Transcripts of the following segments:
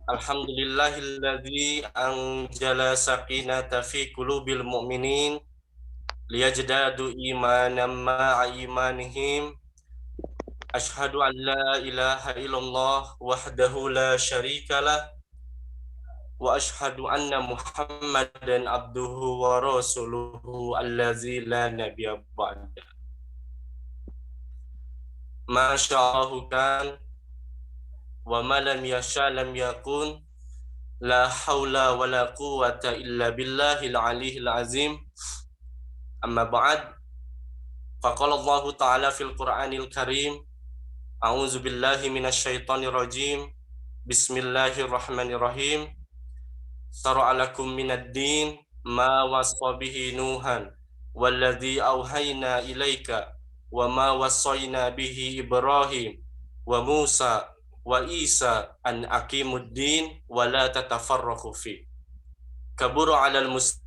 Alhamdulillahilladzi anjala sakinata fi qulubil mu'minin liyajdadu imanan ma'a imanihim. Ashhadu an la ilaha illallah wahdahu la syarikalah wa ashhadu anna Muhammadan abduhu wa rasuluhu allazi la nabiyya ba'da. Masyaallahu kan wa ma lam yasha lam yakun. La haula wa la quwwata illa billahil aliyyil azim. Amma ba'd. Faqala Allah Ta'ala fil Qur'anil Karim. A'udzu billahi minasy syaithanir rajim. Bismillahirrahmanirrahim. Syara'a lakum minad din ma wassa bihi Nuhan walladzi auhayna ilaika wa ma wassayna bihi Ibrahim wa Musa wa Isa an aqimud din wa la tatafarraqu fi. Kabura 'alal muslimin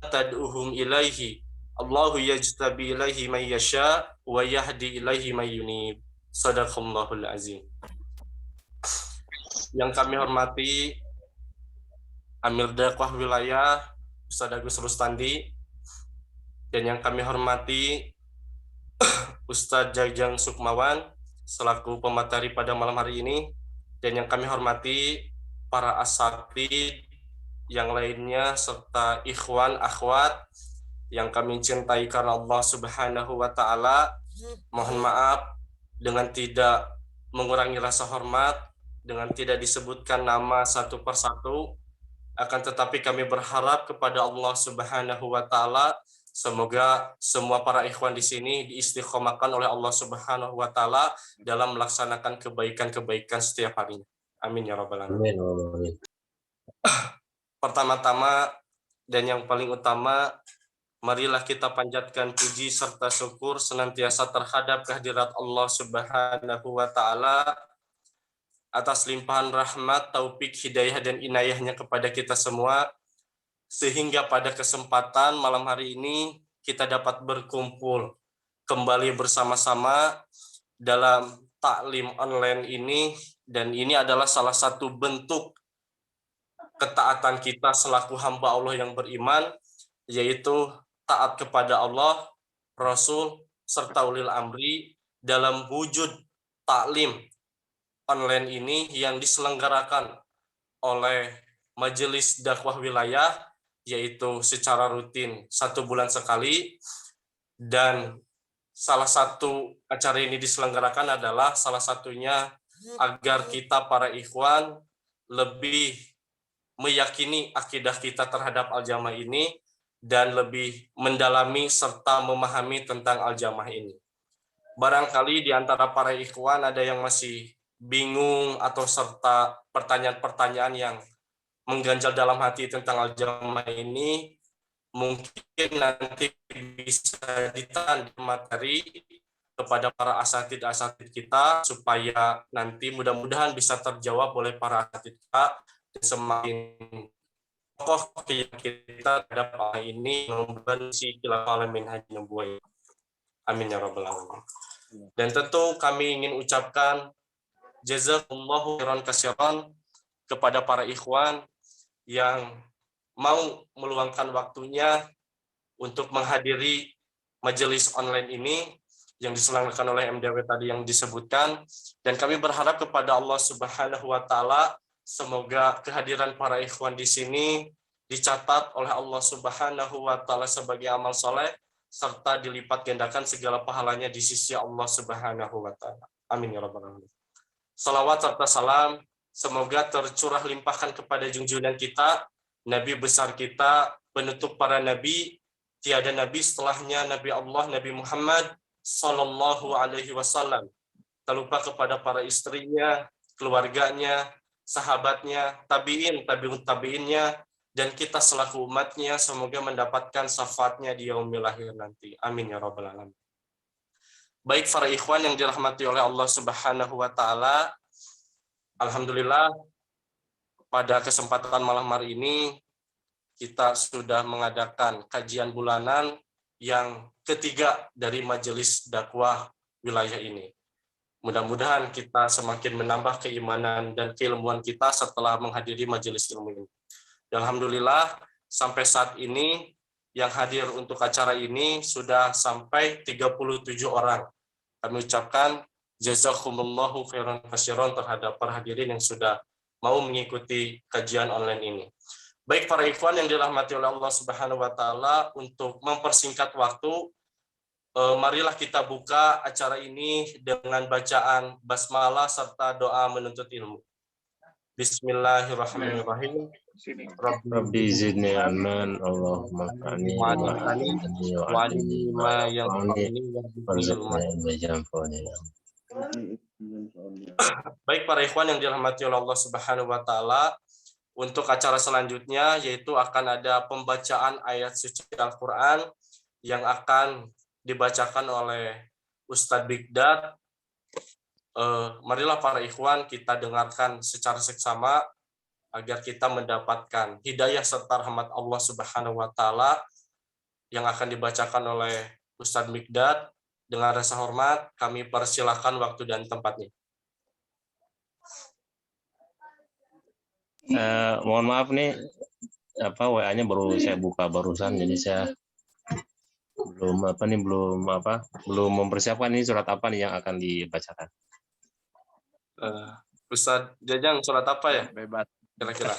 tad'uhum ilaihi. Allahu yajtabi ilaihi man yasha wa yahdi ilaihi man yunib. Shadaqallahul azim. Yang kami hormati Amir Dakwah Wilayah Ustaz Agus Rustandi, dan yang kami hormati Ustadz Jajang Sukmawan selaku pemateri pada malam hari ini, dan yang kami hormati para asatidz yang lainnya serta ikhwan akhwat yang kami cintai karena Allah Subhanahu wa taala. Mohon maaf dengan tidak mengurangi rasa hormat, dengan tidak disebutkan nama satu persatu, akan tetapi kami berharap kepada Allah Subhanahu wa taala semoga semua para ikhwan di sini diistiqomahkan oleh Allah Subhanahu wa taala dalam melaksanakan kebaikan-kebaikan setiap harinya. Amin ya rabbal alamin. Pertama-tama dan yang paling utama, marilah kita panjatkan puji serta syukur senantiasa terhadap kehadirat Allah Subhanahu wa taala atas limpahan rahmat, taufik, hidayah dan inayahnya kepada kita semua, sehingga pada kesempatan malam hari ini kita dapat berkumpul kembali bersama-sama dalam taklim online ini, dan ini adalah salah satu bentuk ketaatan kita selaku hamba Allah yang beriman, yaitu taat kepada Allah, Rasul, serta ulil amri dalam wujud taklim online ini yang diselenggarakan oleh Majelis Dakwah Wilayah, yaitu secara rutin 1 bulan sekali. Dan salah satu acara ini diselenggarakan adalah salah satunya agar kita para ikhwan lebih meyakini akidah kita terhadap Al-Jamaah ini dan lebih mendalami serta memahami tentang Al-Jamaah ini. Barangkali di antara para ikhwan ada yang masih bingung atau serta pertanyaan-pertanyaan yang mengganjal dalam hati tentang Al-Jamaah ini, mungkin nanti bisa ditanya materi kepada para asatidz kita supaya nanti mudah-mudahan bisa terjawab oleh para asatidz kita dan semakin kokoh keyakinan kita terhadap hal ini membenci khilafah alamin haji nubuwah. Amin ya rabbal alamin. Dan tentu kami ingin ucapkan jazakumullahu khairan katsiran kepada para ikhwan yang mau meluangkan waktunya untuk menghadiri majelis online ini yang diselenggarakan oleh MDW tadi yang disebutkan, dan kami berharap kepada Allah Subhanahu wa taala semoga kehadiran para ikhwan di sini dicatat oleh Allah Subhanahu wa taala sebagai amal soleh serta dilipat gandakan segala pahalanya di sisi Allah Subhanahu wa taala. Amin ya rabbal alamin. Salawat serta salam semoga tercurah limpahkan kepada junjungan kita, Nabi besar kita, penutup para nabi, tiada nabi setelahnya, Nabi Allah, Nabi Muhammad sallallahu alaihi wasallam. Tak lupa kepada para istrinya, keluarganya, sahabatnya, tabi'in, tabi'un tabi'innya, dan kita selaku umatnya semoga mendapatkan syafaatnya di yaumil akhir nanti. Amin ya rabbal alamin. Baik para ikhwan yang dirahmati oleh Allah Subhanahu wa taala, alhamdulillah pada kesempatan malam hari ini kita sudah mengadakan kajian bulanan yang ketiga dari Majelis Dakwah Wilayah ini. Mudah-mudahan kita semakin menambah keimanan dan keilmuan kita setelah menghadiri majelis ilmu ini. Dan alhamdulillah sampai saat ini yang hadir untuk acara ini sudah sampai 37 orang. Kami ucapkan jazakumullahu khairan katsiran terhadap para hadirin yang sudah mau mengikuti kajian online ini. Baik para ikhwan yang dirahmati oleh Allah Subhanahu wa taala, untuk mempersingkat waktu, marilah kita buka acara ini dengan bacaan basmalah serta doa menuntut ilmu. Bismillahirrahmanirrahim. Rabbi zidni ilman, Allahumma anfa'ni wa 'allimni wa 'allimni ma yanfa'uni warzuqni ilman yanfa'uni. Baik para ikhwan yang dirahmati oleh Allah Subhanahu wa taala, untuk acara selanjutnya yaitu akan ada pembacaan ayat suci Al-Qur'an yang akan dibacakan oleh Ustadz Bigdat. Marilah para ikhwan kita dengarkan secara seksama agar kita mendapatkan hidayah serta rahmat Allah Subhanahu wa taala yang akan dibacakan oleh Ustadz Bigdat. Dengan rasa hormat kami persilahkan waktu dan tempatnya. Mohon maaf nih, WA-nya baru saya buka barusan, jadi saya belum mempersiapkan ini surat apa nih yang akan dibacakan. Ustadz Jajang, surat apa ya? Bebas. Kira-kira.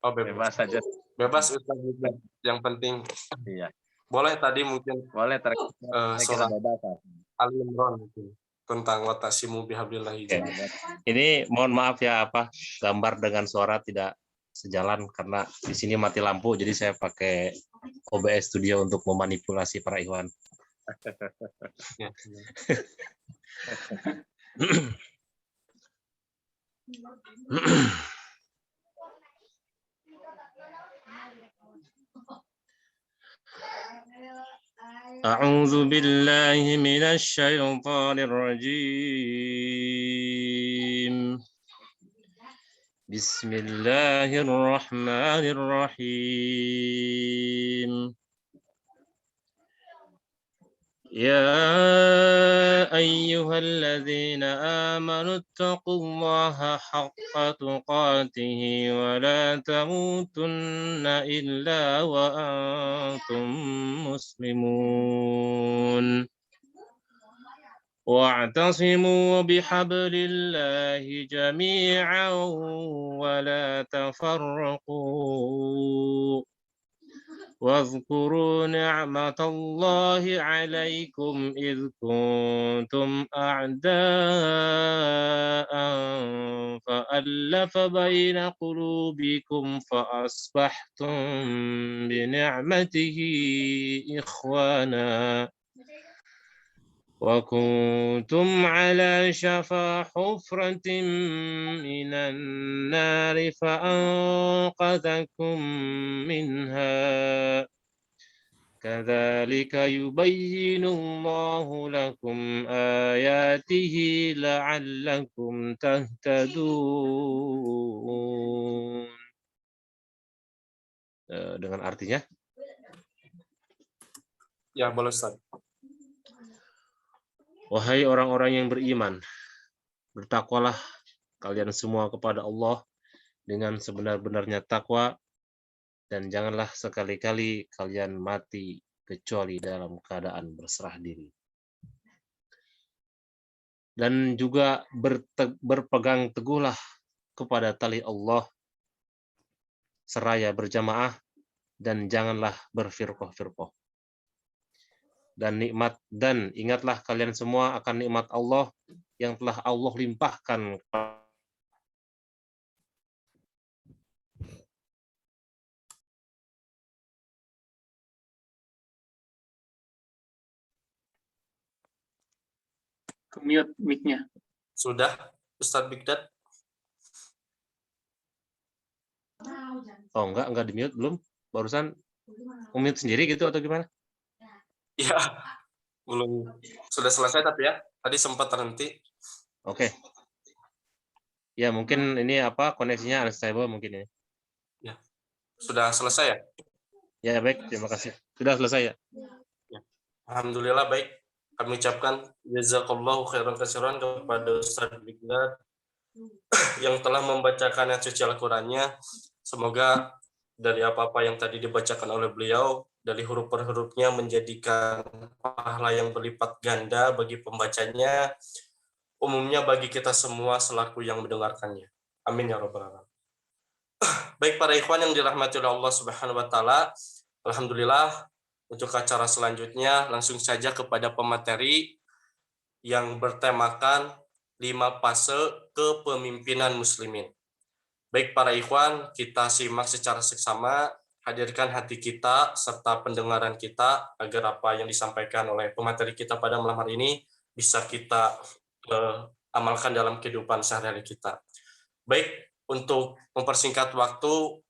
Oh, Bebas saja. Bebas Ustadz Bigdat. Yang penting. Iya. Boleh tadi mungkin. Boleh surat Ali Imran tentang watasimu bihablillahi. Ini mohon maaf ya, gambar dengan suara tidak sejalan karena di sini mati lampu, jadi saya pakai OBS Studio untuk memanipulasi para ikhwan. أعوذ بالله من الشيطان الرجيم بسم الله الرحمن الرحيم يا أيها الذين آمنوا اتقوا الله حق تقاته ولا تموتن إلا وأنتم مسلمون واعتصموا بحبل الله جميعا ولا تفرقوا واذكروا نعمة الله عليكم إذ كنتم أعداء فألف بين قلوبكم فأصبحتم بنعمته إخوانا وكنتم على شفا حفرة من النار فأنقذكم منها كذلك يبين الله لكم آياته لعلكم تهتدون. Dengan artinya? Ya, boleh Ustaz. Wahai orang-orang yang beriman, bertakwalah kalian semua kepada Allah dengan sebenar-benarnya takwa, dan janganlah sekali-kali kalian mati kecuali dalam keadaan berserah diri. Dan juga berpegang teguhlah kepada tali Allah seraya berjamaah, dan janganlah berfirqah-firqah. Dan ingatlah kalian semua akan nikmat Allah yang telah Allah limpahkan Mute mic-nya. Sudah, Ustadz Bigdat? Oh, enggak di-mute belum? Barusan mute sendiri gitu atau gimana? Ya, belum. Sudah selesai tapi ya. Tadi sempat terhenti. Oke. Ya, mungkin ini koneksinya unstable mungkin ya. Ya. Sudah selesai ya? Ya, baik. Terima kasih. Sudah selesai ya? Ya. Alhamdulillah baik. Kami ucapkan jazakallahu khairan katsiran kepada Ustaz Bigdad yang telah membacakan yang suci Al-Qur'annya. Semoga dari apa-apa yang tadi dibacakan oleh beliau, dari huruf per hurufnya menjadikan pahala yang berlipat ganda bagi pembacanya, umumnya bagi kita semua selaku yang mendengarkannya. Amin ya rabbal alamin. Baik para ikhwan yang dirahmati oleh Allah Subhanahu wa taala, alhamdulillah untuk acara selanjutnya langsung saja kepada pemateri yang bertemakan 5 fase kepemimpinan muslimin. Baik para ikhwan, kita simak secara seksama, hadirkan hati kita serta pendengaran kita agar apa yang disampaikan oleh pemateri kita pada malam hari ini bisa kita amalkan dalam kehidupan sehari-hari kita. Baik, untuk mempersingkat waktu,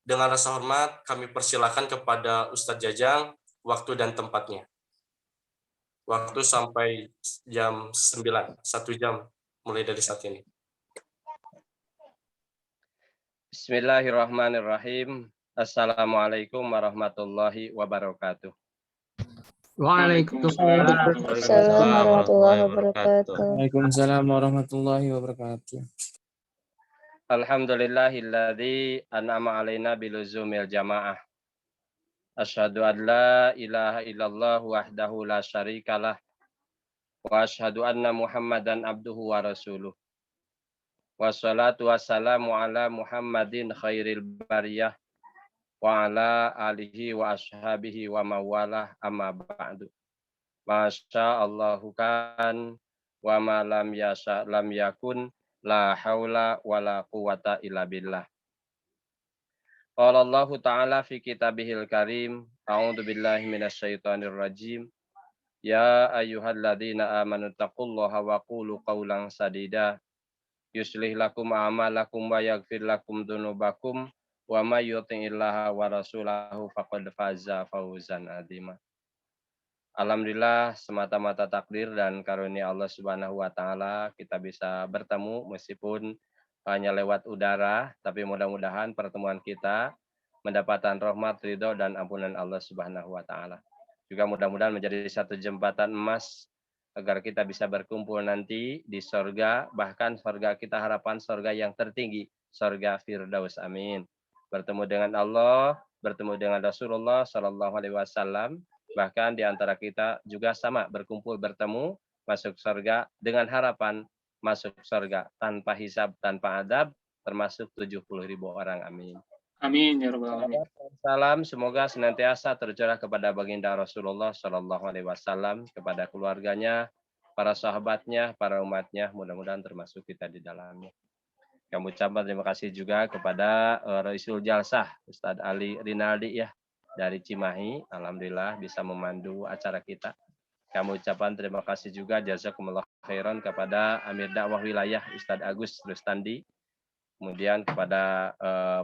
dengan rasa hormat kami persilakan kepada Ustadz Jajang waktu dan tempatnya. Waktu sampai jam 9, 1 jam mulai dari saat ini. Bismillahirrahmanirrahim. Assalamualaikum warahmatullahi wabarakatuh. Waalaikumsalam. Assalamualaikum warahmatullahi wabarakatuh. Waalaikumsalam warahmatullahi wabarakatuh. Alhamdulillahilladzi an'ama alaina biluzumil jamaah. Asyhadu an la ilaha illallah wahdahu la syarikalah wa asyhadu anna Muhammadan abduhu wa rasuluh. Wassalatu wassalamu ala Muhammadin khairil bariyah wa ala alihi wa ashabihi wa mawalah amma ba'du. Masya Allahu kan wa ma lam yasha lam yakun la haula wa la quwata illa billah. Qala Allah Ta'ala fi kitabihil karim, a'udzu billahi minasyaitonir rajim. Ya ayyuhalladzina amanu taqullaha wa qulu qawlan sadida. Yuslih lakum a'malakum wa yaghfir lakum dzunubakum wa may yuti'illaha wa rasulahu faqad faza fawzan adzima. Alhamdulillah semata-mata takdir dan karunia Allah Subhanahu wa taala kita bisa bertemu meskipun hanya lewat udara, tapi mudah-mudahan pertemuan kita mendapatkan rahmat, ridho dan ampunan Allah Subhanahu wa taala. Juga mudah-mudahan menjadi satu jembatan emas agar kita bisa berkumpul nanti di sorga, bahkan sorga kita harapan sorga yang tertinggi, sorga Firdaus. Amin. Bertemu dengan Allah, bertemu dengan Rasulullah Shallallahu Alaihi Wasallam, bahkan di antara kita juga sama berkumpul bertemu masuk sorga dengan harapan masuk sorga tanpa hisab, tanpa adab, termasuk 70.000 orang. Amin. Amin ya rabbal alamin. Salam semoga senantiasa tercurah kepada baginda Rasulullah Shallallahu Alaihi Wasallam, kepada keluarganya, para sahabatnya, para umatnya, mudah-mudahan termasuk kita di dalamnya. Kami ucapkan terima kasih juga kepada Raisul Jalsah Ustadz Ali Rinaldi ya dari Cimahi, alhamdulillah bisa memandu acara kita. Kami ucapkan terima kasih juga jazakumullah khairan kepada Amir Dakwah Wilayah Ustadz Agus Rustandi. Kemudian kepada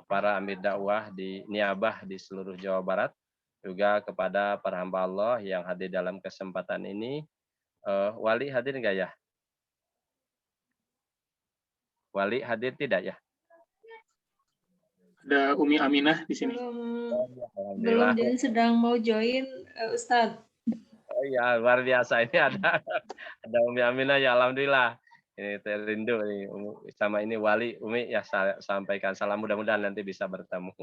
para amir dakwah di Niabah di seluruh Jawa Barat, juga kepada para hamba Allah yang hadir dalam kesempatan ini. Wali hadir enggak ya? Wali hadir tidak ya? Ada Umi Aminah di sini. Belum, jadi sedang mau join Ustadz. Oh ya, luar biasa, ini ada Umi Aminah ya, alhamdulillah. Ini terindu nih, sama ini Wali. Umi ya sampaikan salam, mudah-mudahan nanti bisa bertemu.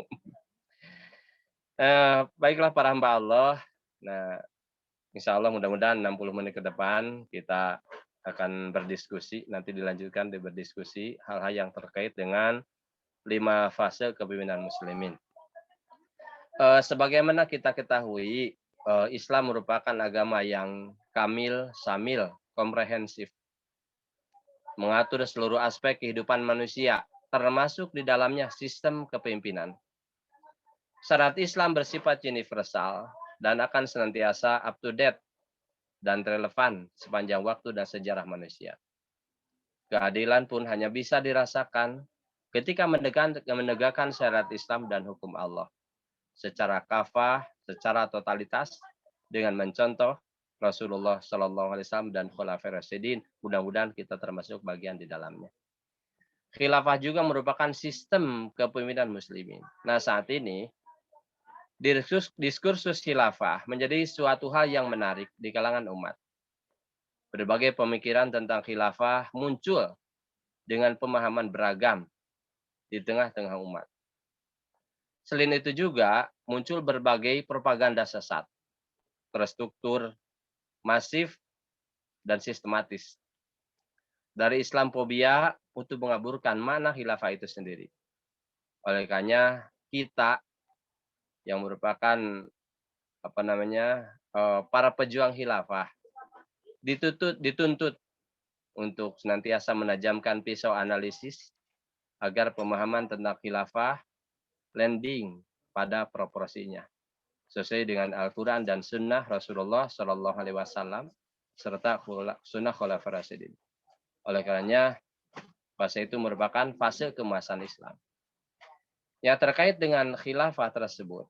Baiklah para hamba Allah. Nah, insya Allah mudah-mudahan 60 menit ke depan kita akan berdiskusi, nanti dilanjutkan berdiskusi hal-hal yang terkait dengan 5 fase kepemimpinan muslimin. Sebagaimana kita ketahui, Islam merupakan agama yang kamil, syamil, komprehensif, mengatur seluruh aspek kehidupan manusia, termasuk di dalamnya sistem kepemimpinan. Syariat Islam bersifat universal dan akan senantiasa up to date dan relevan sepanjang waktu dan sejarah manusia. Keadilan pun hanya bisa dirasakan ketika menegakkan syariat Islam dan hukum Allah secara kafah, secara totalitas, dengan mencontoh Rasulullah Shallallahu Alaihi Wasallam dan Khulafair Rasyidin. Mudah-mudahan kita termasuk bagian di dalamnya. Khilafah juga merupakan sistem kepemimpinan muslimin. Nah, saat ini diskursus khilafah menjadi suatu hal yang menarik di kalangan umat. Berbagai pemikiran tentang khilafah muncul dengan pemahaman beragam di tengah-tengah umat. Selain itu juga muncul berbagai propaganda sesat, terstruktur, masif, dan sistematis. Dari Islamfobia untuk mengaburkan makna khilafah itu sendiri. Oleh karena kita yang merupakan para pejuang khilafah dituntut untuk senantiasa menajamkan pisau analisis agar pemahaman tentang khilafah landing pada proporsinya sesuai dengan Al-Quran dan Sunnah Rasulullah Shallallahu Alaihi Wasallam serta Sunnah Khulafaur Rasyidin. Oleh karenanya fase itu merupakan fase kemasan Islam. Yang terkait dengan khilafah tersebut,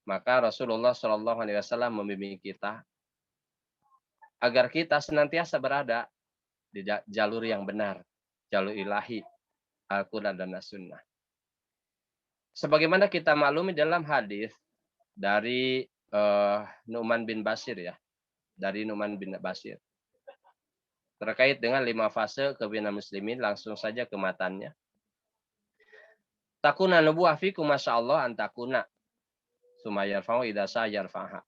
maka Rasulullah Shallallahu Alaihi Wasallam membimbing kita agar kita senantiasa berada di jalur yang benar, jalur ilahi, Al-Quran dan As-Sunnah. Sebagaimana kita maklumi dalam hadis dari Nu'man bin Bashir ya, dari Nu'man bin Bashir. Terkait dengan 5 fase kepemimpinan muslimin, langsung saja ke matanya. Takuna nubuwah fikum masyaallah antakuna. Summa yarfa'u idza yarfa'ha.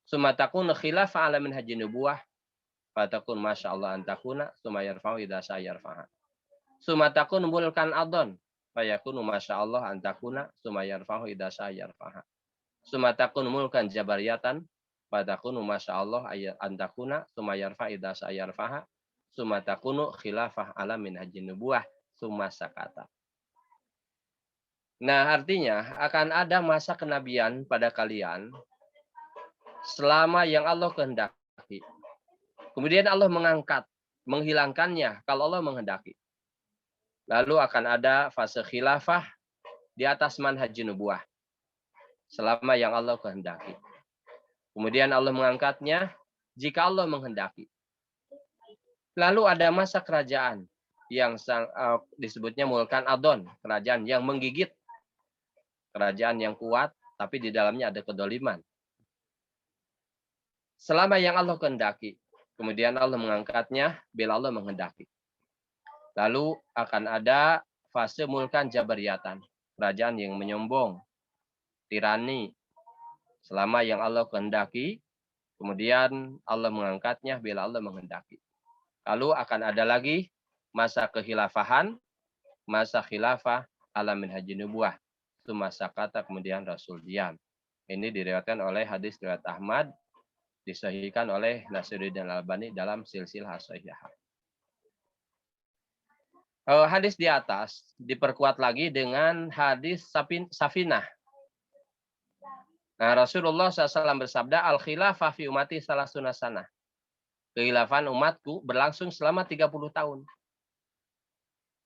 Summa takuna khilafah ala minhajin nubuwah. Fatakun masyaallah antakuna. Summa yarfa'u idza yarfa'ha. Summa takun mulkan adon. Fayakunu masyaallah antakuna. Summa yarfa'u idza yarfa'ha. Summa takun mulkan jabariyatan. Fatakunu masyaallah antakuna. Summa yarfa' idza yarfa'ha. Summa takunu khilafah ala minhajin nubuwah. Summa sakata. Nah, artinya akan ada masa kenabian pada kalian selama yang Allah kehendaki. Kemudian Allah mengangkat, menghilangkannya kalau Allah menghendaki. Lalu akan ada fase khilafah di atas manhaj nubuwah selama yang Allah kehendaki. Kemudian Allah mengangkatnya jika Allah menghendaki. Lalu ada masa kerajaan yang disebutnya mulkan adon, kerajaan yang menggigit. Kerajaan yang kuat, tapi di dalamnya ada kedoliman. Selama yang Allah kehendaki. Kemudian Allah mengangkatnya bila Allah menghendaki. Lalu akan ada fase mulkan jabariyatan. Kerajaan yang menyombong. Tirani. Selama yang Allah kehendaki. Kemudian Allah mengangkatnya bila Allah menghendaki. Lalu akan ada lagi masa kehilafahan. Masa khilafah ala minhajin nubuwah. Masa kata kemudian Rasul diam. Ini diriwayatkan oleh hadis riwayat Ahmad, disahihkan oleh Nasiruddin Al-Albani dalam silsilah as-sahihah. Hadis di atas diperkuat lagi dengan hadis Safinah. Nah, Rasulullah SAW bersabda, al-khilafah fi umati salasuna sanah. Kekhilafan umatku berlangsung selama 30 tahun.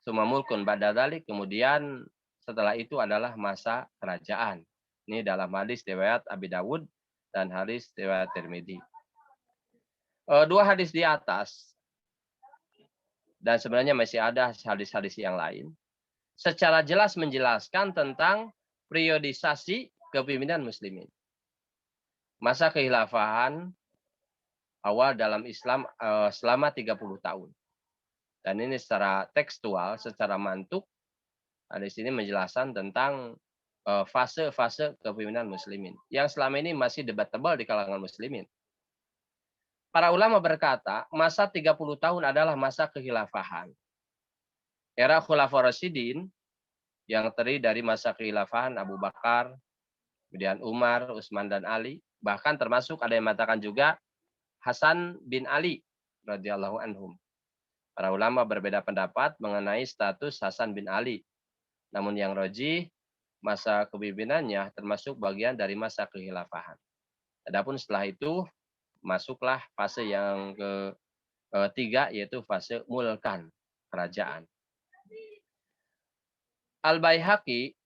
Summa mulkun ba'da dzalik, kemudian setelah itu adalah masa kerajaan. Ini dalam hadis riwayat Abi Dawud dan hadis riwayat Tirmidzi. 2 hadis di atas, dan sebenarnya masih ada hadis-hadis yang lain, secara jelas menjelaskan tentang periodisasi kepemimpinan muslimin. Masa kehilafahan awal dalam Islam selama 30 tahun. Dan ini secara tekstual, secara mantuk, hadis ini menjelaskan tentang fase-fase kepemimpinan muslimin yang selama ini masih debatable di kalangan muslimin. Para ulama berkata, masa 30 tahun adalah masa kekhilafahan. Era Khulafaur Rasyidin yang terdiri dari masa kekhilafahan Abu Bakar, kemudian Umar, Utsman dan Ali, bahkan termasuk ada yang mengatakan juga Hasan bin Ali radhiyallahu anhum. Para ulama berbeda pendapat mengenai status Hasan bin Ali. Namun yang rajih, masa kepemimpinannya termasuk bagian dari masa kekhilafahan. Adapun setelah itu, masuklah fase yang ketiga, yaitu fase mulkan, kerajaan. Al-Baihaqi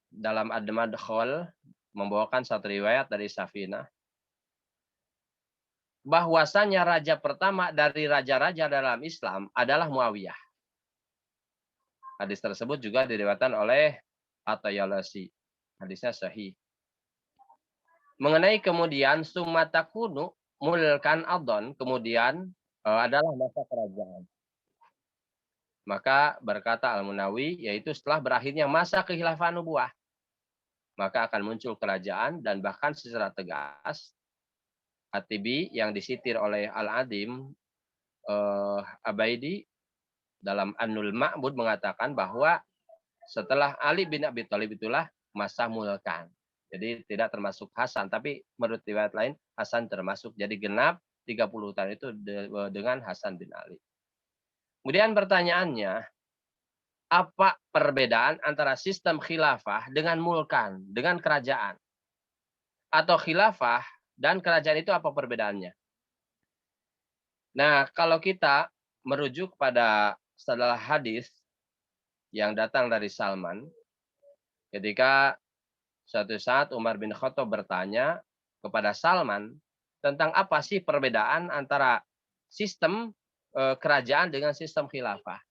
dalam Ad-Madkhal membawakan satu riwayat dari Safinah, bahwasanya raja pertama dari raja-raja dalam Islam adalah Muawiyah. Hadis tersebut juga diriwayatkan oleh At-Tayalisi. Hadisnya sahih. Mengenai kemudian summa takunu mulkan adon, kemudian adalah masa kerajaan. Maka berkata Al-Munawi, yaitu setelah berakhirnya masa kekhilafan nubuwah, maka akan muncul kerajaan dan bahkan secara tegas At-Tibi yang disitir oleh Al-Adim Abaidi dalam An-Nul Ma'bud mengatakan bahwa setelah Ali bin Abi Thalib itulah masa mulkan. Jadi tidak termasuk Hasan, tapi menurut riwayat lain Hasan termasuk. Jadi genap 30 tahun itu dengan Hasan bin Ali. Kemudian pertanyaannya, apa perbedaan antara sistem khilafah dengan mulkan, dengan kerajaan? Atau khilafah dan kerajaan itu apa perbedaannya? Nah, kalau kita merujuk pada setelah hadis yang datang dari Salman, ketika suatu saat Umar bin Khattab bertanya kepada Salman tentang apa sih perbedaan antara sistem kerajaan dengan sistem khilafah.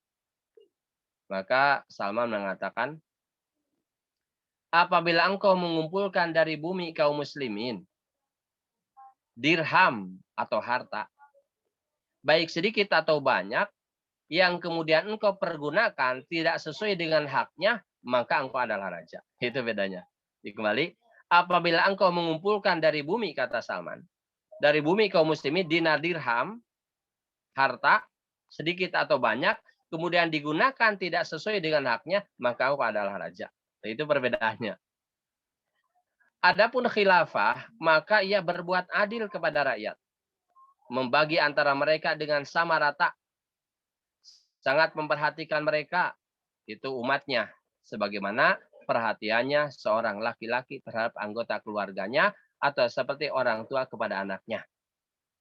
Maka Salman mengatakan, apabila engkau mengumpulkan dari bumi kaum muslimin dirham atau harta, baik sedikit atau banyak, yang kemudian engkau pergunakan tidak sesuai dengan haknya, maka engkau adalah raja. Itu bedanya. Kembali, apabila engkau mengumpulkan dari bumi, kata Salman, dari bumi kaum muslimin dinar dirham, harta, sedikit atau banyak, kemudian digunakan tidak sesuai dengan haknya, maka engkau adalah raja. Itu perbedaannya. Adapun khilafah, maka ia berbuat adil kepada rakyat. Membagi antara mereka dengan sama rata. Sangat memperhatikan mereka, itu umatnya. Sebagaimana perhatiannya seorang laki-laki terhadap anggota keluarganya, atau seperti orang tua kepada anaknya.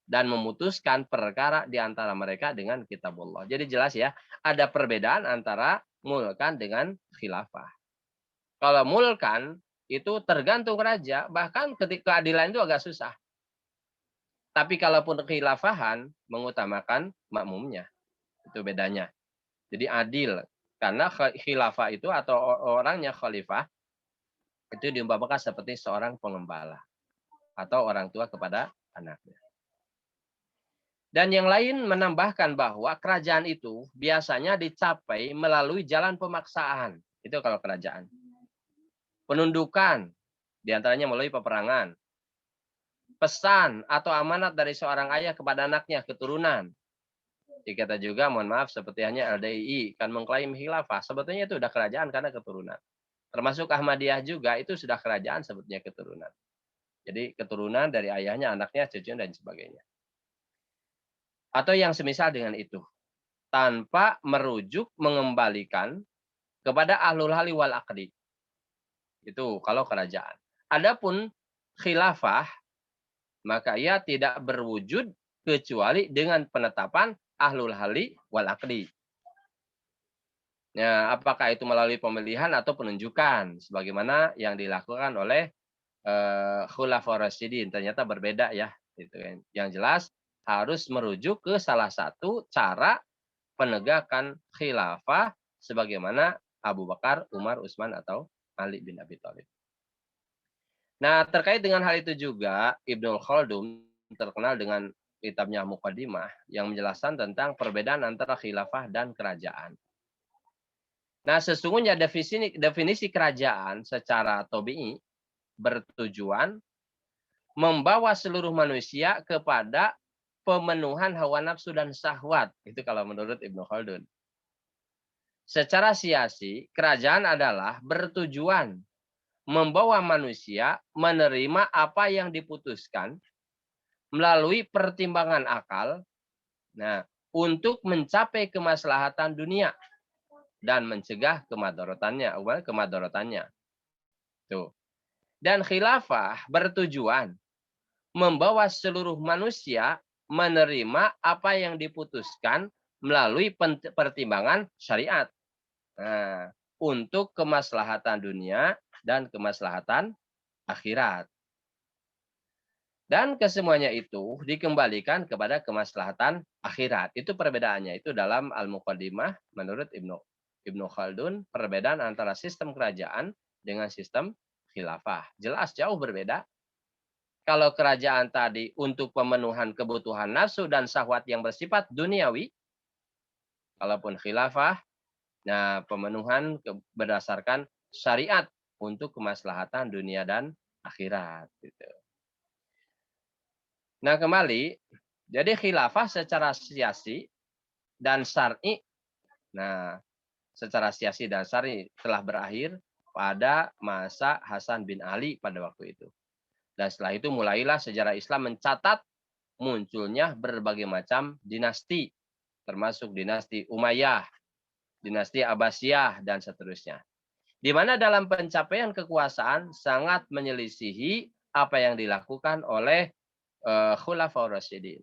Dan memutuskan perkara di antara mereka dengan kitabullah. Jadi jelas ya, ada perbedaan antara mulkan dengan khilafah. Kalau mulkan, itu tergantung raja, bahkan ketika keadilan itu agak susah. Tapi kalaupun khilafahan, mengutamakan makmumnya. Itu bedanya. Jadi adil. Karena khilafah itu atau orangnya khalifah, itu diumpamakan seperti seorang pengembala. Atau orang tua kepada anaknya. Dan yang lain menambahkan bahwa kerajaan itu biasanya dicapai melalui jalan pemaksaan. Itu kalau kerajaan. Penundukan, diantaranya melalui peperangan. Pesan atau amanat dari seorang ayah kepada anaknya, keturunan. Dikata juga, mohon maaf, seperti hanya LDII kan mengklaim khilafah. Sebetulnya itu sudah kerajaan karena keturunan. Termasuk Ahmadiyah juga itu sudah kerajaan sebetulnya keturunan. Jadi keturunan dari ayahnya, anaknya, cucunya, dan sebagainya. Atau yang semisal dengan itu. Tanpa merujuk mengembalikan kepada ahlul hali wal aqdi. Itu kalau kerajaan. Adapun khilafah, maka ia tidak berwujud kecuali dengan penetapan ahlul hali wal aqdi. Ya, apakah itu melalui pemilihan atau penunjukan, sebagaimana yang dilakukan oleh khulafaur rasyidin. Ternyata berbeda ya. Gitu kan. Yang jelas harus merujuk ke salah satu cara penegakan khilafah sebagaimana Abu Bakar, Umar, Utsman, atau Ali bin Abi Thalib. Nah, terkait dengan hal itu juga, Ibnu Khaldun terkenal dengan kitabnya Muqaddimah yang menjelaskan tentang perbedaan antara khilafah dan kerajaan. Nah, sesungguhnya definisi kerajaan secara tabi'i bertujuan membawa seluruh manusia kepada pemenuhan hawa nafsu dan syahwat. Itu kalau menurut Ibnu Khaldun. Secara siasi, kerajaan adalah bertujuan membawa manusia menerima apa yang diputuskan melalui pertimbangan akal, nah, untuk mencapai kemaslahatan dunia dan mencegah kemadaratannya. Tuh. Dan khilafah bertujuan membawa seluruh manusia menerima apa yang diputuskan melalui pertimbangan syariat. Nah, untuk kemaslahatan dunia dan kemaslahatan akhirat. Dan kesemuanya itu dikembalikan kepada kemaslahatan akhirat. Itu perbedaannya. Itu dalam Al-Muqaddimah menurut Ibnu Khaldun, perbedaan antara sistem kerajaan dengan sistem khilafah. Jelas jauh berbeda. Kalau kerajaan tadi untuk pemenuhan kebutuhan nafsu dan syahwat yang bersifat duniawi, kalaupun khilafah, nah pemenuhan berdasarkan syariat untuk kemaslahatan dunia dan akhirat. Gitu. Nah kembali, jadi khilafah secara siasi dan syar'i, nah secara siasi dan syar'i telah berakhir pada masa Hasan bin Ali pada waktu itu. Dan setelah itu mulailah sejarah Islam mencatat munculnya berbagai macam dinasti, termasuk dinasti Umayyah, dinasti Abbasiyah, dan seterusnya. Di mana dalam pencapaian kekuasaan sangat menyelisihi apa yang dilakukan oleh Khulafaur Rasyidin.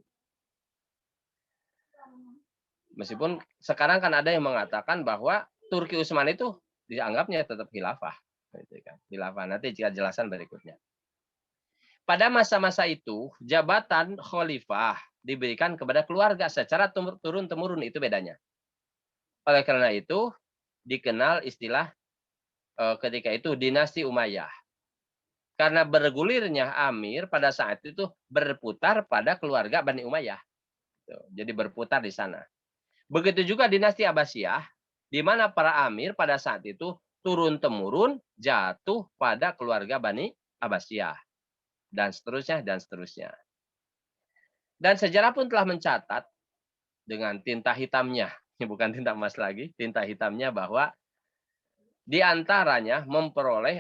Meskipun sekarang kan ada yang mengatakan bahwa Turki Utsmani itu dianggapnya tetap khilafah. Khilafah nanti jika jelasan berikutnya. Pada masa-masa itu, jabatan khalifah diberikan kepada keluarga secara turun-temurun, itu bedanya. Oleh karena itu, dikenal istilah ketika itu dinasti Umayyah. Karena bergulirnya Amir pada saat itu berputar pada keluarga Bani Umayyah. Jadi berputar di sana. Begitu juga dinasti Abbasiyah, di mana para Amir pada saat itu turun-temurun jatuh pada keluarga Bani Abbasiyah. Dan seterusnya, dan seterusnya. Dan sejarah pun telah mencatat dengan tinta hitamnya, bukan tinta emas lagi, tinta hitamnya bahwa di antaranya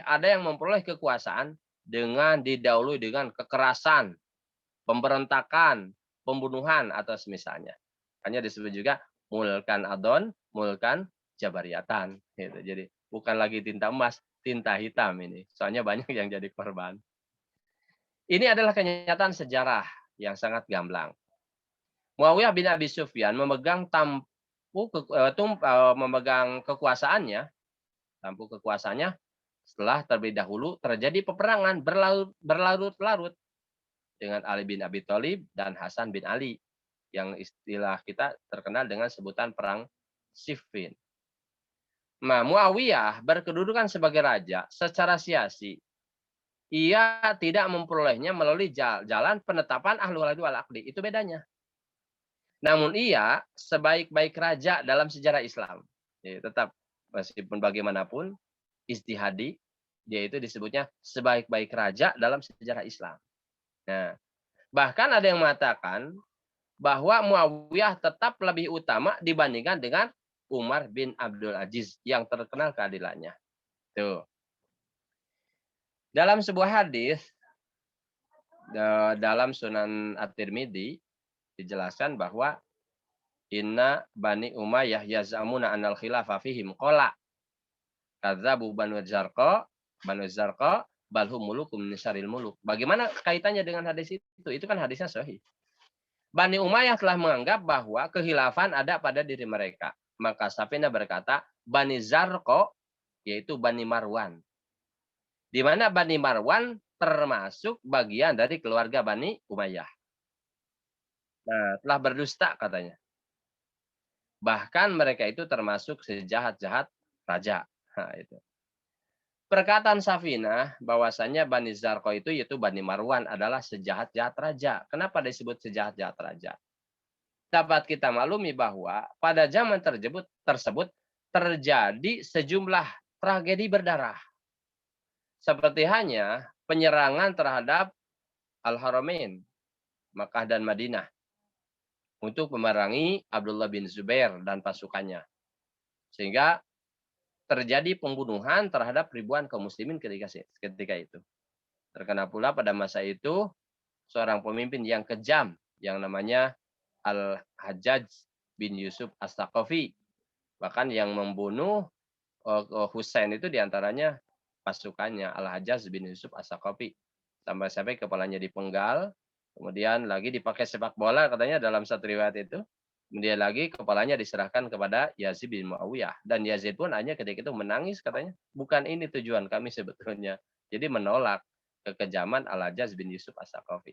ada yang memperoleh kekuasaan dengan didahului dengan kekerasan, pemberontakan, pembunuhan, atau semisalnya. Hanya disebut juga mulkan adon, mulkan jabariyatan. Gitu. Jadi bukan lagi tinta emas, tinta hitam ini. Soalnya banyak yang jadi korban. Ini adalah kenyataan sejarah yang sangat gamblang. Muawiyah bin Abi Sufyan memegang kekuasaannya setelah terlebih dahulu terjadi peperangan berlarut-larut dengan Ali bin Abi Thalib dan Hasan bin Ali yang istilah kita terkenal dengan sebutan perang Siffin. Nah, Muawiyah berkedudukan sebagai raja secara siasi. Ia tidak memperolehnya melalui jalan penetapan ahlul hadis wal aqdi. Itu bedanya. Namun ia sebaik-baik raja dalam sejarah Islam. Jadi tetap meskipun bagaimanapun ijtihadi, dia itu disebutnya sebaik-baik raja dalam sejarah Islam. Nah, bahkan ada yang mengatakan bahwa Muawiyah tetap lebih utama dibandingkan dengan Umar bin Abdul Aziz yang terkenal keadilannya. Tuh. Dalam sebuah hadis dalam Sunan At-Tirmidzi dijelaskan bahwa inna Bani Umayyah yaz'amuna anal khilafah fihim qala kadzabu Banu Zarqa balhum mulukum nisaril muluk. Bagaimana kaitannya dengan hadis itu? Itu kan hadisnya sahih. Bani Umayyah telah menganggap bahwa kekhilafan ada pada diri mereka. Maka Safina berkata, Bani Zarqa yaitu Bani Marwan. Di mana Bani Marwan termasuk bagian dari keluarga Bani Umayyah. Nah, telah berdusta katanya. Bahkan mereka itu termasuk sejahat-jahat raja. Nah, itu. Perkataan Safina bahwasannya Bani Zarqa itu yaitu Bani Marwan adalah sejahat-jahat raja. Kenapa disebut sejahat-jahat raja? Dapat kita maklumi bahwa pada zaman tersebut terjadi sejumlah tragedi berdarah. Seperti hanya penyerangan terhadap Al-Haramain, Makkah dan Madinah, untuk memerangi Abdullah bin Zubair dan pasukannya. Sehingga terjadi pembunuhan terhadap ribuan kaum muslimin ketika itu. Terkena pula pada masa itu seorang pemimpin yang kejam yang namanya Al-Hajjaj bin Yusuf As-Saqafi. Bahkan yang membunuh Husain itu diantaranya pasukannya Al-Hajjaj bin Yusuf As-Saqafi. Sampai-sampai kepalanya dipenggal, kemudian lagi dipakai sepak bola katanya dalam satu riwayat itu. Kemudian lagi kepalanya diserahkan kepada Yazid bin Muawiyah. Dan Yazid pun hanya ketika itu menangis katanya. Bukan ini tujuan kami sebetulnya. Jadi menolak kekejaman Al-Hajjaj bin Yusuf As-Saqafi.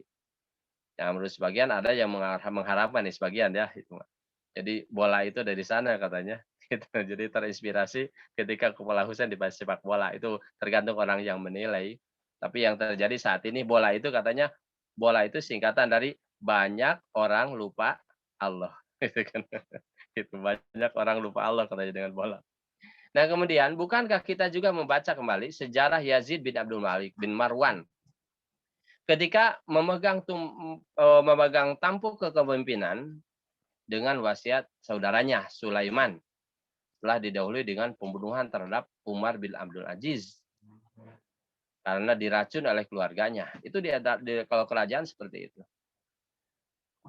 Nah, menurut sebagian ada yang mengharapkan nih sebagian ya. Jadi bola itu dari sana katanya. Jadi terinspirasi ketika kepala Husain dipakai sepak bola. Itu tergantung orang yang menilai. Tapi yang terjadi saat ini bola itu katanya bola itu singkatan dari banyak orang lupa Allah. Itu kan. Itu banyak orang lupa Allah katanya dengan bola. Nah, kemudian bukankah kita juga membaca kembali sejarah Yazid bin Abdul Malik bin Marwan ketika memegang tampuk kepemimpinan dengan wasiat saudaranya Sulaiman setelah didahului dengan pembunuhan terhadap Umar bin Abdul Aziz karena diracun oleh keluarganya. Itu kalau kerajaan seperti itu.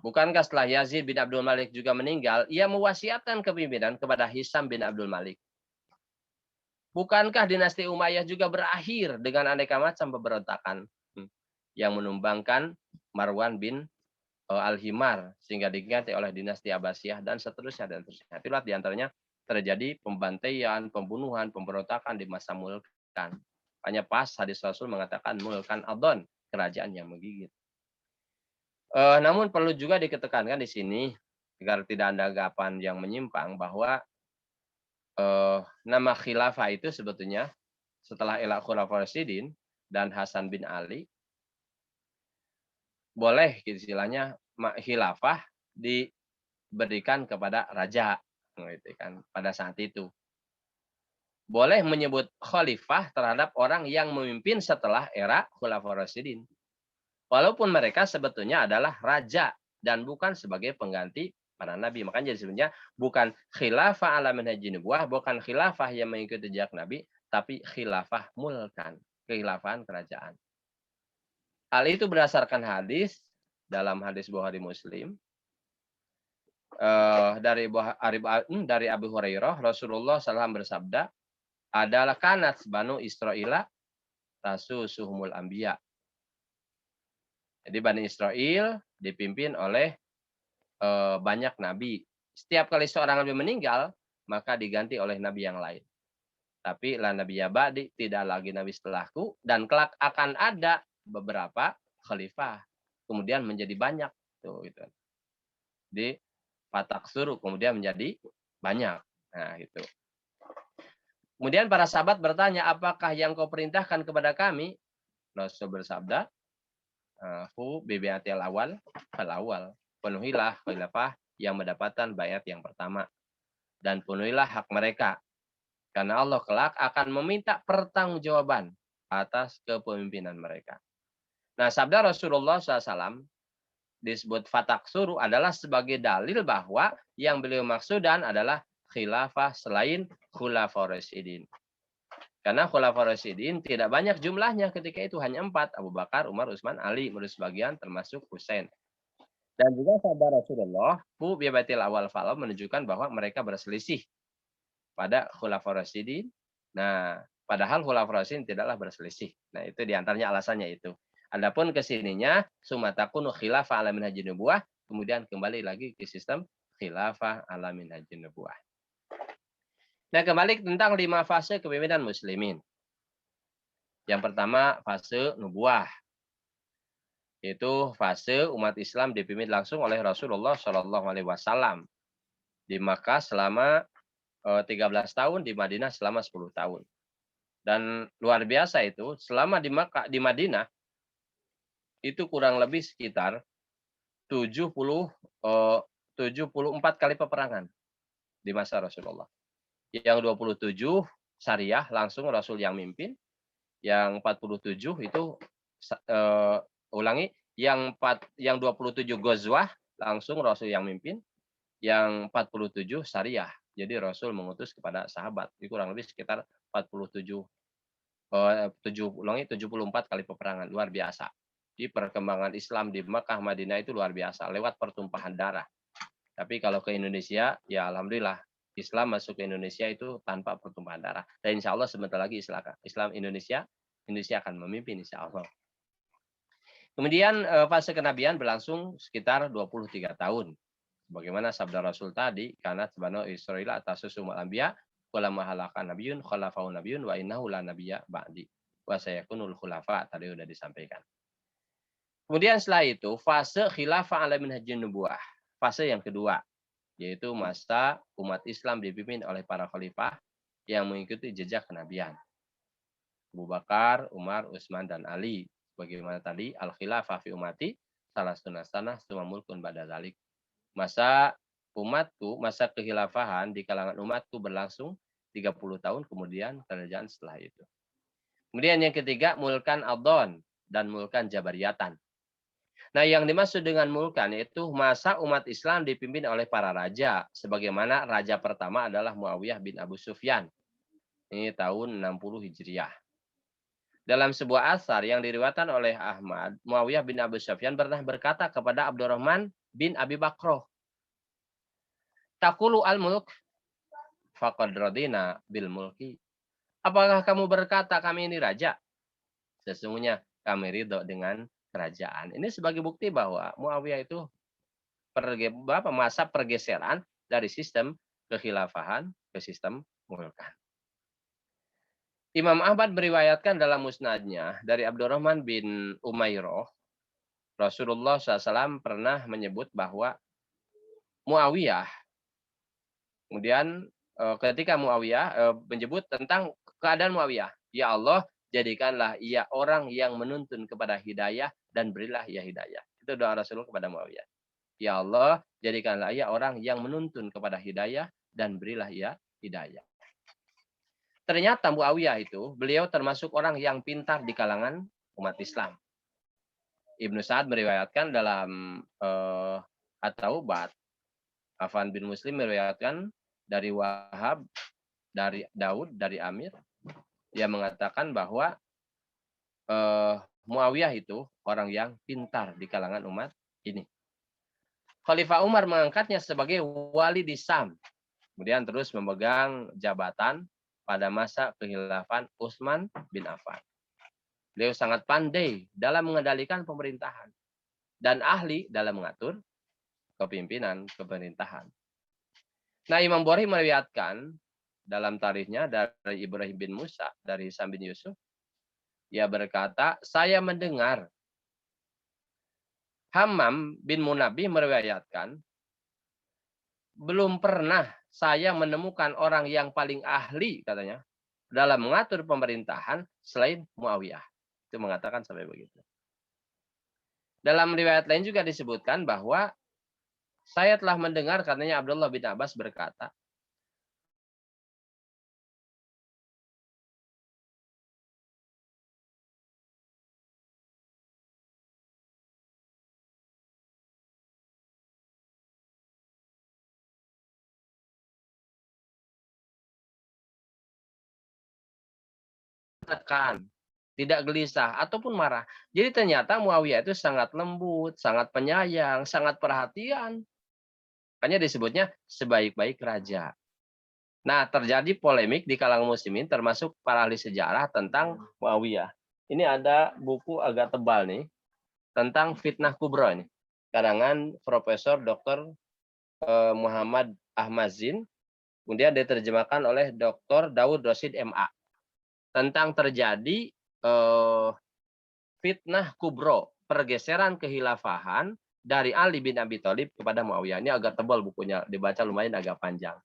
Bukankah setelah Yazid bin Abdul Malik juga meninggal, ia mewasiatkan kepemimpinan kepada Hisam bin Abdul Malik. Bukankah dinasti Umayyah juga berakhir dengan aneka macam pemberontakan yang menumbangkan Marwan bin Al-Himar sehingga diganti oleh dinasti Abbasiyah dan seterusnya dan seterusnya. Itulah diantaranya terjadi pembantaian, pembunuhan, pemberontakan di masa Mulkan. Hanya pas hadis Rasul mengatakan Mulkan Adon, kerajaan yang menggigit. Namun perlu juga diketekankan di sini agar tidak ada anggapan yang menyimpang bahwa nama khilafah itu sebetulnya setelah Khulafaur Rasyidin dan Hasan bin Ali boleh istilahnya khilafah diberikan kepada raja gitu kan pada saat itu. Boleh menyebut khalifah terhadap orang yang memimpin setelah era Khulafaur Rasyidin. Walaupun mereka sebetulnya adalah raja dan bukan sebagai pengganti para nabi. Makanya sebenarnya bukan khilafah ala manhajin nubuwah, bukan khilafah yang mengikuti jejak nabi, tapi khilafah mulkan, kekhilafahan kerajaan. Hal itu berdasarkan hadis dalam hadis Bukhari Muslim dari Abu Hurairah, Rasulullah SAW bersabda, adalah kanat banu Israila tasusuhumul anbiya. Jadi Bani Israel dipimpin oleh banyak nabi. Setiap kali seorang nabi meninggal, maka diganti oleh nabi yang lain. Tapi la nabi ba'di, tidak lagi nabi setelahku, dan kelak akan ada beberapa khalifah. Kemudian menjadi banyak. Tuh, gitu. Di fataksuru, kemudian menjadi banyak. Nah, itu. Kemudian para sahabat bertanya, apakah yang kau perintahkan kepada kami? Rasul bersabda, hu bibiatil awal fal awal. Penuhilah khilafah yang mendapatkan bayat yang pertama. Dan penuhilah hak mereka. Karena Allah kelak akan meminta pertanggungjawaban atas kepemimpinan mereka. Nah, sabda Rasulullah SAW disebut fataksuru adalah sebagai dalil bahwa yang beliau maksudkan adalah khilafah selain Khulafaur Rasyidin. Karena Khulafaur Rasyidin tidak banyak jumlahnya ketika itu, hanya 4. Abu Bakar, Umar, Utsman, Ali, menurut sebagian termasuk Husain. Dan juga sabda Rasulullah, fu bibatil awal falam, menunjukkan bahwa mereka berselisih pada Khulafaur Rasyidin. Nah, padahal Khulafaur Rasyidin tidaklah berselisih. Nah, itu diantaranya alasannya itu. Adapun kesininya, sumatakunu khilafah ala minhajin nubuwah, kemudian kembali lagi ke sistem khilafah ala minhajin nubuwah. Nah, kembali tentang 5 fase kepemimpinan muslimin. Yang pertama, fase nubuwah. Yaitu fase umat Islam dipimpin langsung oleh Rasulullah SAW. Di Makkah selama 13 tahun, di Madinah selama 10 tahun. Dan luar biasa itu, selama di Makkah, di Madinah, itu kurang lebih sekitar 74 kali peperangan di masa Rasulullah. Yang 27 syariah langsung Rasul yang mimpin, yang 47 itu yang 27 ghazwah langsung Rasul yang mimpin, yang 47 syariah. Jadi Rasul mengutus kepada sahabat. Itu kurang lebih sekitar 74 kali peperangan, luar biasa. Di perkembangan Islam di Makkah, Madinah itu luar biasa, lewat pertumpahan darah. Tapi kalau ke Indonesia, ya alhamdulillah, Islam masuk ke Indonesia itu tanpa pertumpahan darah. Dan insya Allah sebentar lagi Islam Indonesia akan memimpin insya Allah. Kemudian fase kenabian berlangsung sekitar 23 tahun. Bagaimana sabda Rasul tadi, karena banu Israil atas umat anbiya, wala mahalakan nabiyun, khalafaun nabiyun, wa innahu la nabiyya ba'di. Wa sayakunul khulafa, tadi sudah disampaikan. Kemudian setelah itu, fase khilafah ala minhajin nubuwah. Fase yang kedua, yaitu masa umat Islam dipimpin oleh para khalifah yang mengikuti jejak kenabian. Abu Bakar, Umar, Utsman, dan Ali. Bagaimana tadi al-khilafah fi ummati salah sunah summa mulkun ba'da dzalik. Masa kekhilafahan di kalangan umatku berlangsung 30 tahun, kemudian kerajaan setelah itu. Kemudian yang ketiga, mulkan adon dan mulkan jabariyatan. Nah, yang dimaksud dengan mulkan yaitu masa umat Islam dipimpin oleh para raja. Sebagaimana raja pertama adalah Muawiyah bin Abu Sufyan. Ini tahun 60 Hijriah. Dalam sebuah asar yang diriwayatkan oleh Ahmad, Muawiyah bin Abu Sufyan pernah berkata kepada Abdurrahman bin Abi Bakroh, "Taqulu al-mulk faqad radina bil mulki." Apakah kamu berkata kami ini raja? Sesungguhnya kami ridho dengan kerajaan. Ini sebagai bukti bahwa Muawiyah itu masa pergeseran dari sistem kekhilafahan ke sistem mulkan. Imam Ahmad meriwayatkan dalam musnadnya dari Abdurrahman bin Umairah, Rasulullah SAW pernah menyebut bahwa Muawiyah, kemudian ketika Muawiyah menyebut tentang keadaan Muawiyah, ya Allah, jadikanlah ia orang yang menuntun kepada hidayah dan berilah ia hidayah. Itu doa Rasulullah kepada Muawiyah. Ya Allah, jadikanlah ia orang yang menuntun kepada hidayah dan berilah ia hidayah. Ternyata Muawiyah itu, beliau termasuk orang yang pintar di kalangan umat Islam. Ibnu Sa'ad meriwayatkan dalam At-Taubat, Affan bin Muslim meriwayatkan dari Wahab, dari Daud, dari Amir, dia mengatakan bahwa Muawiyah itu orang yang pintar di kalangan umat ini. Khalifah Umar mengangkatnya sebagai wali di Sam. Kemudian terus memegang jabatan pada masa kekhilafan Utsman bin Affan. Beliau sangat pandai dalam mengendalikan pemerintahan dan ahli dalam mengatur kepimpinan pemerintahan. Nah, Imam Bukhari meriwayatkan dalam tarikhnya dari Ibrahim bin Musa, dari Hisam bin Yusuf, ia berkata, saya mendengar Hammam bin Munabih meriwayatkan, belum pernah saya menemukan orang yang paling ahli, katanya, dalam mengatur pemerintahan selain Muawiyah. Itu mengatakan sampai begitu. Dalam riwayat lain juga disebutkan bahwa saya telah mendengar, katanya Abdullah bin Abbas berkata, tekan, tidak gelisah ataupun marah. Jadi ternyata Muawiyah itu sangat lembut, sangat penyayang, sangat perhatian. Makanya disebutnya sebaik-baik raja. Nah, terjadi polemik di kalangan muslimin termasuk para ahli sejarah tentang Muawiyah. Ini ada buku agak tebal nih tentang fitnah kubra ini. Karangan Profesor Dr. Muhammad Ahmad Zin, kemudian diterjemahkan oleh Dr. Daud Rosid MA. Tentang terjadi fitnah kubro, pergeseran kehilafahan dari Ali bin Abi Thalib kepada Muawiyah. Ini agak tebal bukunya, dibaca lumayan agak panjang.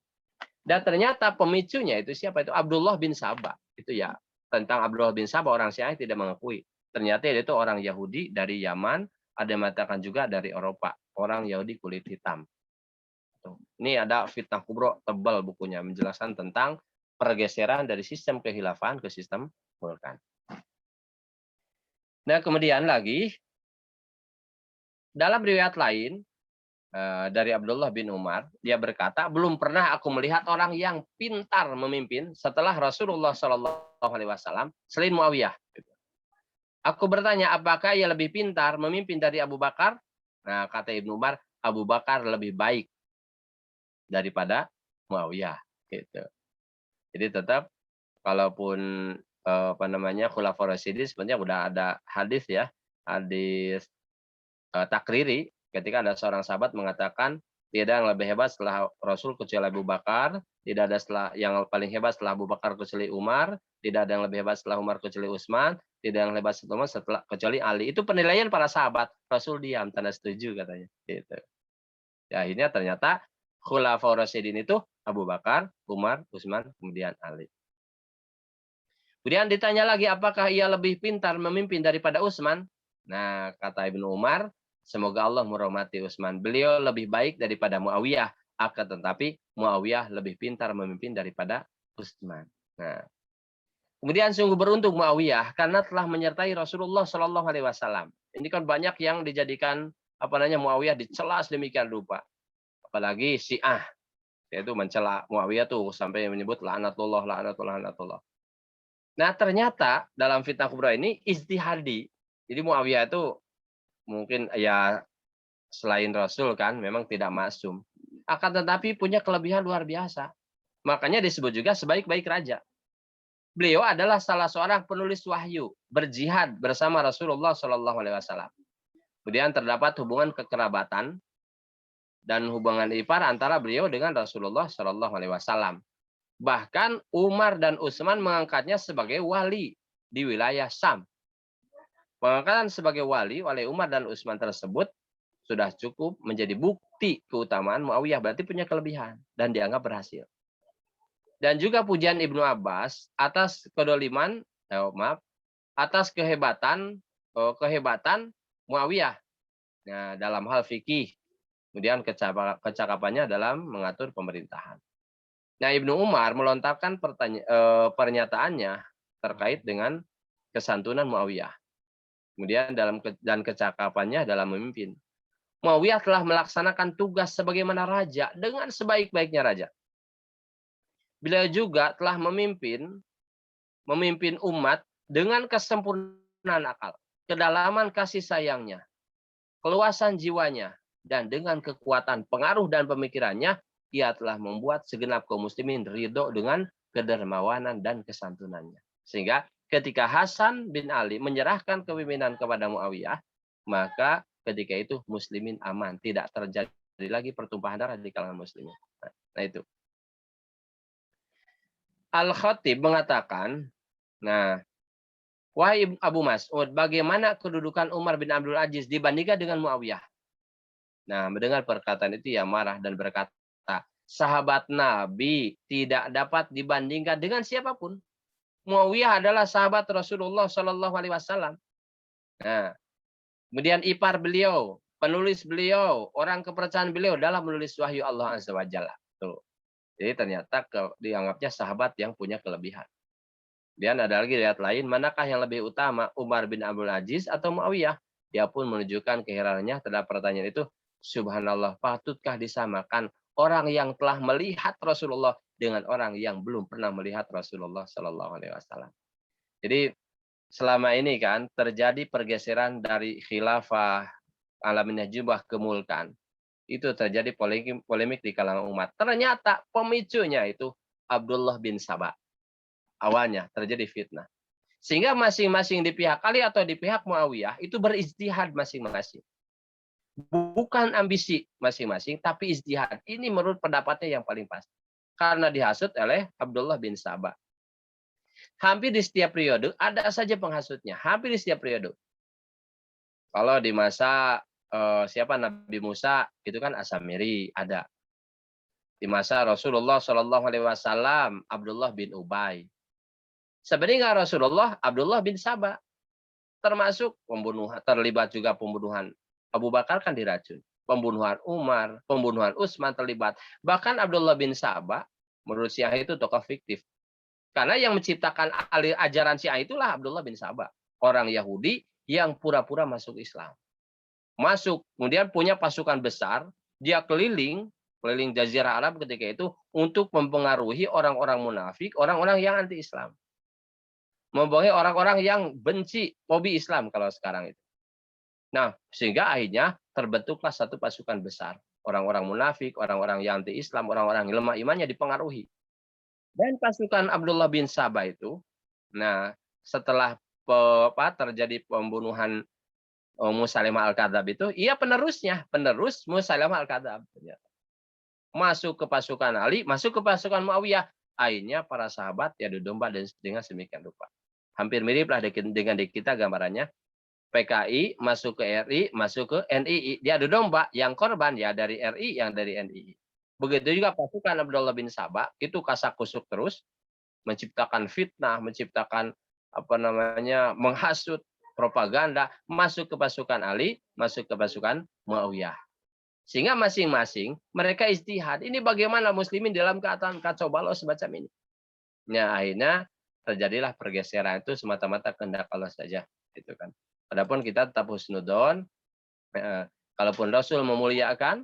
Dan ternyata pemicunya itu siapa? Itu Abdullah bin Sabah. Itu ya, tentang Abdullah bin Sabah, orang Syiah tidak mengakui. Ternyata dia itu orang Yahudi dari Yaman, ada yang mengatakan juga dari Eropa, orang Yahudi kulit hitam. Ini ada fitnah kubro, tebal bukunya, menjelaskan tentang pergeseran dari sistem kekhilafan ke sistem mulkan. Nah, kemudian lagi dalam riwayat lain dari Abdullah bin Umar, dia berkata, belum pernah aku melihat orang yang pintar memimpin setelah Rasulullah SAW selain Muawiyah. Aku bertanya, apakah ia lebih pintar memimpin dari Abu Bakar? Nah, kata Ibnu Umar, Abu Bakar lebih baik daripada Muawiyah. Gitu. Jadi tetap kalaupun Khulafaur Rasyidin sebenarnya udah ada hadis ya, hadis takriri ketika ada seorang sahabat mengatakan tidak ada yang lebih hebat setelah Rasul kecuali Abu Bakar, tidak ada yang paling hebat setelah Abu Bakar kecuali Umar, tidak ada yang lebih hebat setelah Umar kecuali Utsman, tidak ada yang hebat setelah kecuali Ali. Itu penilaian para sahabat. Rasul diam, tanda setuju katanya. Gitu. Ya, akhirnya ternyata Khulafaur Rasyidin itu Abu Bakar, Umar, Utsman, kemudian Ali. Kemudian ditanya lagi, apakah ia lebih pintar memimpin daripada Utsman? Nah, kata Ibnu Umar, semoga Allah merahmati Utsman. Beliau lebih baik daripada Muawiyah, akan tetapi Muawiyah lebih pintar memimpin daripada Utsman. Nah, kemudian sungguh beruntung Muawiyah karena telah menyertai Rasulullah Shallallahu Alaihi Wasallam. Ini kan banyak yang dijadikan Muawiyah dicela demikian rupa. Apalagi Syiah, yaitu mencela Muawiyah tuh sampai menyebut laknatullah, laknatullah, laknatullah. Nah, ternyata dalam fitnah kubra ini ijtihadi. Jadi Muawiyah itu mungkin ya selain Rasul kan memang tidak maksum. Akan tetapi punya kelebihan luar biasa. Makanya disebut juga sebaik-baik raja. Beliau adalah salah seorang penulis wahyu, berjihad bersama Rasulullah Shallallahu Alaihi Wasallam. Kemudian terdapat hubungan kekerabatan dan hubungan ipar antara beliau dengan Rasulullah Shallallahu Alaihi Wasallam. Bahkan Umar dan Utsman mengangkatnya sebagai wali di wilayah Syam. Pengangkatan sebagai wali oleh Umar dan Utsman tersebut sudah cukup menjadi bukti keutamaan Muawiyah, berarti punya kelebihan dan dianggap berhasil. Dan juga pujian Ibnu Abbas atas kedoliman, atas kehebatan Muawiyah. Nah, dalam hal fikih, kemudian kecakapannya dalam mengatur pemerintahan. Nah, Ibnu Umar melontarkan pernyataannya terkait dengan kesantunan Muawiyah. Kemudian dan kecakapannya dalam memimpin. Muawiyah telah melaksanakan tugas sebagaimana raja dengan sebaik-baiknya raja. Beliau juga telah memimpin umat dengan kesempurnaan akal, kedalaman kasih sayangnya, keluasan jiwanya, dan dengan kekuatan pengaruh dan pemikirannya, ia telah membuat segenap kaum muslimin ridho dengan kedermawanan dan kesantunannya. Sehingga ketika Hasan bin Ali menyerahkan kepemimpinan kepada Muawiyah, maka ketika itu muslimin aman, tidak terjadi lagi pertumpahan darah di kalangan muslimin. Nah itu. Al-Khatib mengatakan, nah, wahai Abu Mas'ud, bagaimana kedudukan Umar bin Abdul Aziz dibandingkan dengan Muawiyah? Nah, mendengar perkataan itu ia marah dan berkata, sahabat Nabi tidak dapat dibandingkan dengan siapapun. Muawiyah adalah sahabat Rasulullah Shallallahu Alaihi Wasallam. Nah, kemudian ipar beliau, penulis beliau, orang kepercayaan beliau dalam menulis wahyu Allah Azza wa Jalla. Tuh. Jadi ternyata dianggapnya sahabat yang punya kelebihan. Kemudian ada lagi riwayat lain, manakah yang lebih utama, Umar bin Abdul Aziz atau Muawiyah? Dia pun menunjukkan keheranannya terhadap pertanyaan itu. Subhanallah, patutkah disamakan orang yang telah melihat Rasulullah dengan orang yang belum pernah melihat Rasulullah Shallallahu Alaihi Wasallam? Jadi selama ini kan terjadi pergeseran dari khilafah alaminah jubah ke mulkan. Itu terjadi polemik di kalangan umat. Ternyata pemicunya itu Abdullah bin Sabah. Awalnya terjadi fitnah. Sehingga masing-masing di pihak Ali atau di pihak Muawiyah itu berijtihad masing-masing. Bukan ambisi masing-masing, tapi ijtihad. Ini menurut pendapatnya yang paling pas. Karena dihasut oleh Abdullah bin Sabah. Hampir di setiap periode ada saja penghasutnya. Hampir di setiap periode. Kalau di masa Nabi Musa itu kan Asamiri ada. Di masa Rasulullah Shallallahu Alaihi Wasallam Abdullah bin Ubay. Sebenarnya Rasulullah Abdullah bin Sabah termasuk pembunuhan, terlibat juga pembunuhan Abu Bakar kan diracun, pembunuhan Umar, pembunuhan Utsman terlibat. Bahkan Abdullah bin Sabah menurut Syiah itu tokoh fiktif. Karena yang menciptakan ajaran Syiah itulah Abdullah bin Sabah, orang Yahudi yang pura-pura masuk Islam. Masuk, kemudian punya pasukan besar, dia keliling Jazirah Arab ketika itu untuk mempengaruhi orang-orang munafik, orang-orang yang anti-Islam. Mempengaruhi orang-orang yang benci, hobi Islam kalau sekarang itu. Nah, sehingga akhirnya terbentuklah satu pasukan besar. Orang-orang munafik, orang-orang yang anti-Islam, orang-orang yang lemah imannya dipengaruhi. Dan pasukan Abdullah bin Sabah itu, nah setelah terjadi pembunuhan Musailamah Al-Kadzab itu, ia penerus Musailamah Al-Kadzab. Masuk ke pasukan Ali, masuk ke pasukan Muawiyah. Akhirnya para sahabat ya domba dengan sedemikian rupa. Hampir miriplah dengan di kita gambarannya. PKI masuk ke RI, masuk ke NII. Dia adu domba, yang korban ya dari RI, yang dari NII. Begitu juga pasukan Abdullah bin Sabah, itu kasak kusuk terus. menciptakan fitnah, menciptakan apa namanya, menghasut, propaganda, masuk ke pasukan Ali, masuk ke pasukan Muawiyah. Sehingga masing-masing mereka ijtihad. Ini bagaimana muslimin dalam keadaan kacau balau semacam ini. Nah, akhirnya terjadilah pergeseran itu semata-mata kehendak Allah saja, gitu kan. Adapun kita tetap husnudon, kalaupun Rasul memuliakan,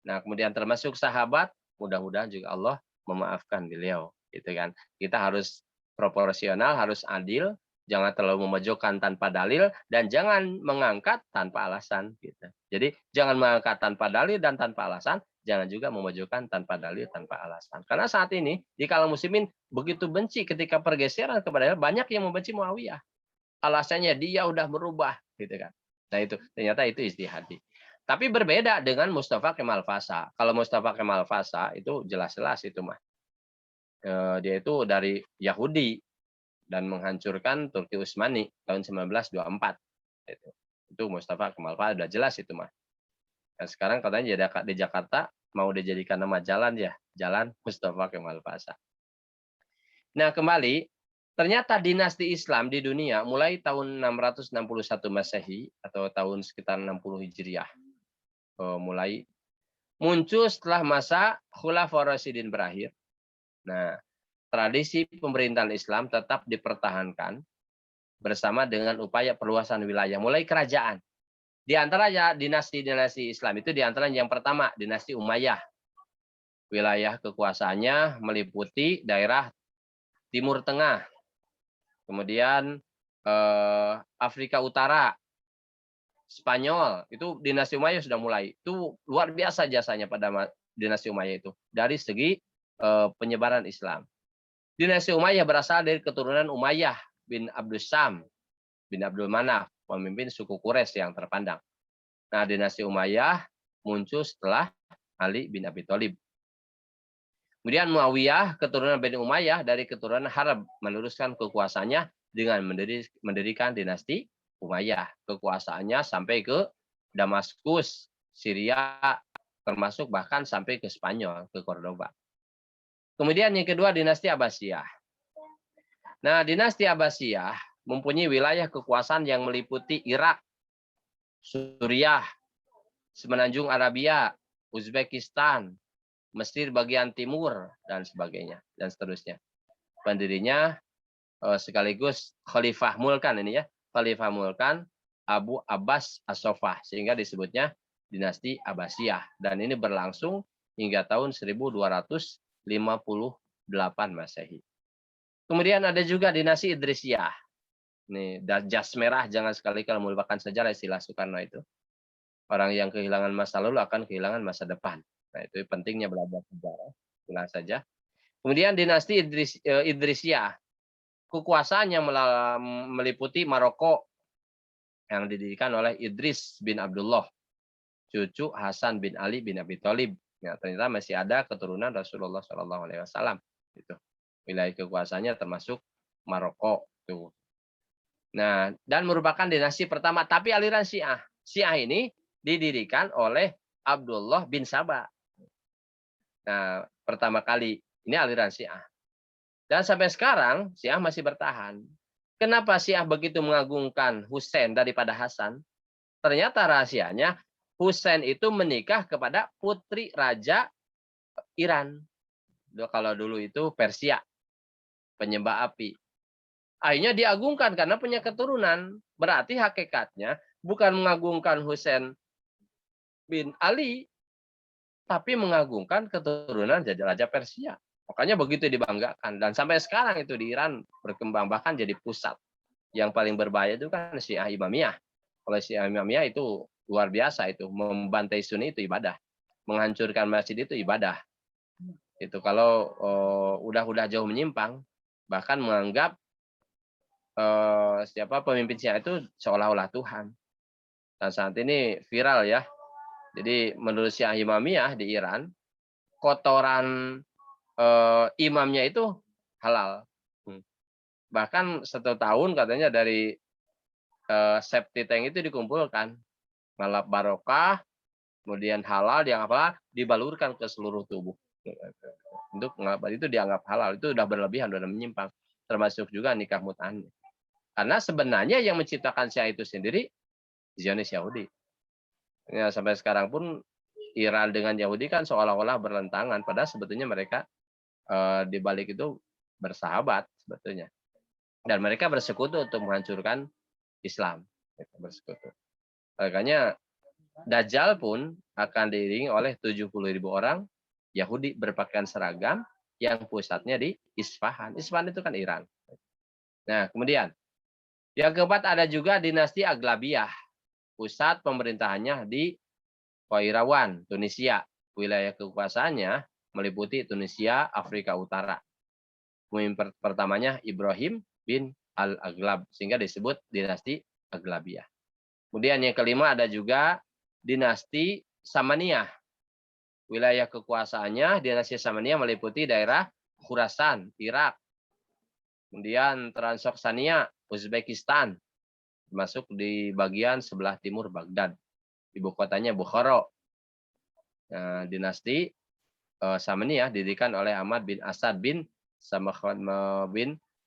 nah kemudian termasuk sahabat, mudah-mudahan juga Allah memaafkan beliau, gitu kan. Kita harus proporsional, harus adil, jangan terlalu memojokkan tanpa dalil, dan jangan mengangkat tanpa alasan, gitu. Jadi jangan mengangkat tanpa dalil dan tanpa alasan, jangan juga memojokkan tanpa dalil, tanpa alasan. Karena saat ini di kalangan muslimin begitu benci ketika pergeseran kepada banyak yang membenci Muawiyah. Alasannya dia udah berubah, gitu kan. Nah itu ternyata itu ijtihadi. Tapi berbeda dengan Mustafa Kemal Pasha. Kalau Mustafa Kemal Pasha itu jelas-jelas itu mah. Dia itu dari Yahudi dan menghancurkan Turki Utsmani tahun 1924. Itu Mustafa Kemal Pasha udah jelas itu mah. Nah, sekarang katanya di Jakarta mau dijadikan nama jalan ya, Jalan Mustafa Kemal Pasha. Nah, kembali, ternyata dinasti Islam di dunia mulai tahun 661 Masehi atau tahun sekitar 60 Hijriah mulai muncul setelah masa Khulafaur Rasyidin berakhir. Nah, tradisi pemerintahan Islam tetap dipertahankan bersama dengan upaya perluasan wilayah mulai kerajaan. Di antaranya dinasti-dinasti Islam itu di antaranya yang pertama dinasti Umayyah. Wilayah kekuasaannya meliputi daerah Timur Tengah, kemudian Afrika Utara, Spanyol, itu dinasti Umayyah sudah mulai. Itu luar biasa jasanya pada dinasti Umayyah itu dari segi penyebaran Islam. Dinasti Umayyah berasal dari keturunan Umayyah bin Abdul Syam bin Abdul Manaf, pemimpin suku Quraisy yang terpandang. Nah, dinasti Umayyah muncul setelah Ali bin Abi Thalib. Kemudian Muawiyah, keturunan Bani Umayyah dari keturunan Harb, meneruskan kekuasaannya dengan mendirikan dinasti Umayyah. Kekuasaannya sampai ke Damaskus, Syria, termasuk bahkan sampai ke Spanyol, ke Cordoba. Kemudian yang kedua dinasti Abbasiyah. Nah, dinasti Abbasiyah mempunyai wilayah kekuasaan yang meliputi Irak, Suriah, Semenanjung Arabia, Uzbekistan, Mesir bagian timur, dan sebagainya, dan seterusnya. Pendirinya sekaligus Khalifah Mulkan ini ya, Khalifah Mulkan Abu Abbas As-Sofah, sehingga disebutnya dinasti Abbasiyah. Dan ini berlangsung hingga tahun 1258 Masehi. Kemudian ada juga dinasti Idrisiyah. Nih, jas merah jangan sekali-kali melupakan sejarah istilah Soekarno itu. Orang yang kehilangan masa lalu akan kehilangan masa depan. Nah, itu pentingnya belajar sejarah. Ulang saja. Kemudian dinasti Idrisiyah. Kekuasaannya meliputi Maroko yang didirikan oleh Idris bin Abdullah, cucu Hasan bin Ali bin Abi Thalib. Ya, ternyata masih ada keturunan Rasulullah SAW. Itu wilayah kekuasaannya termasuk Maroko. Tuh. Nah, dan merupakan dinasti pertama. Tapi aliran Syiah. Syiah ini didirikan oleh Abdullah bin Saba. Nah, pertama kali ini aliran Syiah. Dan sampai sekarang Syiah masih bertahan. Kenapa Syiah begitu mengagungkan Husain daripada Hasan? Ternyata rahasianya Husain itu menikah kepada putri raja Iran. Kalau dulu itu Persia, penyembah api. Akhirnya diagungkan karena punya keturunan. Berarti hakikatnya bukan mengagungkan Husain bin Ali, tapi mengagungkan keturunan Raja Persia. Makanya begitu dibanggakan. Dan sampai sekarang itu di Iran berkembang, bahkan jadi pusat. Yang paling berbahaya itu kan Syiah Imamiyah. Kalau Syiah Imamiyah itu luar biasa itu. Membantai Sunni itu ibadah. Menghancurkan masjid itu ibadah. Itu kalau udah jauh menyimpang, bahkan menganggap siapa pemimpin Syiah itu seolah-olah Tuhan. Dan saat ini viral ya. Jadi menurut Syiah Imamiyah di Iran, kotoran imamnya itu halal. Bahkan 1 tahun katanya dari septic tank itu dikumpulkan. Ngalap barokah, kemudian halal, yang apa dibalurkan ke seluruh tubuh. Untuk itu dianggap halal, itu udah berlebihan, udah menyimpang. Termasuk juga nikah mut'ahnya. Karena sebenarnya yang menciptakan Syiah itu sendiri Zionis Yahudi. Ya, sampai sekarang pun Iran dengan Yahudi kan seolah-olah bertentangan, padahal sebetulnya mereka di balik itu bersahabat sebetulnya. Dan mereka bersekutu untuk menghancurkan Islam. Bersekutu. Makanya Dajjal pun akan diiringi oleh 70.000 orang Yahudi berpakaian seragam yang pusatnya di Isfahan. Isfahan itu kan Iran. Nah, kemudian yang keempat ada juga dinasti Aglabiyah. Pusat pemerintahannya di Qairawan, Tunisia. Wilayah kekuasaannya meliputi Tunisia, Afrika Utara. Pemimpin pertamanya Ibrahim bin Al-Aghlab, sehingga disebut dinasti Aglabiyah. Kemudian yang kelima ada juga dinasti Samaniyah. Wilayah kekuasaannya dinasti Samaniyah meliputi daerah Khurasan, Irak. Kemudian Transoksania, Uzbekistan, masuk di bagian sebelah timur Baghdad. Ibu kotanya Bukhara. Nah, dinasti Samaniyah didirikan oleh Ahmad bin Asad bin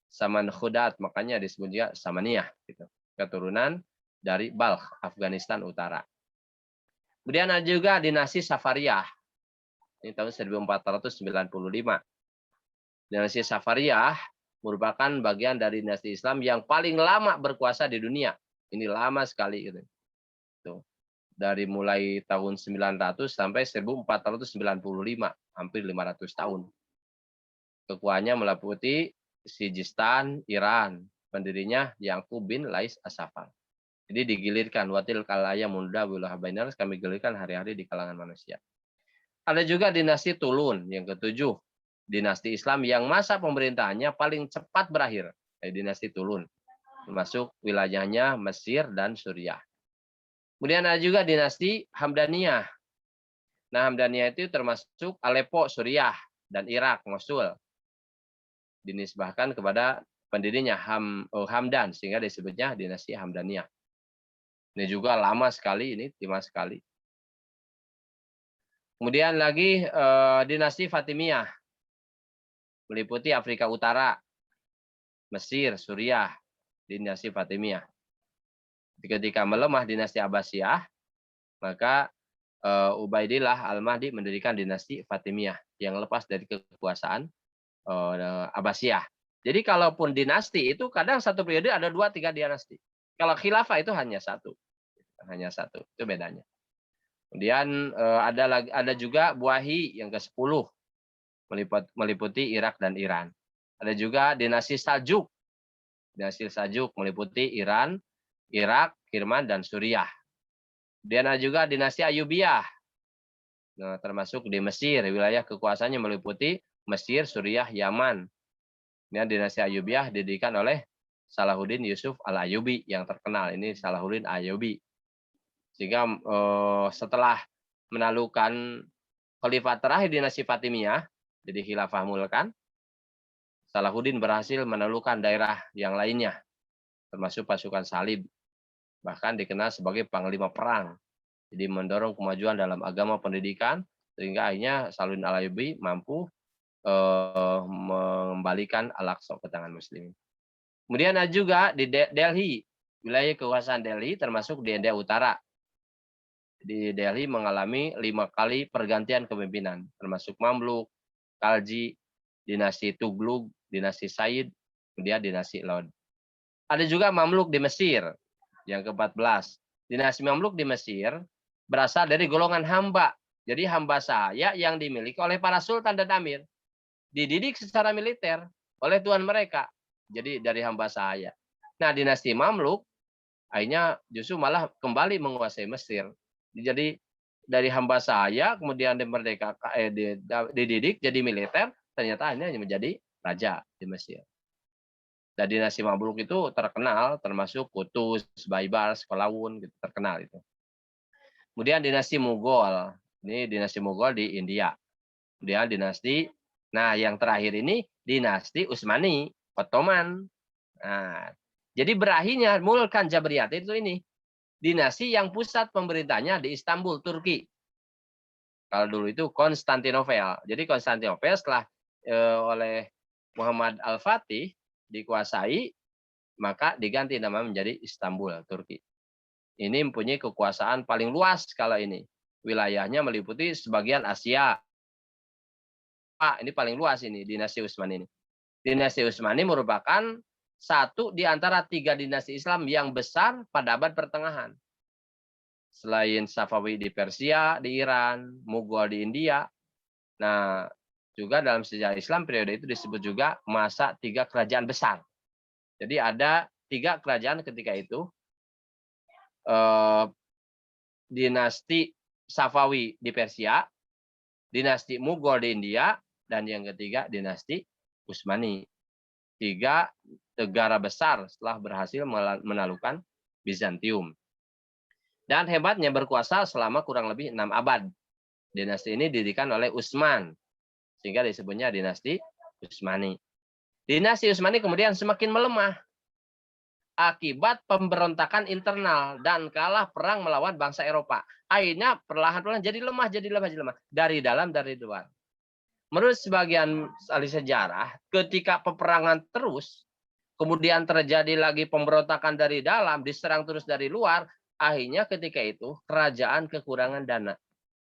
Samanhudat, makanya disebut juga Samaniyah. Gitu. Keturunan dari Balkh, Afghanistan Utara. Kemudian ada juga dinasti Safariyah. Ini tahun 1495. Dinasti Safariyah merupakan bagian dari dinasti Islam yang paling lama berkuasa di dunia. Ini lama sekali. Gitu. Tuh. Dari mulai tahun 900 sampai 1495. Hampir 500 tahun. Kekuasaannya meliputi Sijistan, Iran. Pendirinya Yaqub bin Lais As-Safar. Jadi digilirkan. Watil kalaya munda wilah bainar, kami gilirkan hari-hari di kalangan manusia. Ada juga dinasti Tulun yang ketujuh. Dinasti Islam yang masa pemerintahannya paling cepat berakhir. Dinasti Tulun. Termasuk wilayahnya Mesir dan Suriah. Kemudian ada juga dinasti Hamdaniyah. Nah, Hamdaniyah itu termasuk Aleppo, Suriah, dan Irak, Mosul. Dinisbahkan kepada pendirinya Hamdan, sehingga disebutnya dinasti Hamdaniyah. Ini juga lama sekali, ini lama sekali. Kemudian lagi dinasti Fatimiyah. Meliputi Afrika Utara, Mesir, Suriah, dinasti Fatimiyah. Ketika melemah dinasti Abbasiyah, maka Ubaidillah Al-Mahdi mendirikan dinasti Fatimiyah yang lepas dari kekuasaan Abbasiyah. Jadi kalaupun dinasti itu kadang satu periode ada 2-3 dinasti. Kalau khilafah itu hanya satu. Hanya satu. Itu bedanya. Kemudian ada juga Buahi yang ke-10 meliputi Irak dan Iran. Ada juga dinasti Saljuk. Dinasti Saljuk meliputi Iran, Irak, Kirman, dan Suriah. Kemudian ada juga dinasti Ayyubiyah. Nah, termasuk di Mesir, wilayah kekuasaannya meliputi Mesir, Suriah, Yaman. Ini dinasti Ayyubiyah didirikan oleh Salahuddin Yusuf Al-Ayyubi yang terkenal. Ini Salahuddin Ayyubi. Sehingga setelah menaklukkan khalifah terakhir dinasti Fatimiyah, jadi khilafah Mulkan, Salahuddin berhasil menaklukkan daerah yang lainnya, termasuk pasukan salib. Bahkan dikenal sebagai panglima perang. Jadi mendorong kemajuan dalam agama pendidikan, sehingga akhirnya Salahuddin Al-Ayyubi mampu mengembalikan Al-Aqsa ke tangan Muslim. Kemudian ada juga di Delhi, wilayah kekuasaan Delhi termasuk di India Utara. Di Delhi mengalami 5 kali pergantian kepemimpinan, termasuk Mamluk, Khalji, dinasti Tugluk, dinasti Said, kemudian dinasti Lod. Ada juga Mamluk di Mesir, yang ke-14. Dinasti Mamluk di Mesir berasal dari golongan hamba. Jadi hamba sahaya yang dimiliki oleh para sultan dan amir. Dididik secara militer oleh tuan mereka. Jadi dari hamba sahaya. Nah, dinasti Mamluk akhirnya justru malah kembali menguasai Mesir. Jadi dari hamba sahaya kemudian dididik jadi militer, ternyata hanya menjadi raja di Mesir. Dan dinasti Mamluk itu terkenal, termasuk Qutuz, Baibars, Kolawun, gitu, terkenal itu. Kemudian dinasti Mughal, ini dinasti Mughal di India. Kemudian dinasti, nah yang terakhir ini dinasti Utsmani, Ottoman. Nah, jadi berakhirnya Mulkan Jabriyat itu ini dinasti yang pusat pemerintahnya di Istanbul, Turki. Kalau dulu itu Konstantinopel. Jadi Konstantinopel setelah oleh Muhammad Al-Fatih dikuasai, maka diganti nama menjadi Istanbul, Turki. Ini mempunyai kekuasaan paling luas kalau ini. Wilayahnya meliputi sebagian Asia. Ini paling luas ini, dinasti Utsmani ini. Dinasti Utsmani merupakan satu di antara 3 dinasti Islam yang besar pada abad pertengahan. Selain Safawi di Persia, di Iran, Mughal di India. Nah, juga dalam sejarah Islam periode itu disebut juga masa 3 kerajaan besar. Jadi ada 3 kerajaan ketika itu. Dinasti Safawi di Persia, dinasti Mughal di India, dan yang ketiga dinasti Utsmani. 3 negara besar setelah berhasil menaklukkan Bizantium. Dan hebatnya berkuasa selama kurang lebih 6 abad. Dinasti ini didirikan oleh Utsman, sehingga disebutnya dinasti Utsmani. Dinasti Utsmani kemudian semakin melemah akibat pemberontakan internal dan kalah perang melawan bangsa Eropa. Akhirnya perlahan-lahan jadi lemah dari dalam dari luar. Menurut sebagian ahli sejarah, ketika peperangan terus, kemudian terjadi lagi pemberontakan dari dalam, diserang terus dari luar, akhirnya ketika itu kerajaan kekurangan dana.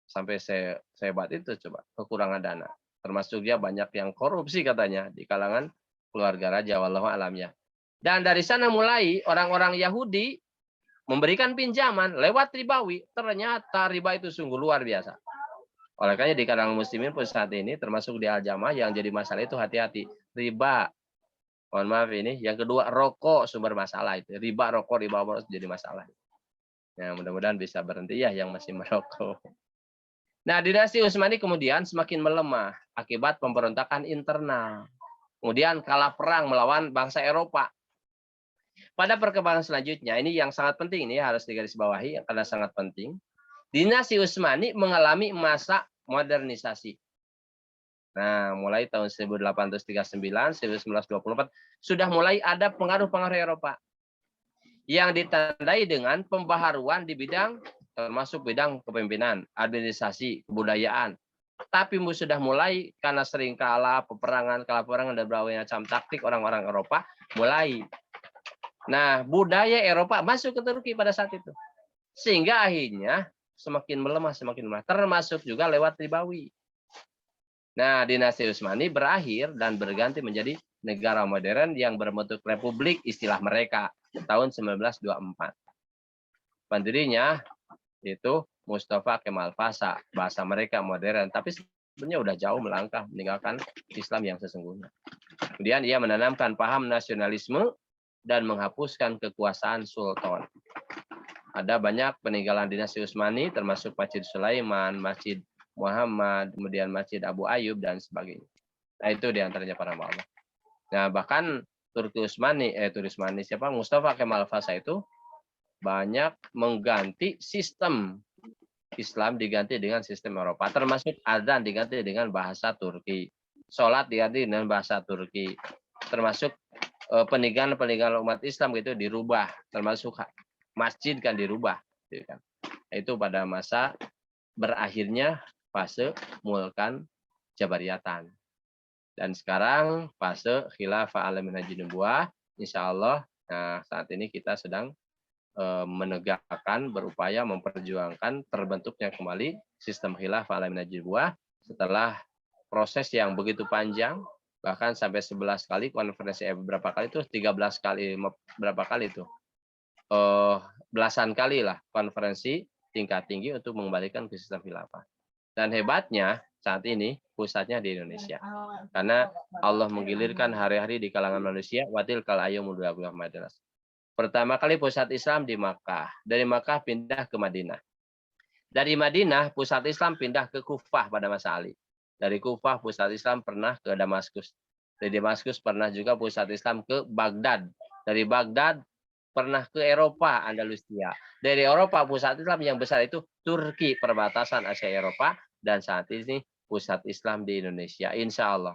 Sampai sehebat itu coba, kekurangan dana. Termasuk dia banyak yang korupsi katanya di kalangan keluarga raja, wallahu alam ya. Dan dari sana mulai orang-orang Yahudi memberikan pinjaman lewat ribawi. Ternyata riba itu sungguh luar biasa. Oleh karena di kalangan muslimin pun saat ini termasuk di Al-Jamaah yang jadi masalah itu hati-hati. Riba. Mohon maaf ini. Yang kedua rokok sumber masalah itu. Riba, rokok, riba jadi masalah. Ya, mudah-mudahan bisa berhenti ya yang masih merokok. Nah, dinasti Utsmani kemudian semakin melemah akibat pemberontakan internal. Kemudian kalah perang melawan bangsa Eropa. Pada perkembangan selanjutnya, ini yang sangat penting, ini harus digarisbawahi karena sangat penting. Dinasti Utsmani mengalami masa modernisasi. Nah, mulai tahun 1839, 1924, sudah mulai ada pengaruh-pengaruh Eropa yang ditandai dengan pembaharuan di bidang, termasuk bidang kepemimpinan, administrasi, kebudayaan. Tapi sudah mulai, karena sering kalah peperangan, dan berbagai macam taktik orang-orang Eropa, mulai. Nah, budaya Eropa masuk ke Turki pada saat itu. Sehingga akhirnya semakin melemah, termasuk juga lewat ribawi. Nah, dinasti Utsmani berakhir dan berganti menjadi negara modern yang berbentuk republik istilah mereka tahun 1924. Pendirinya itu Mustafa Kemal Pasha, bahasa mereka modern, tapi sebenarnya udah jauh melangkah meninggalkan Islam yang sesungguhnya. Kemudian ia menanamkan paham nasionalisme dan menghapuskan kekuasaan sultan. Ada banyak peninggalan dinasti Utsmani, termasuk Masjid Sulaiman, Masjid Muhammad, kemudian Masjid Abu Ayyub, dan sebagainya. Nah, itu diantaranya para ulama. Nah, bahkan Mustafa Kemal Pasha itu banyak mengganti sistem Islam, diganti dengan sistem Eropa, termasuk adzan diganti dengan bahasa Turki, sholat diganti dengan bahasa Turki, termasuk peninggalan umat Islam gitu dirubah, termasuk masjid kan dirubah, gitu kan. Itu pada masa berakhirnya fase mulkan Jabariyatan. Dan sekarang fase khilafah al-minhajin nubuwah, insya Allah. Nah, saat ini kita sedang menegakkan, berupaya memperjuangkan terbentuknya kembali sistem khilafah al-minhajin nubuwah setelah proses yang begitu panjang, bahkan sampai 11 kali konferensi, berapa kali itu, 13 kali, berapa kali itu, belasan kali lah konferensi tingkat tinggi untuk mengembalikan ke sistem khilafah. Dan hebatnya saat ini pusatnya di Indonesia, karena Allah menggilirkan hari-hari di kalangan manusia. Watil kal ayyamul madras. Pertama kali pusat Islam di Makkah, dari Makkah pindah ke Madinah, dari Madinah pusat Islam pindah ke Kufah pada masa Ali. Dari Kufah pusat Islam pernah ke Damaskus. Dari Damaskus pernah juga pusat Islam ke Baghdad. Dari Baghdad pernah ke Eropa, Andalusia. Dari Eropa pusat Islam yang besar itu Turki, perbatasan Asia Eropa. Dan saat ini pusat Islam di Indonesia, insya Allah.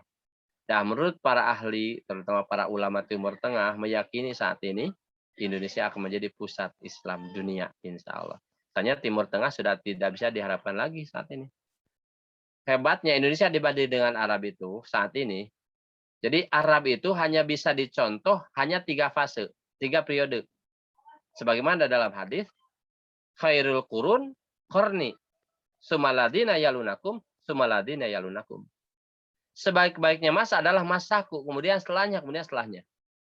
Dan menurut para ahli, terutama para ulama Timur Tengah, meyakini saat ini Indonesia akan menjadi pusat Islam dunia, insya Allah. Tanya Timur Tengah sudah tidak bisa diharapkan lagi saat ini. hebatnya Indonesia dibanding dengan Arab itu saat ini. Jadi Arab itu hanya bisa dicontoh hanya 3 fase, 3 periode. Sebagaimana dalam hadis, khairul qurun qarni, sumaladina yalunakum, sumaladina yalunakum. Sebaik-baiknya masa adalah masaku, kemudian setelahnya, kemudian setelahnya.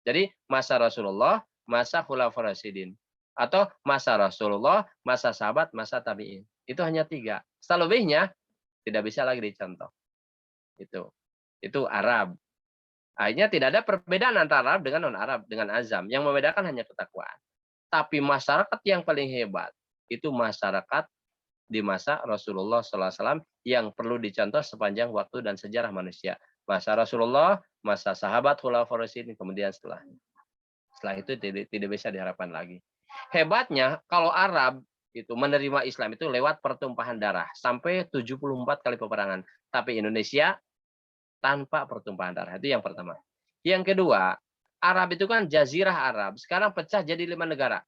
Jadi masa Rasulullah, masa Khulafaur Rasyidin. Atau masa Rasulullah, masa sahabat, masa tabi'in. Itu hanya 3. Selebihnya tidak bisa lagi dicontoh. Itu Arab. Akhirnya tidak ada perbedaan antara Arab dengan non-Arab, dengan azam. Yang membedakan hanya ketakwaan. Tapi masyarakat yang paling hebat, itu masyarakat di masa Rasulullah SAW yang perlu dicontoh sepanjang waktu dan sejarah manusia. Masa Rasulullah, masa sahabat Khulafaur Rasyidin, kemudian setelah itu tidak bisa diharapkan lagi. Hebatnya kalau Arab itu menerima Islam itu lewat pertumpahan darah sampai 74 kali peperangan. Tapi Indonesia tanpa pertumpahan darah. Itu yang pertama. Yang kedua, Arab itu kan jazirah Arab. Sekarang pecah jadi 5 negara.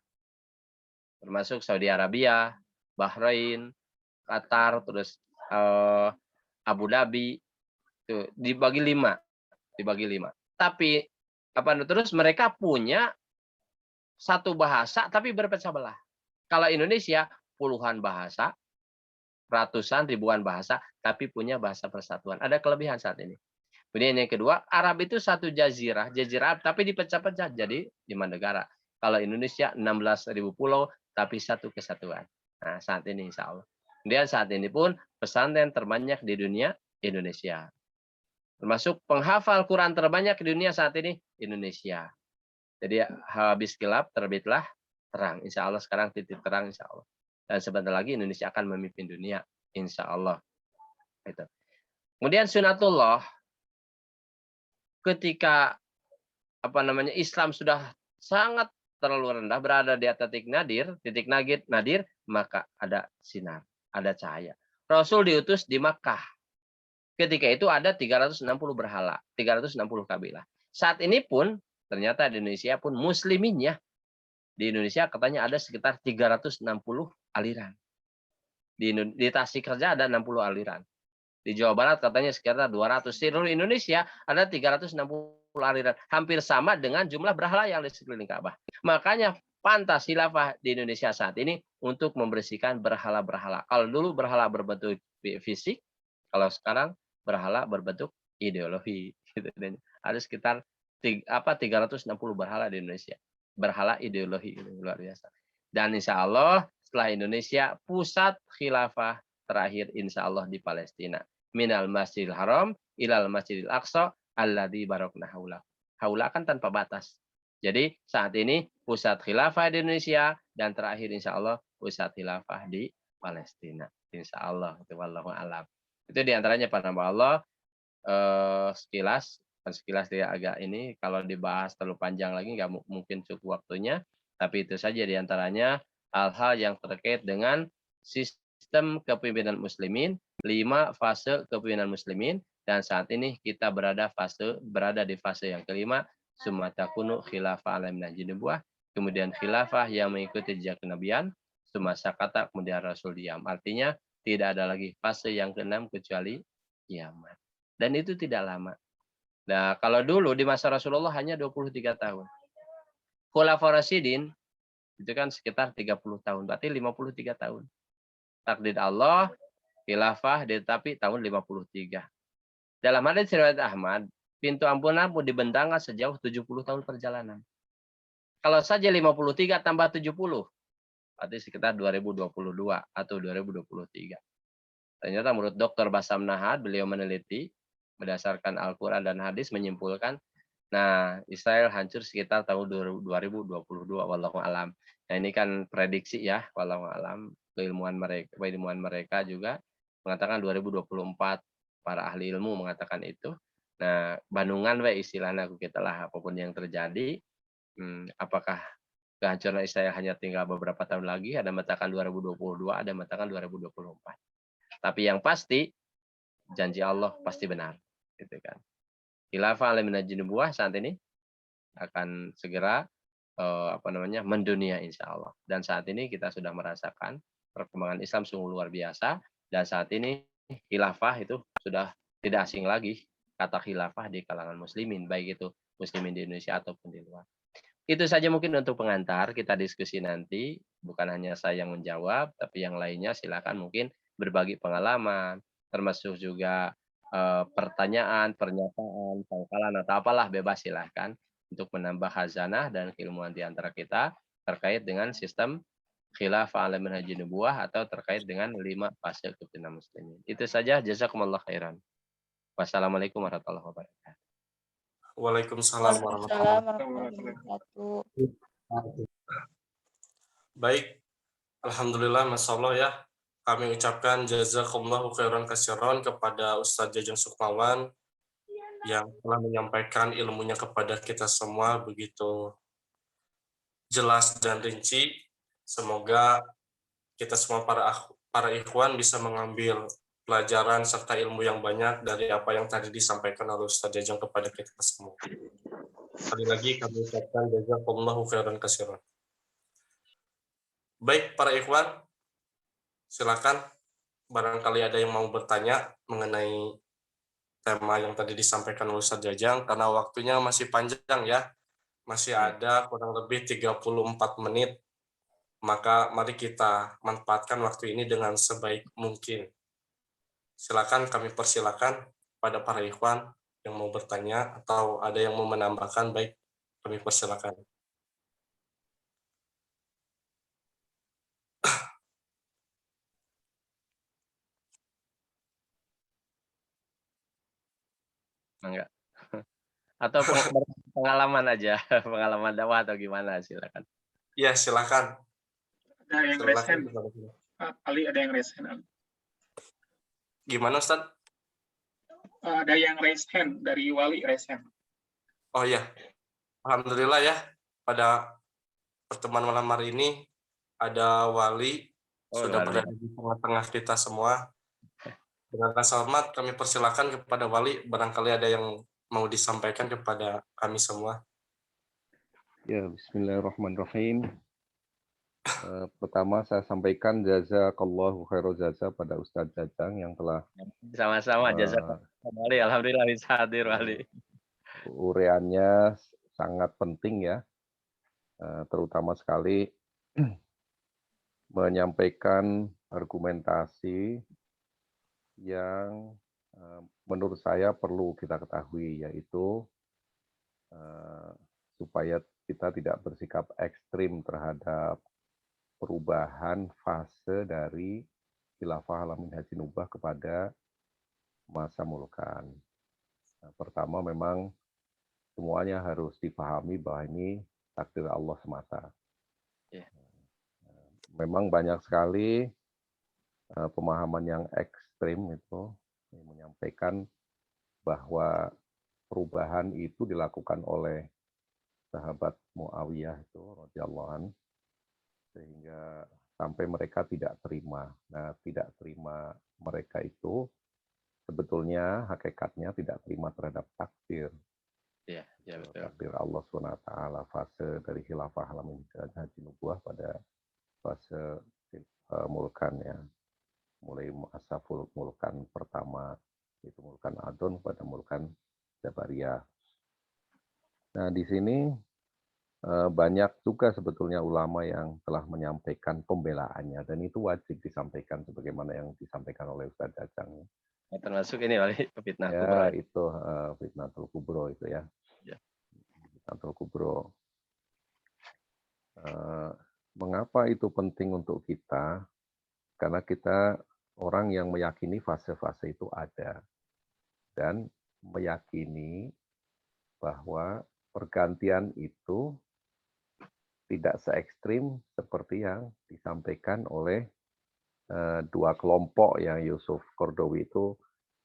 Termasuk Saudi Arabia, Bahrain, Qatar, terus Abu Dhabi. Itu dibagi 5. Tapi terus mereka punya satu bahasa tapi berpecah belah. Kalau Indonesia puluhan bahasa, ratusan ribuan bahasa, tapi punya bahasa persatuan. Ada kelebihan saat ini. Kemudian yang kedua, Arab itu satu jazirah Arab, tapi dipecah-pecah jadi 5 negara. Kalau Indonesia 16.000 pulau, tapi satu kesatuan. Nah, saat ini insya Allah. Kemudian saat ini pun pesantren terbanyak di dunia Indonesia. Termasuk penghafal Quran terbanyak di dunia saat ini Indonesia. Jadi habis gelap terbitlah terang. Insya Allah sekarang titik terang insya Allah. Dan sebentar lagi Indonesia akan memimpin dunia insya Allah. Itu. Kemudian sunatullah ketika Islam sudah sangat terlalu rendah berada di atas titik nadir, maka ada sinar, ada cahaya. Rasul diutus di Makkah. Ketika itu ada 360 berhala, 360 kabilah. Saat ini pun ternyata di Indonesia pun musliminnya. Di Indonesia katanya ada sekitar 360 aliran. Di Tasikmalaya ada 60 aliran. Di Jawa Barat katanya sekitar 200. Di seluruh Indonesia ada 360 aliran. Hampir sama dengan jumlah berhala yang di sekeliling Ka'bah. Makanya pantas khilafah di Indonesia saat ini untuk membersihkan berhala-berhala. Kalau dulu berhala berbentuk fisik, kalau sekarang berhala berbentuk ideologi. Ada sekitar 360 berhala di Indonesia. Berhala ideologi, luar biasa. Dan insya Allah setelah Indonesia, pusat khilafah terakhir insya Allah di Palestina. Minal Masjidil Haram ilal Masjidil Aqsa alladzi barakna haula. Haula kan tanpa batas. Jadi saat ini pusat khilafah di Indonesia dan terakhir insya Allah pusat khilafah di Palestina. Insya Allah. Itu wallahu alam. Itu diantaranya para hamba Allah. Sekilas dia agak ini kalau dibahas terlalu panjang lagi nggak mungkin cukup waktunya, tapi itu saja diantaranya hal-hal yang terkait dengan sistem kepemimpinan muslimin, 5 fase kepemimpinan muslimin, dan saat ini kita berada di fase yang kelima, summa takunu khilafah ala minal buah, kemudian khilafah yang mengikuti jejak kenabian, summa sakata, kemudian Rasul diam. Artinya tidak ada lagi fase yang keenam kecuali kiamat. Dan itu tidak lama. Nah, kalau dulu di masa Rasulullah hanya 23 tahun. Khulafaur Rasyidin itu kan sekitar 30 tahun, berarti 53 tahun. Takdir Allah, khilafah ditetapi tahun 53. Dalam hadis riwayat Ahmad, pintu ampunan pun dibentangkan sejauh 70 tahun perjalanan. Kalau saja 53 tambah 70, berarti sekitar 2022 atau 2023. Ternyata menurut Dr. Basam Nahad, beliau meneliti berdasarkan Al-Quran dan hadis menyimpulkan, nah Israel hancur sekitar tahun 2022, wallahu alam. Nah ini kan prediksi ya, wallahu alam. Keilmuan mereka juga mengatakan 2024, para ahli ilmu mengatakan itu. Nah bandungan istilahnya kita lah apapun yang terjadi, apakah kehancuran Israel hanya tinggal beberapa tahun lagi, ada mengatakan 2022, ada mengatakan 2024. Tapi yang pasti janji Allah pasti benar, gitu kan. Khilafah ala minal buah saat ini akan segera mendunia insya Allah. Dan saat ini kita sudah merasakan perkembangan Islam sungguh luar biasa. Dan saat ini khilafah itu sudah tidak asing lagi kata khilafah di kalangan muslimin, baik itu muslimin di Indonesia ataupun di luar. Itu saja mungkin untuk pengantar, kita diskusi nanti. Bukan hanya saya yang menjawab, tapi yang lainnya silakan mungkin berbagi pengalaman, termasuk juga pertanyaan, pernyataan, pangkalan atau apalah bebas silahkan untuk menambah khazanah dan keilmuan di antara kita terkait dengan sistem khilafah ala manhajin nubuwah atau terkait dengan 5 fase kepemimpinan muslimin. Itu saja, jazakumullah khairan. Wassalamualaikum warahmatullahi wabarakatuh. Waalaikumsalam warahmatullahi Waalaikumsalam warahmatullahi wabarakatuh. wabarakatuh. Baik, alhamdulillah, masya Allah ya. Kami ucapkan jazakumullahu khairan katsiran kepada Ustadz Jajang Sukmawan yang telah menyampaikan ilmunya kepada kita semua begitu jelas dan rinci. Semoga kita semua para ikhwan bisa mengambil pelajaran serta ilmu yang banyak dari apa yang tadi disampaikan oleh Ustadz Jajang kepada kita semua. Sekali lagi kami ucapkan jazakumullahu khairan katsiran. Baik para ikhwan, silakan barangkali ada yang mau bertanya mengenai tema yang tadi disampaikan oleh Ustadz Jajang, karena waktunya masih panjang ya, masih ada kurang lebih 34 menit, maka mari kita manfaatkan waktu ini dengan sebaik mungkin. Silakan, kami persilakan pada para ikhwan yang mau bertanya atau ada yang mau menambahkan, baik, kami persilakan. Enggak. Atau pengalaman aja, pengalaman dakwah atau gimana, silakan. Ya, silakan. Ada yang raise hand. Ali, ada yang raise hand. Gimana, Ustadz? Ada yang raise hand dari Wali raise hand. Oh ya, alhamdulillah ya, pada pertemuan malam hari ini ada Wali sudah berada di tengah-tengah kita semua. Dengan rasa hormat kami persilakan kepada Wali, barangkali ada yang mau disampaikan kepada kami semua. Ya, bismillahirrahmanirrahim. Pertama saya sampaikan jazakallahu khairal jaza pada Ustadz Jajang yang telah sama-sama jazakallahu Wali. Alhamdulillah bisa hadir Wali. Uraiannya sangat penting ya, terutama sekali menyampaikan argumentasi yang menurut saya perlu kita ketahui, yaitu supaya kita tidak bersikap ekstrim terhadap perubahan fase dari khilafah ala manhajin nubuwah kepada masa mulkan. Nah, pertama memang semuanya harus dipahami bahwa ini takdir Allah semata. Memang banyak sekali pemahaman yang ekstrim itu yang menyampaikan bahwa perubahan itu dilakukan oleh sahabat Muawiyah itu radhiyallahu anhu, sehingga sampai mereka tidak terima. Nah, tidak terima mereka itu sebetulnya hakikatnya tidak terima terhadap takdir. Ya, betul. Takdir Allah SWT, fase dari khilafah ala manhajin nubuwah pada fase mulkan ya. Mulai masa mulkan pertama itu mulkan Adon pada mulkan Jabariyah. Nah, di sini banyak juga sebetulnya ulama yang telah menyampaikan pembelaannya, dan itu wajib disampaikan sebagaimana yang disampaikan oleh Ustadz Jajang. Termasuk ini Wali, fitnah ya, kubro. Itu fitnatul kubro itu ya. Fitnatul kubro. Mengapa itu penting untuk kita? Karena kita orang yang meyakini fase-fase itu ada, dan meyakini bahwa pergantian itu tidak se-ekstrim seperti yang disampaikan oleh dua kelompok yang Yusuf Qaradawi itu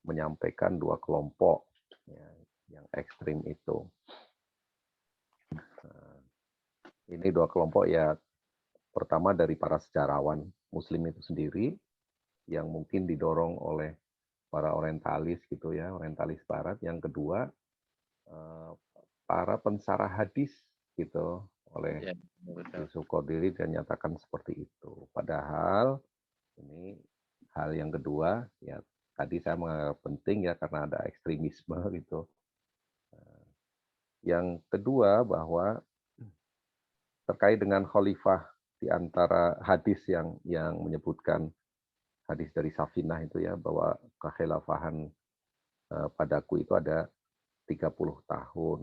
menyampaikan dua kelompok ya, yang ekstrim itu. Ini dua kelompok ya, pertama dari para sejarawan Muslim itu sendiri yang mungkin didorong oleh para orientalis gitu ya, orientalis Barat. Yang kedua para pensarah hadis gitu oleh Yusuf Qaradawi dan nyatakan seperti itu. Padahal ini hal yang kedua ya, tadi saya menganggap penting ya karena ada ekstremisme gitu. Yang kedua bahwa terkait dengan khalifah di antara hadis yang menyebutkan hadis dari Safinah itu ya bahwa kekhilafahan padaku itu ada 30 tahun.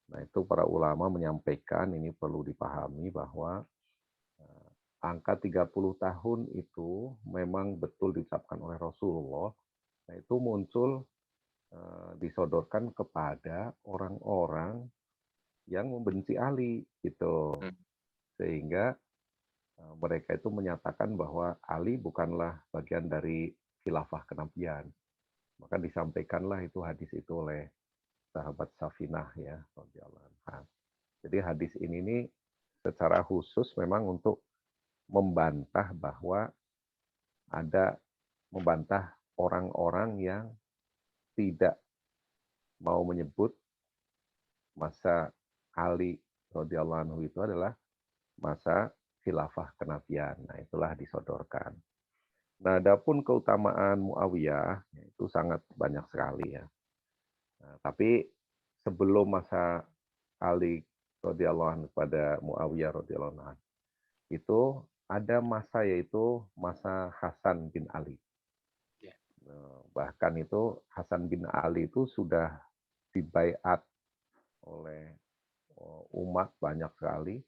Nah, itu para ulama menyampaikan ini perlu dipahami bahwa angka 30 tahun itu memang betul diucapkan oleh Rasulullah. Nah, itu muncul disodorkan kepada orang-orang yang membenci Ali gitu. Sehingga mereka itu menyatakan bahwa Ali bukanlah bagian dari khilafah kenabian. Maka disampaikanlah itu hadis itu oleh sahabat Safinah ya. Jadi hadis ini nih secara khusus memang untuk membantah bahwa membantah orang-orang yang tidak mau menyebut masa Ali radhiyallahu anhu itu adalah masa khilafah kenabian. Nah, itulah disodorkan. Nah, adapun keutamaan Muawiyah itu sangat banyak sekali ya. Nah, tapi sebelum masa Ali radhiyallahu anhu pada Muawiyah radhiyallahu anhu itu ada masa yaitu masa Hasan bin Ali. Bahkan itu Hasan bin Ali itu sudah dibaiat oleh umat banyak sekali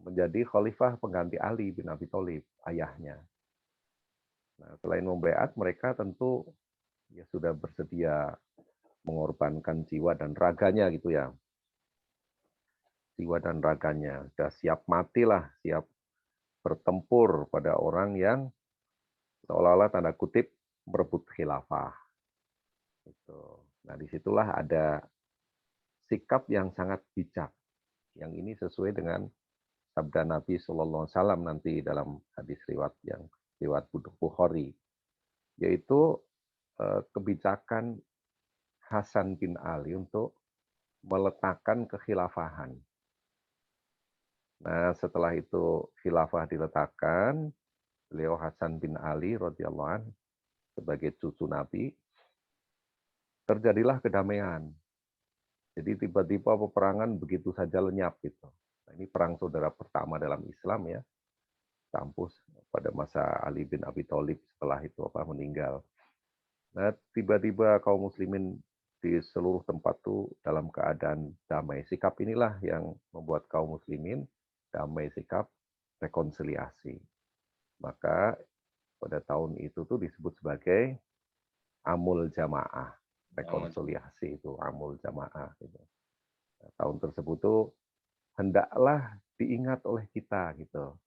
menjadi khalifah pengganti Ali bin Abi Thalib, ayahnya. Nah, selain membaiat, mereka tentu ya sudah bersedia mengorbankan jiwa dan raganya gitu ya. Jiwa dan raganya, sudah siap mati lah, siap bertempur pada orang yang seolah-olah tanda kutip merebut khilafah. Gitu. Nah, disitulah ada sikap yang sangat bijak. Yang ini sesuai dengan sabda Nabi SAW nanti dalam hadis riwayat Bukhari, yaitu kebijakan Hasan bin Ali untuk meletakkan kekhilafahan. Nah, setelah itu khilafah diletakkan, beliau Hasan bin Ali radhiyallahu anhu sebagai cucu Nabi, terjadilah kedamaian. Jadi tiba-tiba peperangan begitu saja lenyap gitu. Nah, ini perang saudara pertama dalam Islam ya. Kampus pada masa Ali bin Abi Thalib setelah itu meninggal. Nah, tiba-tiba kaum muslimin di seluruh tempat itu dalam keadaan damai. Sikap inilah yang membuat kaum muslimin damai, sikap rekonsiliasi. Maka pada tahun itu tuh disebut sebagai Amul Jamaah. Rekonsiliasi itu Amul Jamaah. Gitu. Nah, tahun tersebut tuh hendaklah diingat oleh kita gitu.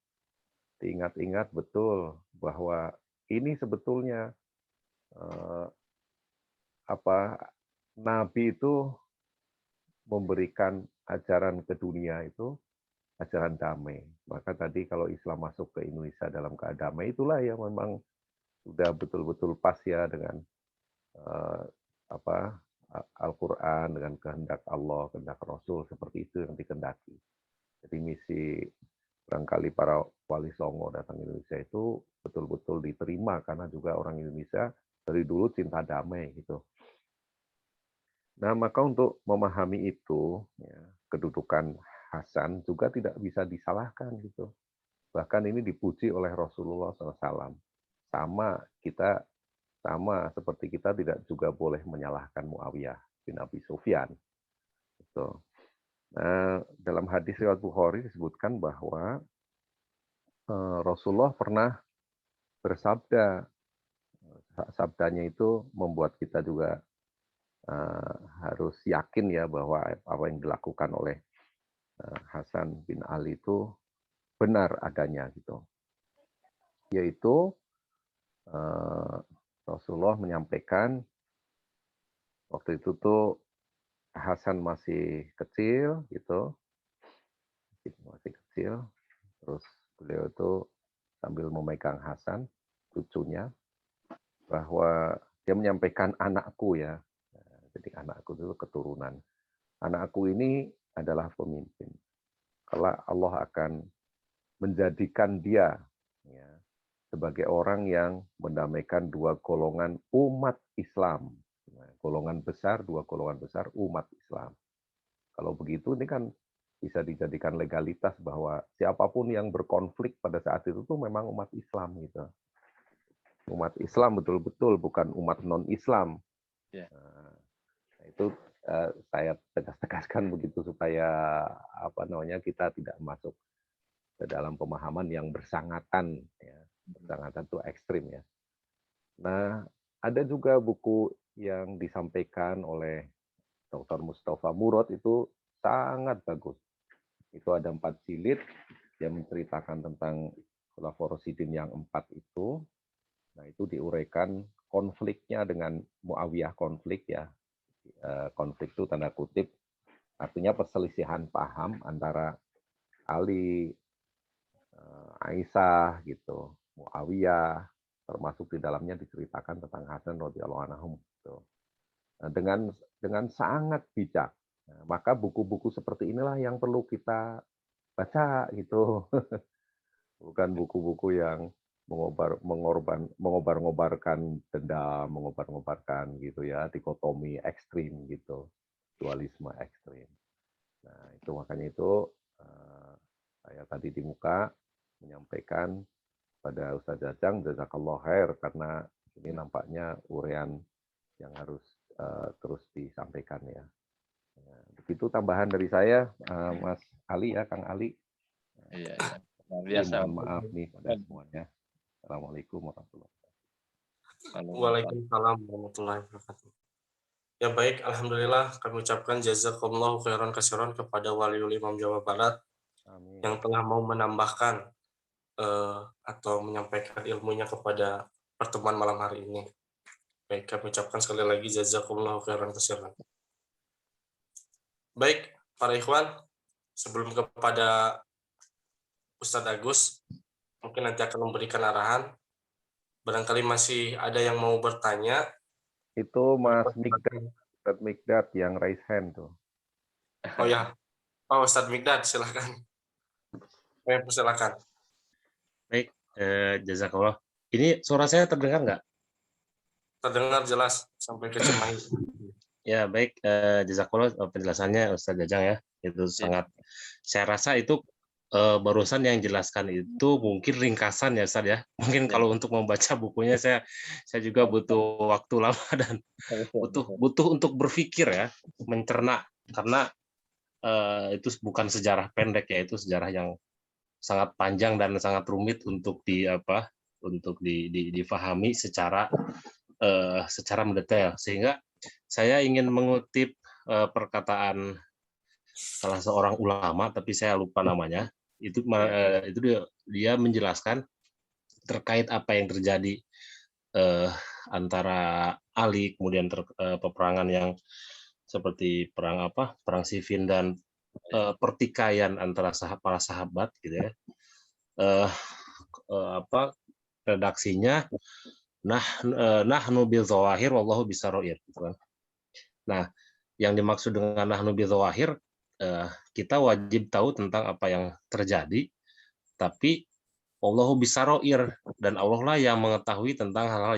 Diingat-ingat betul bahwa ini sebetulnya Nabi itu memberikan ajaran ke dunia itu ajaran damai. Maka tadi kalau Islam masuk ke Indonesia dalam keadaan damai, itulah yang memang sudah betul-betul pas ya dengan Al-Quran, dengan kehendak Allah, kehendak Rasul, seperti itu yang dikehendaki. Jadi misi barangkali para wali songo datang ke Indonesia itu betul-betul diterima karena juga orang Indonesia dari dulu cinta damai gitu. Nah, maka untuk memahami itu, ya, kedudukan Hasan juga tidak bisa disalahkan gitu. Bahkan ini dipuji oleh Rasulullah SAW. Sama seperti kita tidak juga boleh menyalahkan Muawiyah bin Abi Sufyan. Gitu. Nah, dalam hadis riwayat Bukhari disebutkan bahwa Rasulullah pernah bersabda, sabdanya itu membuat kita juga harus yakin ya bahwa apa yang dilakukan oleh Hasan bin Ali itu benar adanya gitu. Yaitu Rasulullah menyampaikan waktu itu tuh Hasan masih kecil gitu, masih kecil, terus beliau itu sambil memegang Hasan, cucunya, bahwa dia menyampaikan anakku ya, jadi anakku itu keturunan. Anakku ini adalah pemimpin. Kalau Allah akan menjadikan dia ya, sebagai orang yang mendamaikan dua golongan umat Islam. Nah, golongan besar, dua golongan besar umat Islam. Kalau begitu ini kan bisa dijadikan legalitas bahwa siapapun yang berkonflik pada saat itu tuh memang umat Islam gitu. Umat Islam betul-betul, bukan umat non-Islam. Ya. Nah, itu saya tegaskan begitu supaya kita tidak masuk ke dalam pemahaman yang bersangatan, ya. Bersangatan itu ekstrim ya. Nah, ada juga buku yang disampaikan oleh Dr. Mustafa Murad itu sangat bagus. Itu ada 4 jilid yang menceritakan tentang Khulafaur Rasyidin yang 4 itu. Nah, itu diuraikan konfliknya dengan Muawiyah, konflik ya. Konflik itu tanda kutip artinya perselisihan paham antara Ali, Aisyah gitu, Muawiyah, termasuk di dalamnya diceritakan tentang Hasan radhiyallahu anhu gitu. Nah, dengan sangat bijak. Nah, maka buku-buku seperti inilah yang perlu kita baca gitu. Bukan buku-buku yang mengobar-ngobarkan dendam, mengobar-ngobarkan gitu ya, dikotomi ekstrim gitu, dualisme ekstrim. Nah, itu makanya itu saya tadi di muka menyampaikan pada Ustaz Jajang, jazakallah khair, karena ini nampaknya uraian yang harus terus disampaikan ya. Begitu tambahan dari saya, Mas Ali ya, Kang Ali. Iya. Biasa. Mohon maaf nih pada semuanya. Assalamualaikum warahmatullahi wabarakatuh. Waalaikumsalam warahmatullahi wabarakatuh. Ya baik, alhamdulillah kami ucapkan jazakumullahu khairan katsiran kepada Waliul Imam Jawa Barat. Amin. Yang telah mau menambahkan atau menyampaikan ilmunya kepada pertemuan malam hari ini. Baik, kami ucapkan sekali lagi jazakumullahu khairan katsiran. Baik, para ikhwan, sebelum kepada Ustadz Agus, mungkin nanti akan memberikan arahan. Barangkali masih ada yang mau bertanya. Itu Mas Mikdad yang raise hand tuh. Oh ya, Ustadz Mikdad, silakan. Silakan. Baik, jazakallah. Ini suara saya terdengar nggak? Terdengar jelas sampai ke Cimahi. Ya baik, jazakallah penjelasannya Ustaz Jajang ya. Itu sangat, saya rasa itu barusan yang jelaskan itu mungkin ringkasan ya Ustaz ya. Mungkin kalau untuk membaca bukunya saya juga butuh waktu lama dan butuh untuk berpikir ya, mencerna, karena itu bukan sejarah pendek ya, itu sejarah yang sangat panjang dan sangat rumit untuk difahami secara mendetail. Sehingga saya ingin mengutip perkataan salah seorang ulama, tapi saya lupa namanya. Itu dia menjelaskan terkait apa yang terjadi antara Ali, kemudian peperangan yang seperti perang Siffin dan pertikaian antara para sahabat gitu ya. Redaksinya nahnu bil zawahir wallahu bisaroir gitu kan. Nah, yang dimaksud dengan nahnu bil zawahir, kita wajib tahu tentang apa yang terjadi, tapi Allahu bisaroir, dan Allah lah yang mengetahui tentang hal-hal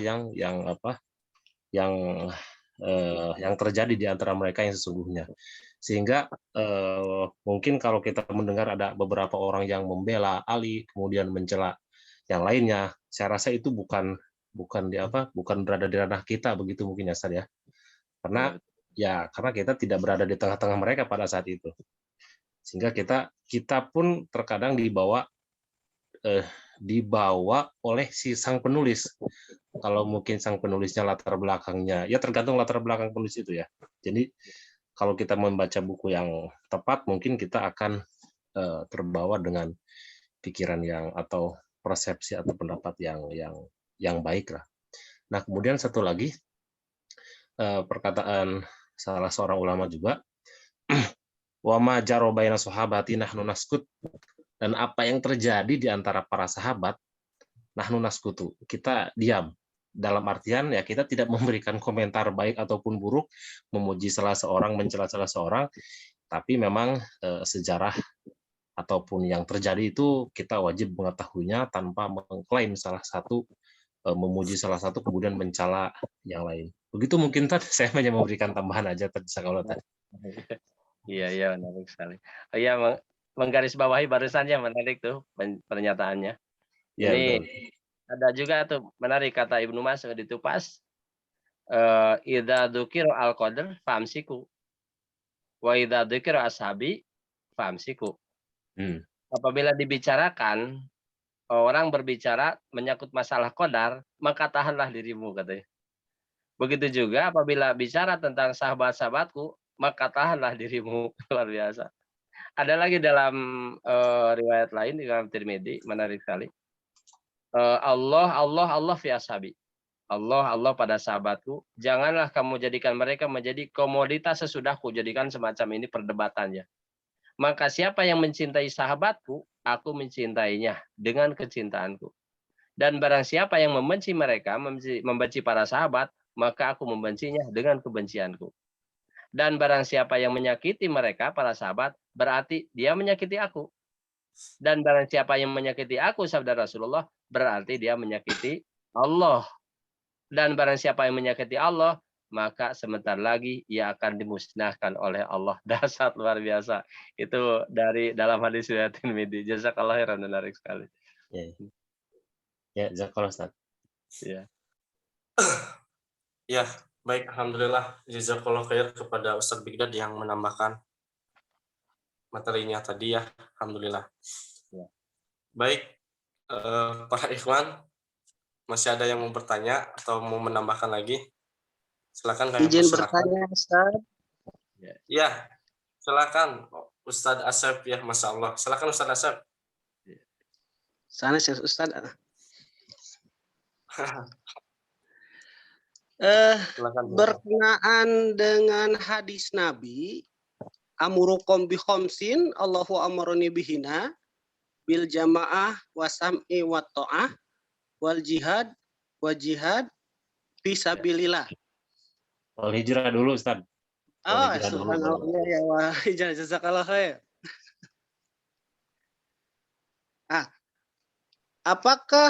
yang terjadi di antara mereka yang sesungguhnya. Sehingga mungkin kalau kita mendengar ada beberapa orang yang membela Ali kemudian mencela yang lainnya, saya rasa itu bukan berada di ranah kita begitu mungkin ya Ustaz ya. Karena kita tidak berada di tengah-tengah mereka pada saat itu. Sehingga kita pun terkadang dibawa oleh si sang penulis. Kalau mungkin sang penulisnya latar belakangnya, ya tergantung latar belakang penulis itu ya. Jadi kalau kita membaca buku yang tepat, mungkin kita akan terbawa dengan pikiran atau persepsi atau pendapat yang baik lah. Nah, kemudian satu lagi perkataan salah seorang ulama juga, wa ma jaro baina sahabati nahnu naskut, dan apa yang terjadi di antara para sahabat nahnu naskutu, kita diam. Dalam artian ya kita tidak memberikan komentar baik ataupun buruk, memuji salah seorang, mencela salah seorang, tapi memang sejarah ataupun yang terjadi itu kita wajib mengetahuinya tanpa mengklaim salah satu, memuji salah satu kemudian mencela yang lain. Begitu mungkin tadi saya hanya memberikan tambahan aja tadi kalau tadi. Iya, menarik sekali. Oh, iya, menggarisbawahi barusannya menarik tuh pernyataannya. Ya, Ini betul. ada juga tuh menarik kata Ibnu Mas'ud itu pas idza dzukira al-qadar famsiku wa idza dzukira ashabi famsiku. Apabila dibicarakan orang berbicara menyangkut masalah qadar, maka tahanlah dirimu katanya. Begitu juga apabila bicara tentang sahabat-sahabatku, maka tahanlah dirimu. Luar biasa. Ada lagi dalam riwayat lain di dalam Tirmidzi, menarik sekali. Allah fi ashabi. Allah pada sahabatku. Janganlah kamu jadikan mereka menjadi komoditas sesudahku. Jadikan semacam ini perdebatannya. Maka siapa yang mencintai sahabatku, aku mencintainya dengan kecintaanku. Dan barang siapa yang membenci mereka, membenci para sahabat, maka aku membencinya dengan kebencianku. Dan barang siapa yang menyakiti mereka, para sahabat, berarti dia menyakiti aku. Dan barang siapa yang menyakiti aku, sabda Rasulullah, berarti dia menyakiti Allah. Dan barang siapa yang menyakiti Allah, maka sebentar lagi ia akan dimusnahkan oleh Allah. Dasar luar biasa. Itu dari dalam hadis riwayat Tirmidzi. Jazakallahu khairan, menarik sekali. Ya, jazakallah Ustaz. Ya. Ya, baik, alhamdulillah jazakallahu khair kepada Ustaz Bigdad yang menambahkan materinya tadi ya, alhamdulillah. Ya. Baik, para ikhwan, masih ada yang mau bertanya atau mau menambahkan lagi? Silakan kami Izin persilakan. bertanya, Ustaz. Ya, silakan Ustaz Asep ya, Masya Allah. Silakan Ustaz Asep. Sana Ustaz. Berkenaan dengan hadis Nabi, amurukum bi khamsin Allahu amaroni bihina bil jamaah wa sam'i wa ta'ah wal jihad wa jihad fisabilillah. Wal hijrah dulu Ustaz. Subhanallah ya wa hijrah jazakallahu khair. Apakah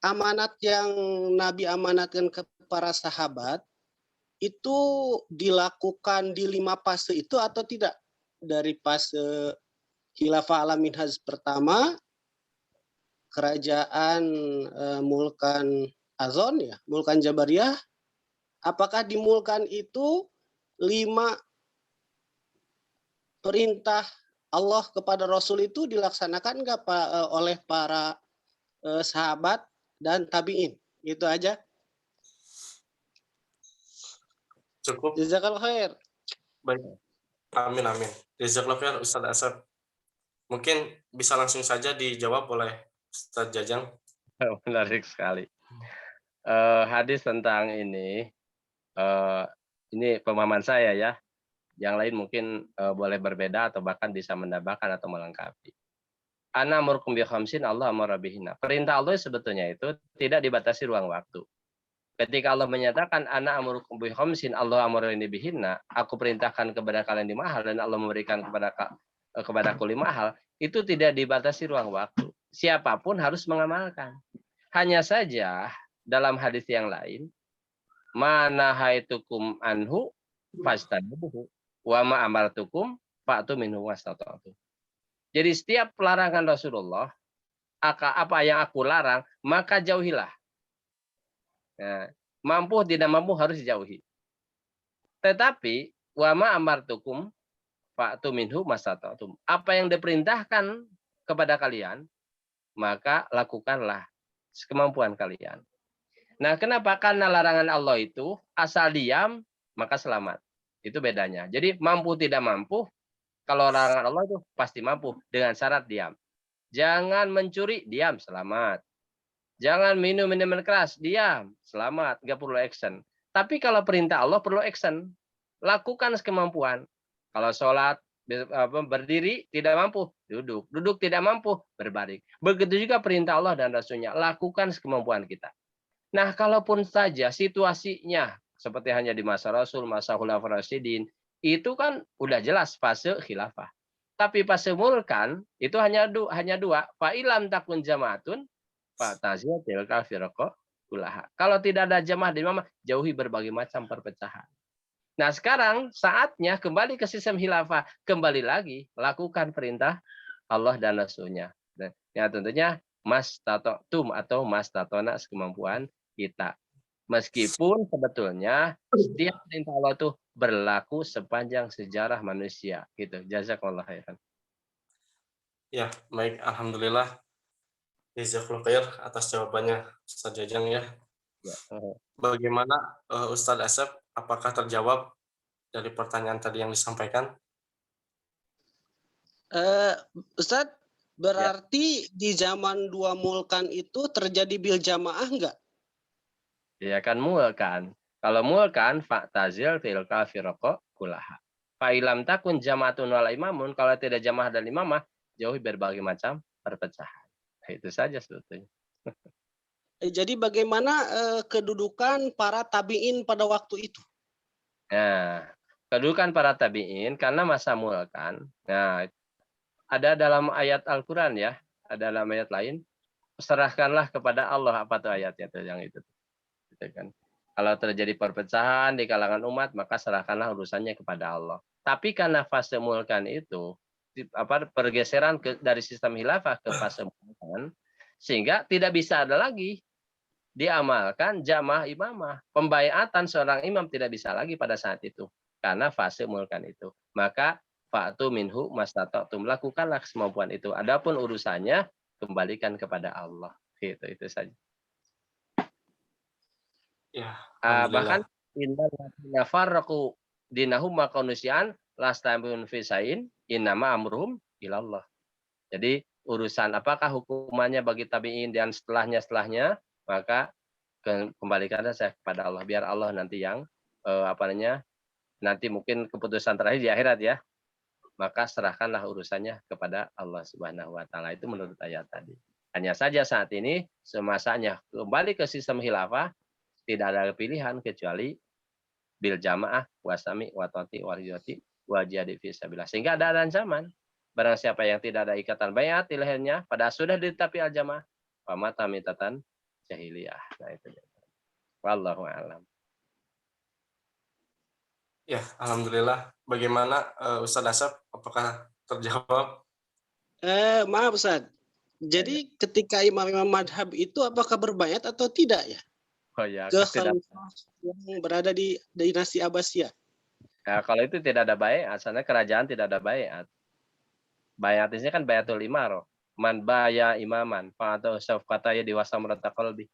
amanat yang Nabi amanatkan ke para sahabat itu dilakukan di 5 fase itu atau tidak? Dari fase Khilafah Al-Minhaj pertama, kerajaan Mulkan Azon ya, Mulkan Jabariyah. Apakah di Mulkan itu 5 perintah Allah kepada Rasul itu dilaksanakan nggak oleh para sahabat dan tabi'in? Itu aja. Cukup. Jazakallahu khair. Baik. Amin, amin. Jazakallahu khair Ustaz Asep. Mungkin bisa langsung saja dijawab oleh Ustaz Jajang. Menarik sekali. Hadis tentang ini pemahaman saya ya. Yang lain mungkin boleh berbeda atau bahkan bisa menambahkan atau melengkapi. Ana amurkum bi khamsin Allah amara bihina. Perintah Allah sebetulnya itu tidak dibatasi ruang waktu. Ketika Allah menyatakan ana amurkum bi khamsin Allah amarani bihina, aku perintahkan kepada kalian 5 hal dan Allah memberikan kepadaku 5 hal, itu tidak dibatasi ruang waktu. Siapapun harus mengamalkan. Hanya saja dalam hadis yang lain, mana haitukum anhu fastanubuhu wa ma amartukum fa'tu minhu wastata'tu. Jadi setiap larangan Rasulullah, apa yang aku larang, maka jauhilah. Nah, mampu tidak mampu harus dijauhi. Tetapi wa ma amartukum fa'tu minhu mastata'tum. Apa yang diperintahkan kepada kalian, maka lakukanlah sekemampuan kalian. Nah, kenapa? Karena larangan Allah itu asal diam maka selamat. Itu bedanya. Jadi mampu tidak mampu, kalau larangan Allah itu pasti mampu dengan syarat diam. Jangan mencuri, diam, selamat. Jangan minum minuman keras, diam, selamat, nggak perlu action. Tapi kalau perintah Allah perlu action, lakukan sekemampuan. Kalau sholat berdiri tidak mampu, duduk. Duduk tidak mampu, berbaring. Begitu juga perintah Allah dan Rasulnya, lakukan sekemampuan kita. Nah, kalaupun saja situasinya seperti hanya di masa Rasul, masa Khulafaur Rasyidin, itu kan udah jelas fase khilafah. Tapi fase mulkan itu hanya dua. Fa ilam takun jamaatun fa tazil tilka firqa kullaha. Kalau tidak ada jamaah dan imamah, jauhi berbagai macam perpecahan. Nah, sekarang saatnya kembali ke sistem khilafah. Kembali lagi lakukan perintah Allah dan Rasul-Nya. Dan ya tentunya mas tatotum atau mas tatona sekemampuan kita. Meskipun sebetulnya setiap perintah Allah itu berlaku sepanjang sejarah manusia. Gitu. Jazakallah khairan. Ya, baik. Alhamdulillah. Jazakallah khair atas jawabannya, Ustaz Jajang ya. Ya. Bagaimana Ustadz Asep? Apakah terjawab dari pertanyaan tadi yang disampaikan? Ustadz, berarti di zaman dua mulkan itu terjadi bil jamaah enggak? Ya kan mulkan. Kalau mulkan fa'tazil tilka firqa kullaha. Fa ilam takun jamaatun wala imamun, kalau tidak jamaah dan imamah, jauhi berbagai macam perpecahan. Itu saja sebetulnya. Jadi bagaimana kedudukan para tabi'in pada waktu itu? Nah, kedudukan para tabi'in karena masa mulkan. Nah, ada dalam ayat Al-Qur'an ya, ada dalam ayat lain, serahkanlah kepada Allah, apa tuh ayatnya tuh yang itu. Gitu kan. Kalau terjadi perpecahan di kalangan umat, maka serahkanlah urusannya kepada Allah. Tapi karena fase mulkan itu pergeseran dari sistem khilafah ke fase mulkan, sehingga tidak bisa ada lagi diamalkan jamaah imamah. Pembaiatan seorang imam tidak bisa lagi pada saat itu karena fase mulkan itu. Maka fa'tu minhu mastata'tum, lakukanlah semampuan itu. Adapun urusannya kembalikan kepada Allah. Itu saja. Ya, Bahkan innalladzina farraqu dinahum maqanusian lastabun fisain innama amruhum ilallah. Jadi urusan apakah hukumannya bagi tabi'in dan setelahnya, maka kembalikanlah saya kepada Allah, biar Allah nanti yang nanti mungkin keputusan terakhir di akhirat ya. Maka serahkanlah urusannya kepada Allah Subhanahu wa taala. Itu menurut ayat tadi. Hanya saja saat ini semasanya kembali ke sistem khilafah, tidak ada pilihan kecuali bil jamaah wasami watati wahyati wajadi fisabilillah. Sehingga ada ancaman. Barang siapa yang tidak ada ikatan bayat di lehernya, pada sudah ditetapkan al jamaah, pamata mitatan jahiliyah. Nah itu. Wallahu a'lam. Ya, alhamdulillah. Bagaimana Ustadz Asep? Apakah terjawab? Maaf Ustadz. Jadi ketika imam-imam madhab itu apakah berbayat atau tidak ya? Oh ya, ke khalifah yang berada di dinasti Abbasiyah. Nah, kalau itu tidak ada bayat, asalnya kerajaan tidak ada bayat. Bayat ini kan bayatul imaro. Man baya imaman, atau syafqataya diwasa merata qalbi.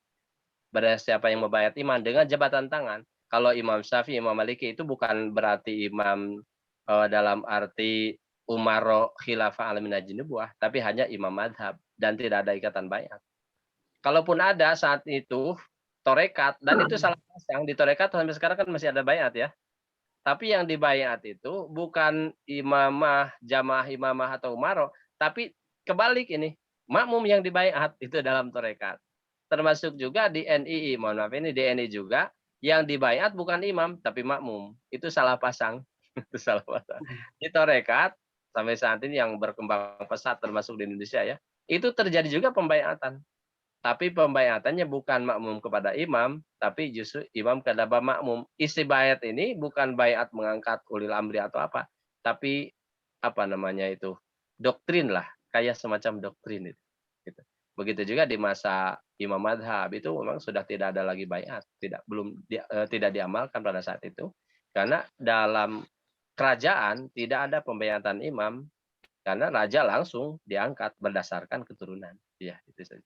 Barang siapa yang membayat imam dengan jabatan tangan. Kalau Imam Syafi'i, Imam Maliki itu bukan berarti imam dalam arti umaro khilafah alamin nubuwah, tapi hanya imam madhab dan tidak ada ikatan bayat. Kalaupun ada saat itu torekat, dan itu salah pasang di torekat sampai sekarang kan masih ada bayat ya. Tapi yang dibayat itu bukan imamah, jamaah imamah atau umaro, tapi kebalik ini, makmum yang dibayat itu dalam torekat. Termasuk juga di NII, mohon maaf ini di NII juga, yang dibayat bukan imam tapi makmum. Itu salah pasang. Itu salah pasang. Di torekat sampai saat ini yang berkembang pesat termasuk di Indonesia ya, itu terjadi juga pembayatan. Tapi pembayatannya bukan makmum kepada imam, tapi justru imam kepada makmum. Isi bayat ini bukan bayat mengangkat ulil amri atau apa, tapi apa namanya itu, doktrin lah, kayak semacam doktrin itu. Gitu. Begitu juga di masa imam madhab itu memang sudah tidak ada lagi bayat, tidak diamalkan pada saat itu, karena dalam kerajaan tidak ada pembayatan imam, karena raja langsung diangkat berdasarkan keturunan. Ya, itu saja.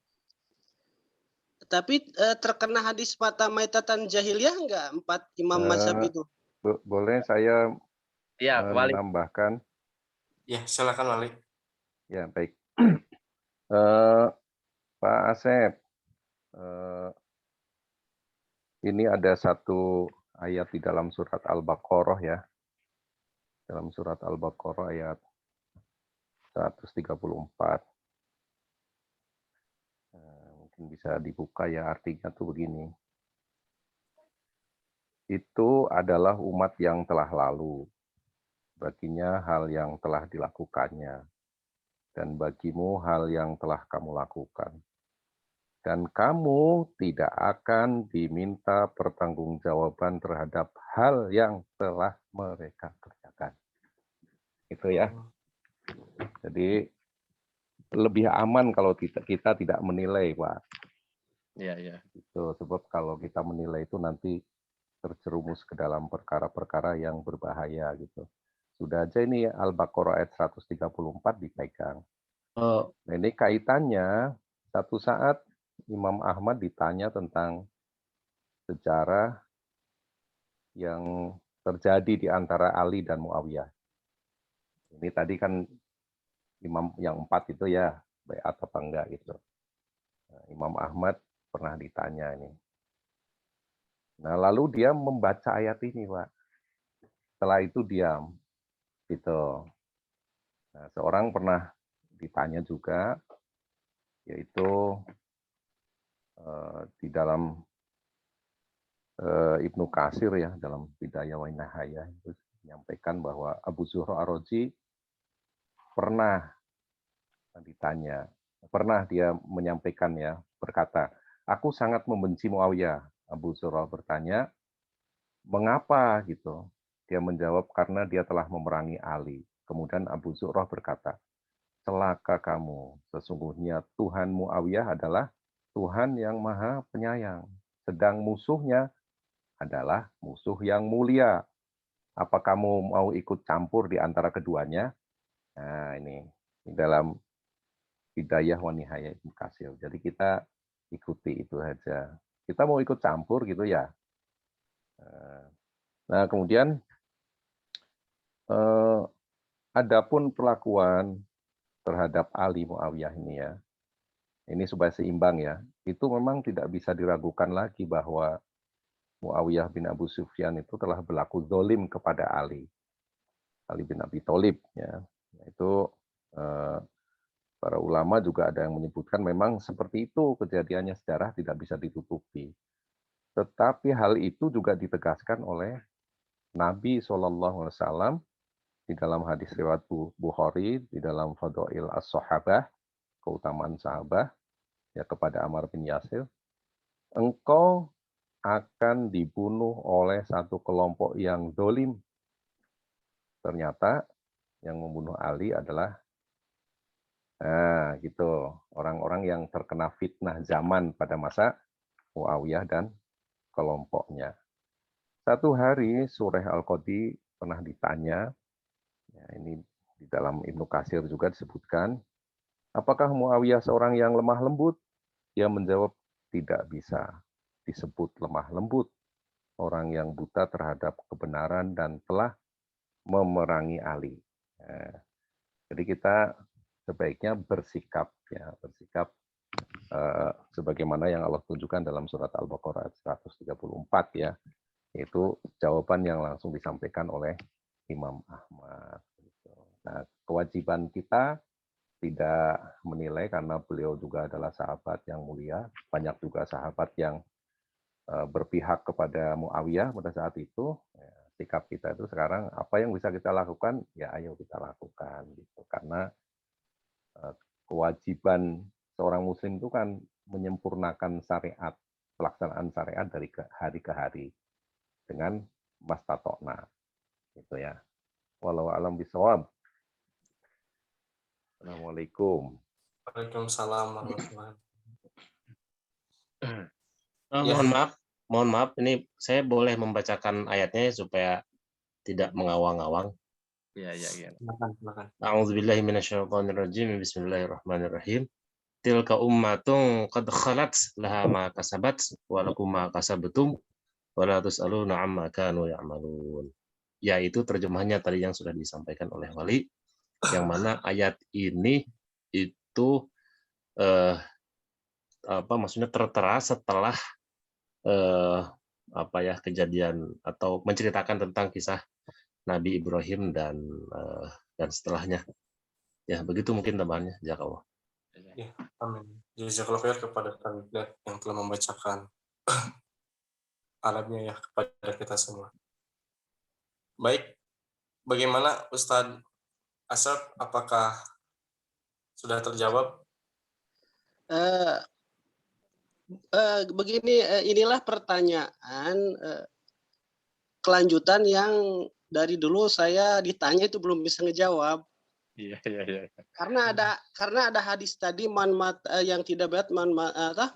Tapi terkena hadis fata maitatan jahiliyah enggak 4 imam mazhab itu? Boleh saya menambahkan? Ya, silakan Wali. Ya, baik. Pak Asep, ini ada satu ayat di dalam surat Al-Baqarah ya. Dalam surat Al-Baqarah ayat 134. Mungkin bisa dibuka ya, artinya tuh begini. Itu adalah umat yang telah lalu. baginya hal yang telah dilakukannya, dan bagimu hal yang telah kamu lakukan. Dan kamu tidak akan diminta pertanggungjawaban terhadap hal yang telah mereka kerjakan. Itu ya. Jadi lebih aman kalau kita tidak menilai, Pak. Iya. Itu sebab kalau kita menilai itu nanti terjerumus ke dalam perkara-perkara yang berbahaya gitu. Sudah aja ini Al-Baqarah ayat 134 dipegang. Nah, ini kaitannya satu saat Imam Ahmad ditanya tentang sejarah yang terjadi di antara Ali dan Muawiyah. Ini tadi kan imam yang 4 itu ya, baik atau enggak gitu. Nah, Imam Ahmad pernah ditanya ini. Nah, lalu dia membaca ayat ini, Pak. Setelah itu diam, gitu. Nah, seorang pernah ditanya juga, yaitu di dalam Ibnu Katsir ya, dalam Bidayah wa Nihayah itu menyampaikan bahwa Abu Zuhra Ar-Razi pernah ditanya, pernah dia menyampaikan ya, berkata, aku sangat membenci Muawiyah. Abu Zuhra bertanya, mengapa gitu? Dia menjawab, karena dia telah memerangi Ali. Kemudian Abu Zuhra berkata, celaka kamu, sesungguhnya Tuhan Muawiyah adalah Tuhan yang maha penyayang. Sedang musuhnya adalah musuh yang mulia. Apa kamu mau ikut campur di antara keduanya? Nah, ini dalam Bidayah wa Nihayah Ibnu Katsir. Jadi kita ikuti itu saja. Kita mau ikut campur gitu ya. Nah, kemudian adapun perlakuan terhadap Ali Muawiyah ini ya, ini supaya seimbang ya, itu memang tidak bisa diragukan lagi bahwa Muawiyah bin Abu Sufyan itu telah berlaku zalim kepada Ali bin Abi Thalib ya. Itu para ulama juga ada yang menyebutkan memang seperti itu kejadiannya, sejarah tidak bisa ditutupi. Tetapi hal itu juga ditegaskan oleh Nabi SAW di dalam hadis riwayat Bukhari, di dalam Fadail As-Sahabah, keutamaan sahabat, ya kepada Ammar bin Yasir, engkau akan dibunuh oleh satu kelompok yang zalim. Ternyata yang membunuh Ali adalah gitu, orang-orang yang terkena fitnah zaman pada masa Muawiyah dan kelompoknya. Satu hari Surah Al-Qadi pernah ditanya, ya ini di dalam Ibnu Katsir juga disebutkan, apakah Muawiyah seorang yang lemah lembut? Dia menjawab, tidak bisa disebut lemah lembut. Orang yang buta terhadap kebenaran dan telah memerangi Ali. Jadi kita sebaiknya bersikap ya, bersikap sebagaimana yang Allah tunjukkan dalam surat Al-Baqarah 134 ya, itu jawaban yang langsung disampaikan oleh Imam Ahmad. Nah, kewajiban kita tidak menilai karena beliau juga adalah sahabat yang mulia, banyak juga sahabat yang berpihak kepada Muawiyah pada saat itu. Ya, sikap kita itu sekarang apa yang bisa kita lakukan, ya ayo kita lakukan gitu, karena kewajiban seorang muslim itu kan menyempurnakan syariat, pelaksanaan syariat dari hari ke hari dengan mastatokna gitu ya. Wallahu a'lam bishawab. Assalamualaikum. Waalaikumsalam warahmatullahi Mohon maaf, ini saya boleh membacakan ayatnya supaya tidak mengawang-awang. Iya. Silakan. A'udzubillahi minasyaitonirrajim. Bismillahirrahmanirrahim. Tilka ummatun qad khalat laha ma kasabat wa lakum ma kasabtum wa la tus'aluna amma kanu ya'malun. Yaitu terjemahannya tadi yang sudah disampaikan oleh Wali, yang mana ayat ini itu maksudnya tertera setelah kejadian atau menceritakan tentang kisah Nabi Ibrahim dan setelahnya. Ya, begitu mungkin tambahannya. Jazakallah. Ya, amin. Jazakallahu khair kepada kandidat yang telah membacakan alatnya ya kepada kita semua. Baik, bagaimana Ustadz Asep, apakah sudah terjawab? Begini, inilah pertanyaan kelanjutan yang dari dulu saya ditanya itu belum bisa ngejawab. Iya. Karena ada hadis tadi yang tidak berat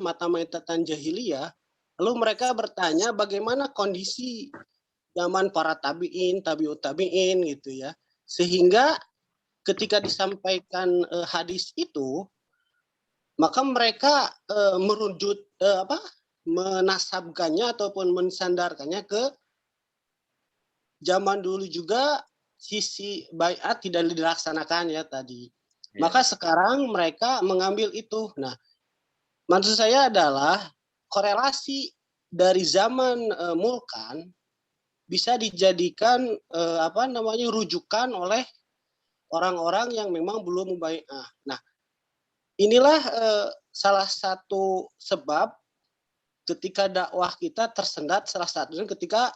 mata maitatan jahiliyah. Lalu mereka bertanya bagaimana kondisi zaman para tabi'in, tabi'ut tabi'in gitu ya. Sehingga ketika disampaikan hadis itu, maka mereka menasabkannya ataupun mensandarkannya ke zaman dulu juga sisi baiat tidak dilaksanakan ya tadi. Ya. Maka sekarang mereka mengambil itu. Nah, maksud saya adalah korelasi dari zaman Mulkan bisa dijadikan rujukan oleh orang-orang yang memang belum membaiat. Nah, inilah salah satu sebab ketika dakwah kita tersendat, salah satunya ketika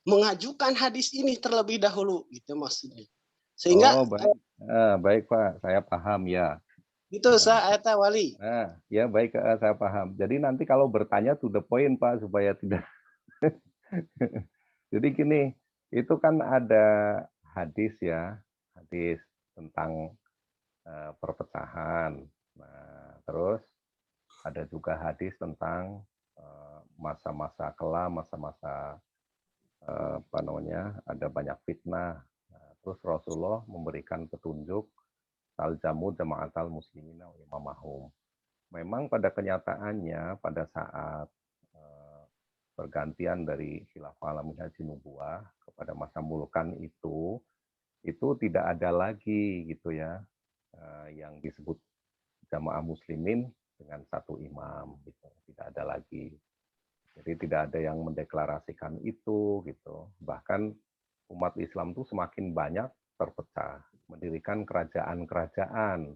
mengajukan hadis ini terlebih dahulu, gitu maksudnya. Sehingga baik Pak, saya paham ya. Itu saya Wali. Ya baik, saya paham. Jadi nanti kalau bertanya to the point Pak, supaya tidak. Jadi gini, itu kan ada hadis ya, hadis tentang perpecahan. Nah, terus ada juga hadis tentang masa-masa kelam, masa-masa ada banyak fitnah. Nah, terus Rasulullah memberikan petunjuk taljamu jama'atal muslimina wa imamahum. Memang pada kenyataannya pada saat pergantian dari khilafah alamin haji nubuwah kepada masa Mulkan itu tidak ada lagi gitu ya yang disebut jamaah muslimin dengan satu imam gitu, tidak ada lagi. Jadi tidak ada yang mendeklarasikan itu gitu. Bahkan umat Islam itu semakin banyak terpecah, mendirikan kerajaan-kerajaan,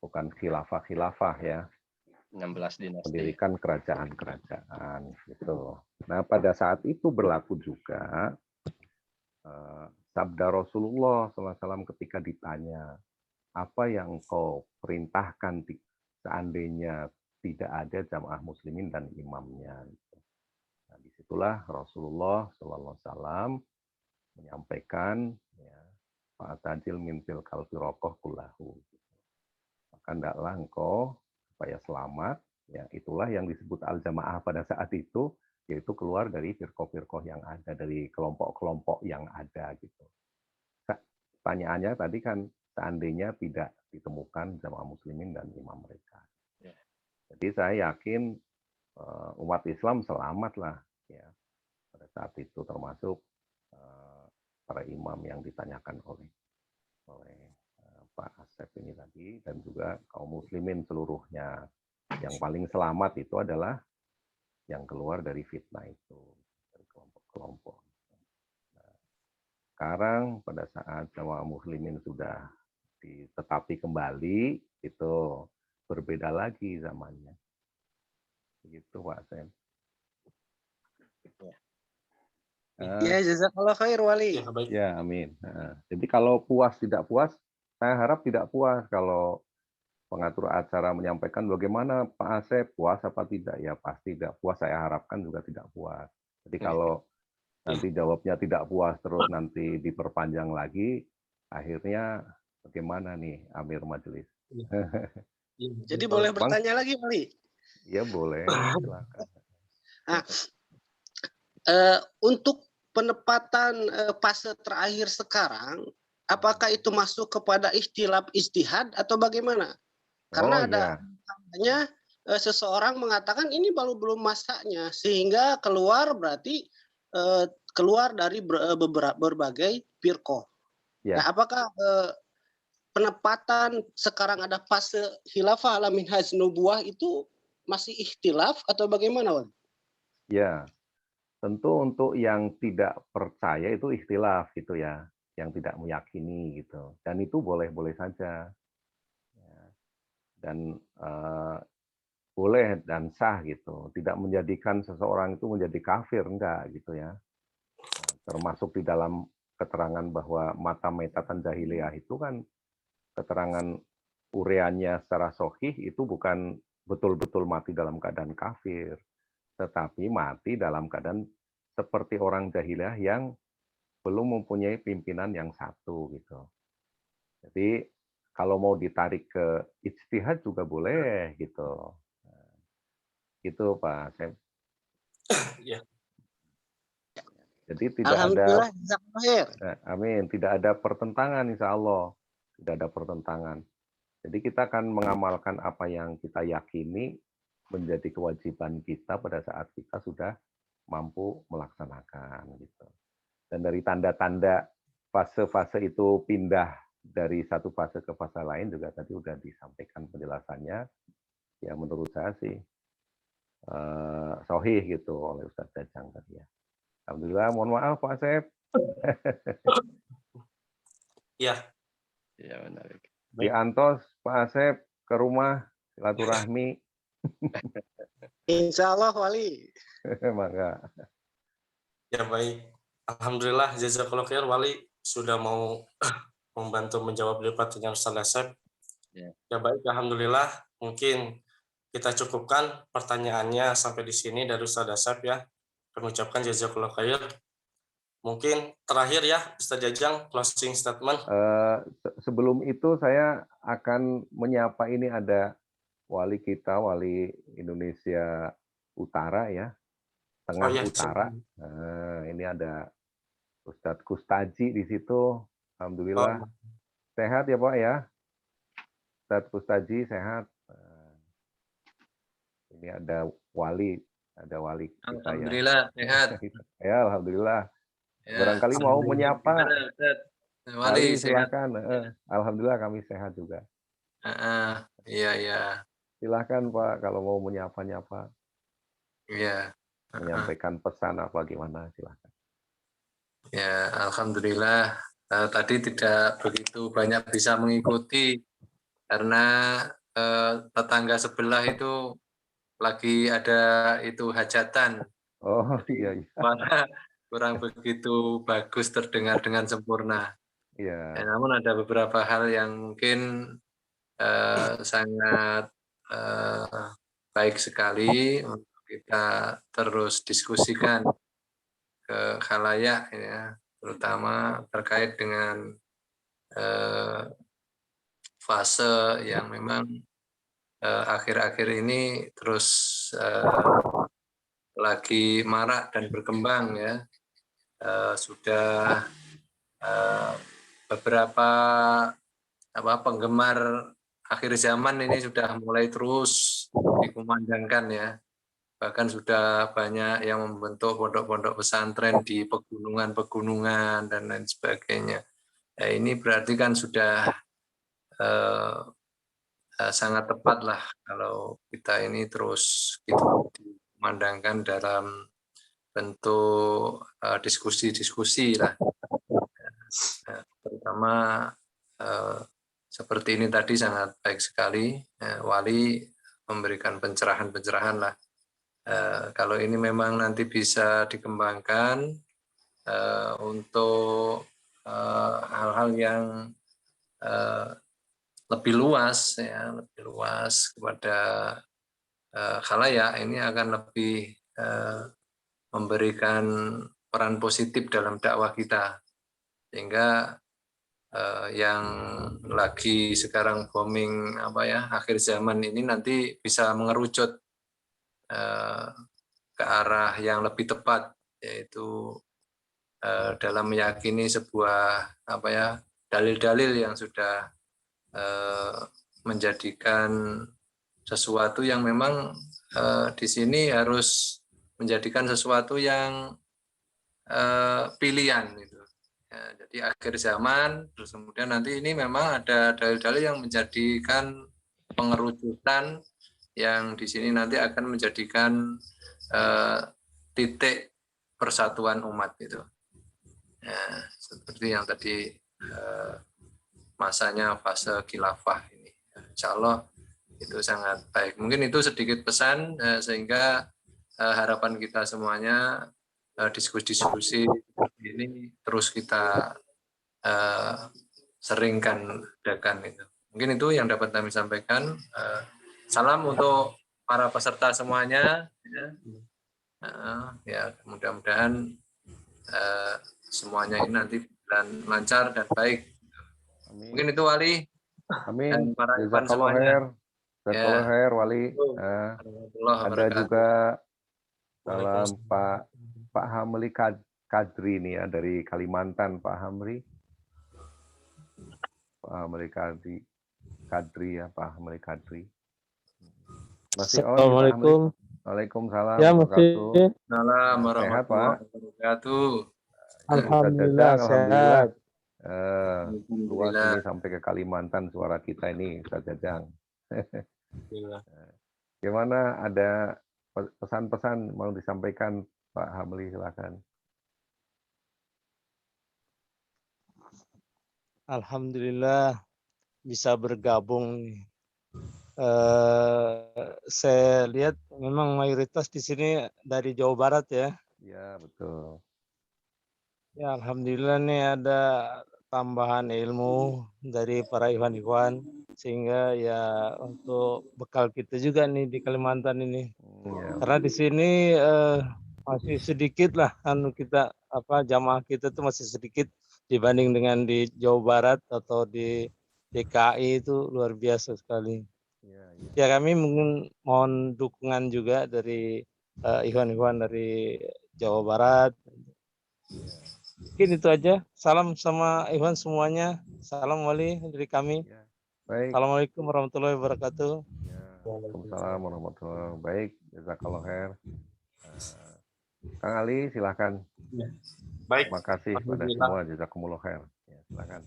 bukan khilafah-khilafah ya. 16 dinasti. Mendirikan kerajaan-kerajaan gitu. Nah, pada saat itu berlaku juga sabda Rasulullah SAW ketika ditanya, apa yang kau perintahkan seandainya tidak ada jamaah muslimin dan imamnya. Nah, disitulah Rasulullah SAW menyampaikan, ya, Fa'atajil mintil kalfirokoh kulahu. Maka hendaklah engkau supaya selamat, ya itulah yang disebut al-jamaah pada saat itu, yaitu keluar dari firqoh-firqoh yang ada, dari kelompok-kelompok yang ada gitu. Pertanyaannya tadi kan seandainya tidak ditemukan jamaah muslimin dan imam mereka. Jadi saya yakin umat Islam selamatlah ya pada saat itu, termasuk para imam yang ditanyakan oleh Pak Asep ini tadi, dan juga kaum muslimin seluruhnya. Yang paling selamat itu adalah yang keluar dari fitnah itu, dari kelompok-kelompok. Nah, sekarang pada saat jamaah muslimin sudah ditetapi kembali, itu berbeda lagi zamannya. Begitu Pak Asep. Ya, jazakallah khair Wali. Ya, amin. Jadi kalau puas tidak puas, saya harap tidak puas kalau pengatur acara menyampaikan bagaimana Pak Asep, puas apa tidak, ya pasti tidak puas, saya harapkan juga tidak puas. Jadi kalau nanti jawabnya tidak puas terus nanti diperpanjang lagi, akhirnya bagaimana nih Amir Majelis? Jadi boleh bertanya lagi Wali? Ya boleh, silakan. Nah, untuk penempatan fase terakhir sekarang, apakah itu masuk kepada ikhtilaf ijtihad atau bagaimana? Karena adanya seseorang mengatakan ini belum masanya, sehingga keluar berarti keluar dari berbagai firqoh. Nah, apakah penempatan sekarang ada fase khilafah ala minhaj nubuwah itu masih ikhtilaf atau bagaimana, Wan? Ya, tentu untuk yang tidak percaya itu ikhtilaf gitu ya, yang tidak meyakini gitu. Dan itu boleh-boleh saja. Dan boleh dan sah gitu. Tidak menjadikan seseorang itu menjadi kafir, enggak gitu ya. Termasuk di dalam keterangan bahwa mata metatan jahiliyah itu kan keterangan ureannya secara sahih itu bukan betul-betul mati dalam keadaan kafir, tetapi mati dalam keadaan seperti orang jahiliyah yang belum mempunyai pimpinan yang satu gitu. Jadi kalau mau ditarik ke ijtihad juga boleh gitu. Gitu Pak Asep. Ya. Jadi tidak ada, Alhamdulillah, jazakallah khair. amin, tidak ada pertentangan insya Allah, tidak ada pertentangan. Jadi kita akan mengamalkan apa yang kita yakini menjadi kewajiban kita pada saat kita sudah mampu melaksanakan gitu. Dan dari tanda-tanda fase-fase itu pindah dari satu fase ke fase lain juga tadi sudah disampaikan penjelasannya. Ya menurut saya sih sahih gitu oleh Ustadz Jajang tadi ya. Alhamdulillah, mohon maaf Pak Asep. Ya. Ya benar. Di Antos Pak Asep ke rumah silaturahmi. Insya Allah Wali. Maka. Ya baik. Alhamdulillah jazakallahu khair Wali sudah mau membantu menjawab dari pertanyaan Ustaz Asep. Ya baik, alhamdulillah. Mungkin kita cukupkan pertanyaannya sampai di sini dari Ustaz Asep ya. Kami ucapkan jazakallahu khair. Mungkin terakhir ya Ustaz Jajang closing statement. Sebelum itu saya akan menyapa, ini ada wali kita, wali Indonesia Utara ya, Tengah Utara. Ini ada Ustadz Kustaji di situ. Alhamdulillah sehat ya Pak ya. Ustadz Kustaji sehat. Ini ada wali kita. Alhamdulillah ya. sehat. Ya alhamdulillah. Ya, Barangkali mau menyapa. Wali silakan. Alhamdulillah kami sehat juga. Iya. Silakan Pak kalau mau menyapa-nyapa. Iya. Menyampaikan pesan apa gimana silakan. Ya, alhamdulillah tadi tidak begitu banyak bisa mengikuti karena tetangga sebelah itu lagi ada itu hajatan. Oh iya. Mana kurang begitu bagus terdengar dengan sempurna. Iya. Ya, namun ada beberapa hal yang mungkin sangat baik sekali untuk kita terus diskusikan ke khalayak ya, terutama terkait dengan fase yang memang akhir-akhir ini terus lagi marak dan berkembang ya. Sudah beberapa penggemar akhir zaman ini sudah mulai terus dikumandangkan ya. Bahkan sudah banyak yang membentuk pondok-pondok pesantren di pegunungan-pegunungan dan lain sebagainya. Ya, ini berarti kan sudah sangat tepat lah kalau kita ini terus gitu dikumandangkan dalam bentuk diskusi-diskusi lah. Terutama seperti ini tadi sangat baik sekali. Wali memberikan pencerahan-pencerahan lah. Kalau ini memang nanti bisa dikembangkan untuk hal-hal yang lebih luas ya, lebih luas kepada khalayak, ini akan lebih memberikan peran positif dalam dakwah kita, sehingga yang lagi sekarang booming akhir zaman ini nanti bisa mengerucut ke arah yang lebih tepat, yaitu dalam meyakini sebuah dalil-dalil yang sudah menjadikan sesuatu yang memang di sini harus menjadikan sesuatu yang pilihan gitu. Ya, jadi akhir zaman, terus kemudian nanti ini memang ada dalil-dalil yang menjadikan pengerucutan yang di sini nanti akan menjadikan titik persatuan umat itu. Ya, seperti yang tadi masanya fase khilafah ini. Insya Allah itu sangat baik. Mungkin itu sedikit pesan sehingga harapan kita semuanya diskusi-diskusi seperti ini terus kita seringkan adakan itu. Mungkin itu yang dapat kami sampaikan. Salam untuk para peserta semuanya. Ya, mudah-mudahan semuanya ini nanti lancar dan baik. Amin. Mungkin itu Wali. Amin. Dan para Ikhwan Jazakallah semuanya. khair. Jazakallah khair Wali. Ada juga salam Pak Hamli Kadri nih ya dari Kalimantan, Pak Hamli. Pak Hamli Kadri ya, Pak Hamli Kadri. Masih on, Assalamualaikum. Waalaikumsalam Ya, warahmatullahi masih. Salam Sehat, Pak? warahmatullahi wabarakatuh. Alhamdulillah Alhamdulillah. sehat. Luas ini sampai ke Kalimantan suara kita ini, Ustaz Jajang. Gimana, ada pesan-pesan mau disampaikan Pak Hamli, silakan. Alhamdulillah bisa bergabung. Saya lihat memang mayoritas di sini dari Jawa Barat ya. Ya, betul. Ya, alhamdulillah nih ada tambahan ilmu dari para ikhwan-ikhwan sehingga ya untuk bekal kita juga nih di Kalimantan ini. Ya. Karena di sini masih sedikit lah kita jamaah kita tuh masih sedikit dibanding dengan di Jawa Barat atau di DKI itu luar biasa sekali. Ya kami mungkin mohon dukungan juga dari ikhwan-ikhwan dari Jawa Barat. Mungkin itu aja. Salam sama ikhwan semuanya. Salam Wali dari kami. Baik. Assalamualaikum warahmatullahi wabarakatuh. Waalaikumsalam warahmatullahi wabarakatuh. Baik, jazakallah khair. Kang Ali, silakan. Baik. Terima kasih pada semua, jazakumullah khair. Ya, silakan.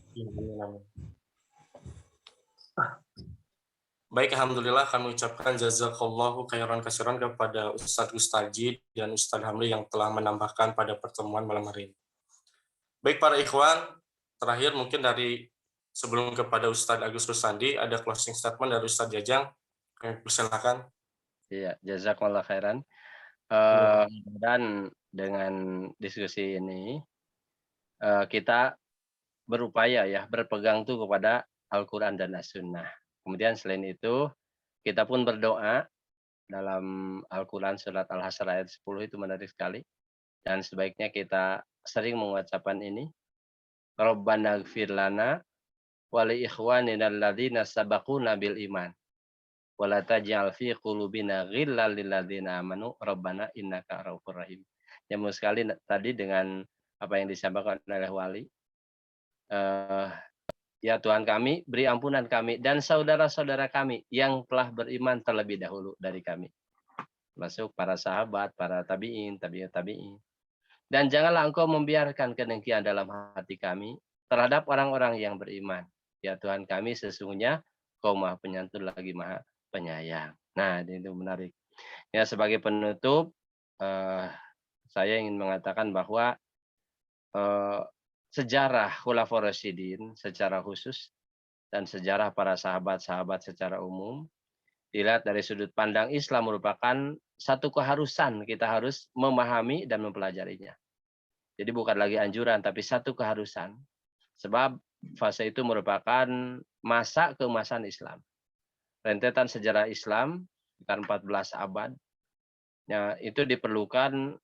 Baik, alhamdulillah kami ucapkan jazakallahu khairan katsiran kepada Ustadz Gustaji dan Ustadz Hamli yang telah menambahkan pada pertemuan malam hari ini. Baik para ikhwan, terakhir mungkin dari sebelum kepada Ustadz Agus Rusandi ada closing statement dari Ustadz Jajang. Silakan. Iya, jazakallahu khairan. Dan dengan diskusi ini kita berupaya ya berpegang tuh kepada Al-Quran dan As-Sunnah. Kemudian selain itu kita pun berdoa dalam Al-Quran surat Al-Hasyr ayat 10 itu menarik sekali. Dan sebaiknya kita sering mengucapkan ini. Rabbana ighfir lana wa li ikhwanina alladzina sabaquna bil iman. Wa la taj'al fi qulubina ghillan lil ladzina amanu rabbana innaka ra'ufur rahim. Nyambung sekali tadi dengan apa yang disampaikan oleh Wali. Ya Tuhan kami, beri ampunan kami dan saudara-saudara kami yang telah beriman terlebih dahulu dari kami. Masuk para sahabat, para tabi'in. Dan janganlah engkau membiarkan kedengkian dalam hati kami terhadap orang-orang yang beriman. Ya Tuhan kami, sesungguhnya Kau Maha Penyantun lagi Maha Penyayang. Nah, itu menarik. Ya, sebagai penutup, saya ingin mengatakan bahwa sejarah Khulafaur Rasyidin secara khusus dan sejarah para sahabat-sahabat secara umum dilihat dari sudut pandang Islam merupakan satu keharusan, kita harus memahami dan mempelajarinya. Jadi bukan lagi anjuran, tapi satu keharusan. Sebab fase itu merupakan masa keemasan Islam. Rentetan sejarah Islam, sekitar 14 abad, ya, itu diperlukan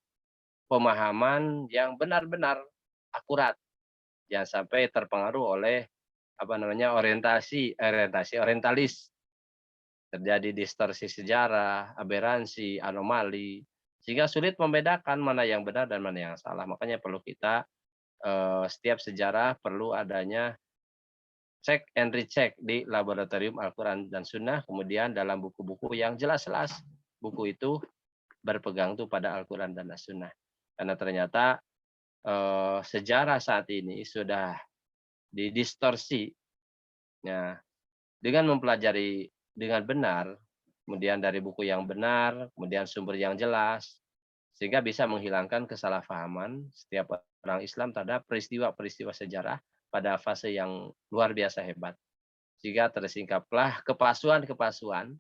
pemahaman yang benar-benar akurat. Jangan sampai terpengaruh oleh orientalis. Terjadi distorsi sejarah, aberransi, anomali, sehingga sulit membedakan mana yang benar dan mana yang salah. Makanya perlu kita setiap sejarah perlu adanya cek and recheck di laboratorium Al-Quran dan Sunnah, kemudian dalam buku-buku yang jelas-jelas buku itu berpegang tuh pada Al-Quran dan As-Sunnah. Karena ternyata sejarah saat ini sudah didistorsi. Ya, dengan mempelajari dengan benar, kemudian dari buku yang benar, kemudian sumber yang jelas, sehingga bisa menghilangkan kesalahpahaman setiap orang Islam terhadap peristiwa-peristiwa sejarah pada fase yang luar biasa hebat. Sehingga tersingkaplah kepalsuan-kepalsuan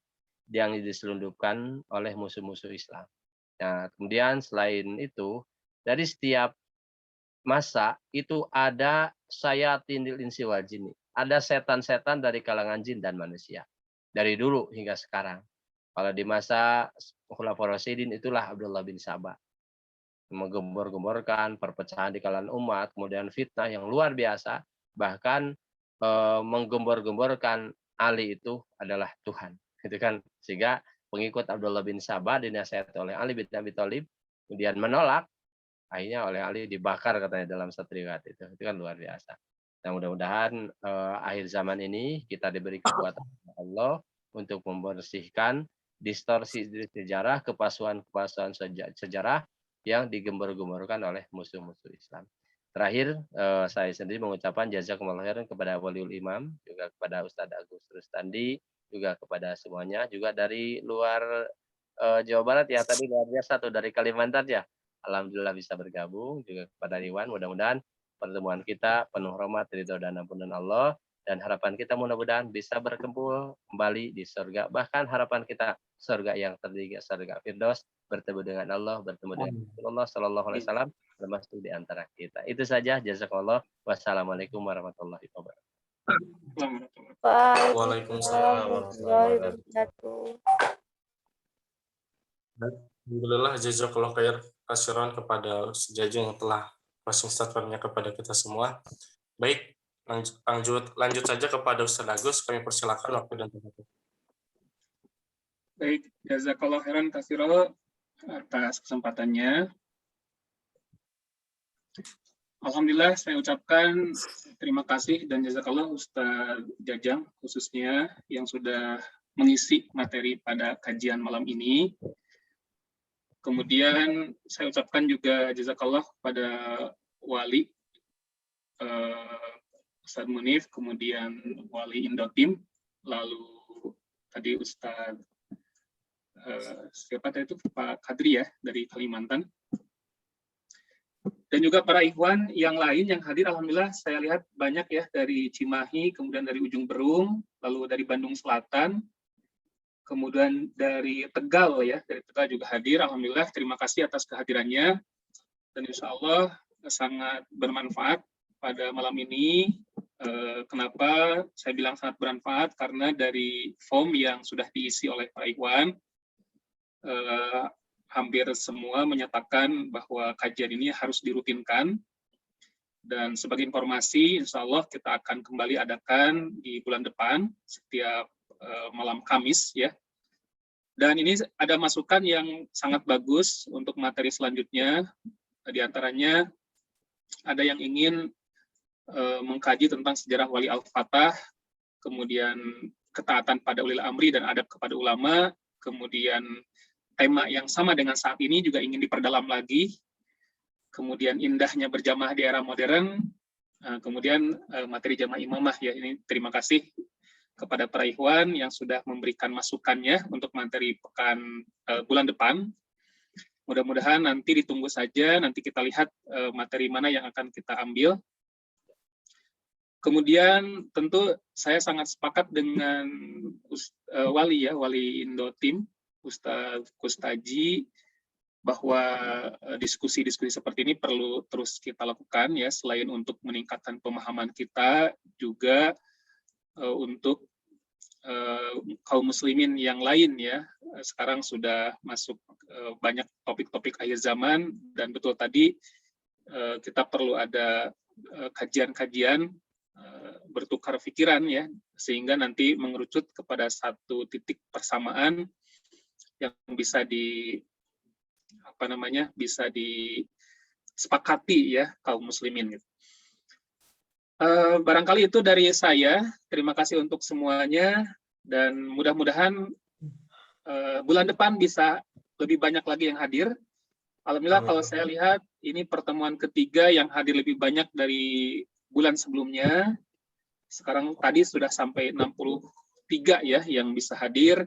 yang diselundupkan oleh musuh-musuh Islam. Nah, kemudian selain itu, dari setiap masa itu ada syayatinil insi wal jinni. Ada setan-setan dari kalangan jin dan manusia. Dari dulu hingga sekarang. Kalau di masa Khulafaur Rasyidin itulah Abdullah bin Sabah. Menggembor-gemborkan perpecahan di kalangan umat, kemudian fitnah yang luar biasa, bahkan menggembor-gemborkan Ali itu adalah Tuhan. Gitu kan? Sehingga pengikut Abdullah bin Sabah dinasihati oleh Ali bin Abi Thalib, kemudian menolak, akhirnya oleh Ali dibakar katanya dalam satu riwayat itu. Itu kan luar biasa. Nah, mudah-mudahan akhir zaman ini kita diberi kekuatan Allah untuk membersihkan distorsi sejarah, kepalsuan-kepalsuan sejarah yang digembor-gemborkan oleh musuh-musuh Islam. Terakhir, saya sendiri mengucapkan jazakumullah khairan kepada Waliul Imam, juga kepada Ustadz Agus Rustandi, juga kepada semuanya, juga dari luar Jawa Barat ya, tadi luar biasa tuh dari Kalimantan ya. Alhamdulillah bisa bergabung, juga kepada Iwan, mudah-mudahan pertemuan kita penuh rahmat, ridho dan ampunan Allah, dan harapan kita mudah-mudahan bisa berkumpul kembali di surga. Bahkan harapan kita surga yang terdiri, surga Firdaus, bertemu dengan Allah, bertemu dengan Rasulullah Sallallahu Alaihi Wasallam, termasuk di antara kita. Itu saja. Jazakallah. Wassalamualaikum warahmatullahi wabarakatuh. Waalaikumsalam warahmatullahi wabarakatuh. Alhamdulillah, jazakallah khair kasiran kepada Ustaz Jajeng yang telah closing statement-nya kepada kita semua. Baik, lanjut saja kepada Ustaz Agus, kami persilakan waktu dan tempat. Baik, jazakallah khairan katsiran atas kesempatannya. Alhamdulillah, saya ucapkan terima kasih dan jazakallah Ustaz Jajang khususnya yang sudah mengisi materi pada kajian malam ini. Kemudian saya ucapkan juga jazakallah kepada Wali Ustadz Munif, kemudian Wali Indotim, lalu tadi Ustadz siapa tadi itu Pak Kadri ya dari Kalimantan, dan juga para ikhwan yang lain yang hadir. Alhamdulillah saya lihat banyak ya dari Cimahi, kemudian dari Ujung Berung, lalu dari Bandung Selatan, kemudian dari Tegal ya, dari Tegal juga hadir. Alhamdulillah, terima kasih atas kehadirannya, dan insya Allah sangat bermanfaat pada malam ini. Kenapa saya bilang sangat bermanfaat? Karena dari form yang sudah diisi oleh Pak Ikhwan, hampir semua menyatakan bahwa kajian ini harus dirutinkan. Dan sebagai informasi, insya Allah kita akan kembali adakan di bulan depan, setiap malam Kamis ya. Dan ini ada masukan yang sangat bagus untuk materi selanjutnya. Di antaranya ada yang ingin mengkaji tentang sejarah Wali Al-Fatah, kemudian ketaatan pada ulil amri dan adab kepada ulama, kemudian tema yang sama dengan saat ini juga ingin diperdalam lagi, kemudian indahnya berjamaah di era modern, kemudian materi jamaah imamah ya. Ini terima kasih kepada para ikhwan yang sudah memberikan masukannya untuk materi pekan bulan depan. Mudah-mudahan nanti ditunggu saja, nanti kita lihat materi mana yang akan kita ambil. Kemudian tentu saya sangat sepakat dengan Wali ya, Wali Indotim, Ustadz Kustaji, bahwa diskusi-diskusi seperti ini perlu terus kita lakukan ya, selain untuk meningkatkan pemahaman kita, juga untuk kaum muslimin yang lain ya. Sekarang sudah masuk banyak topik-topik akhir zaman, dan betul tadi kita perlu ada kajian-kajian, bertukar pikiran ya, sehingga nanti mengerucut kepada satu titik persamaan yang bisa bisa disepakati ya kaum muslimin gitu. Barangkali itu dari saya. Terima kasih untuk semuanya, dan mudah-mudahan bulan depan bisa lebih banyak lagi yang hadir. Alhamdulillah, kalau saya lihat ini pertemuan ketiga yang hadir lebih banyak dari bulan sebelumnya. Sekarang tadi sudah sampai 63 ya yang bisa hadir,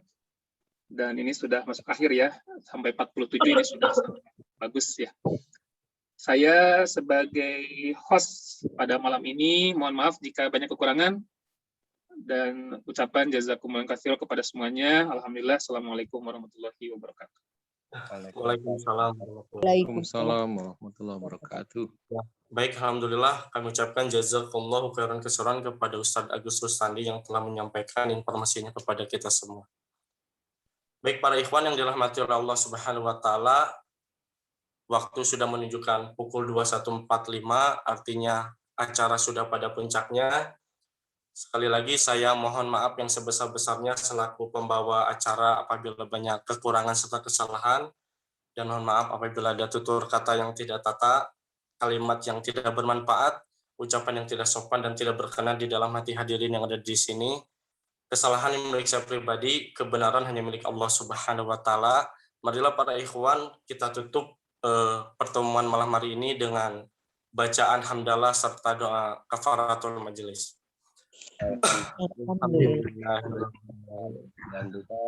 dan ini sudah masuk akhir ya, sampai 47 ini sudah bagus ya. Saya sebagai host pada malam ini, mohon maaf jika banyak kekurangan, dan ucapan jazakumullah khairan kepada semuanya. Alhamdulillah, assalamualaikum warahmatullahi wabarakatuh. Waalaikumsalam warahmatullahi wabarakatuh. Baik, alhamdulillah kami ucapkan jazakallahu khairan katsiran kepada Ustadz Agus Rustandi yang telah menyampaikan informasinya kepada kita semua. Baik para ikhwan yang dirahmati oleh Allah Subhanahu wa taala, waktu sudah menunjukkan pukul 21.45, artinya acara sudah pada puncaknya. Sekali lagi saya mohon maaf yang sebesar-besarnya selaku pembawa acara apabila banyak kekurangan serta kesalahan, dan mohon maaf apabila ada tutur kata yang tidak tata, kalimat yang tidak bermanfaat, ucapan yang tidak sopan dan tidak berkenan di dalam hati hadirin yang ada di sini. Kesalahan yang milik saya pribadi, kebenaran hanya milik Allah Subhanahu wa taala. Marilah para ikhwan kita tutup pertemuan malam hari ini dengan bacaan hamdalah serta doa kafaratul majelis. Alhamdulillah. Dan juga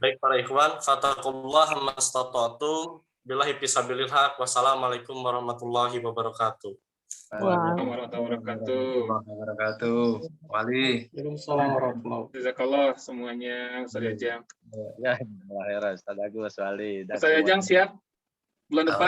Baik para ikhwan, fattakullah mastata'tum, billahi fisabilil haq, wassalamualaikum warahmatullahi wabarakatuh. Waalaikumsalam wabarakatuh. Wali. Waalaikumsalam warahmatullahi wabarakatuh. Jazakallah semuanya, Ustaz Ajang. ya, Ustaz Agus, Wali. Ustaz Ajang siap bulan depan.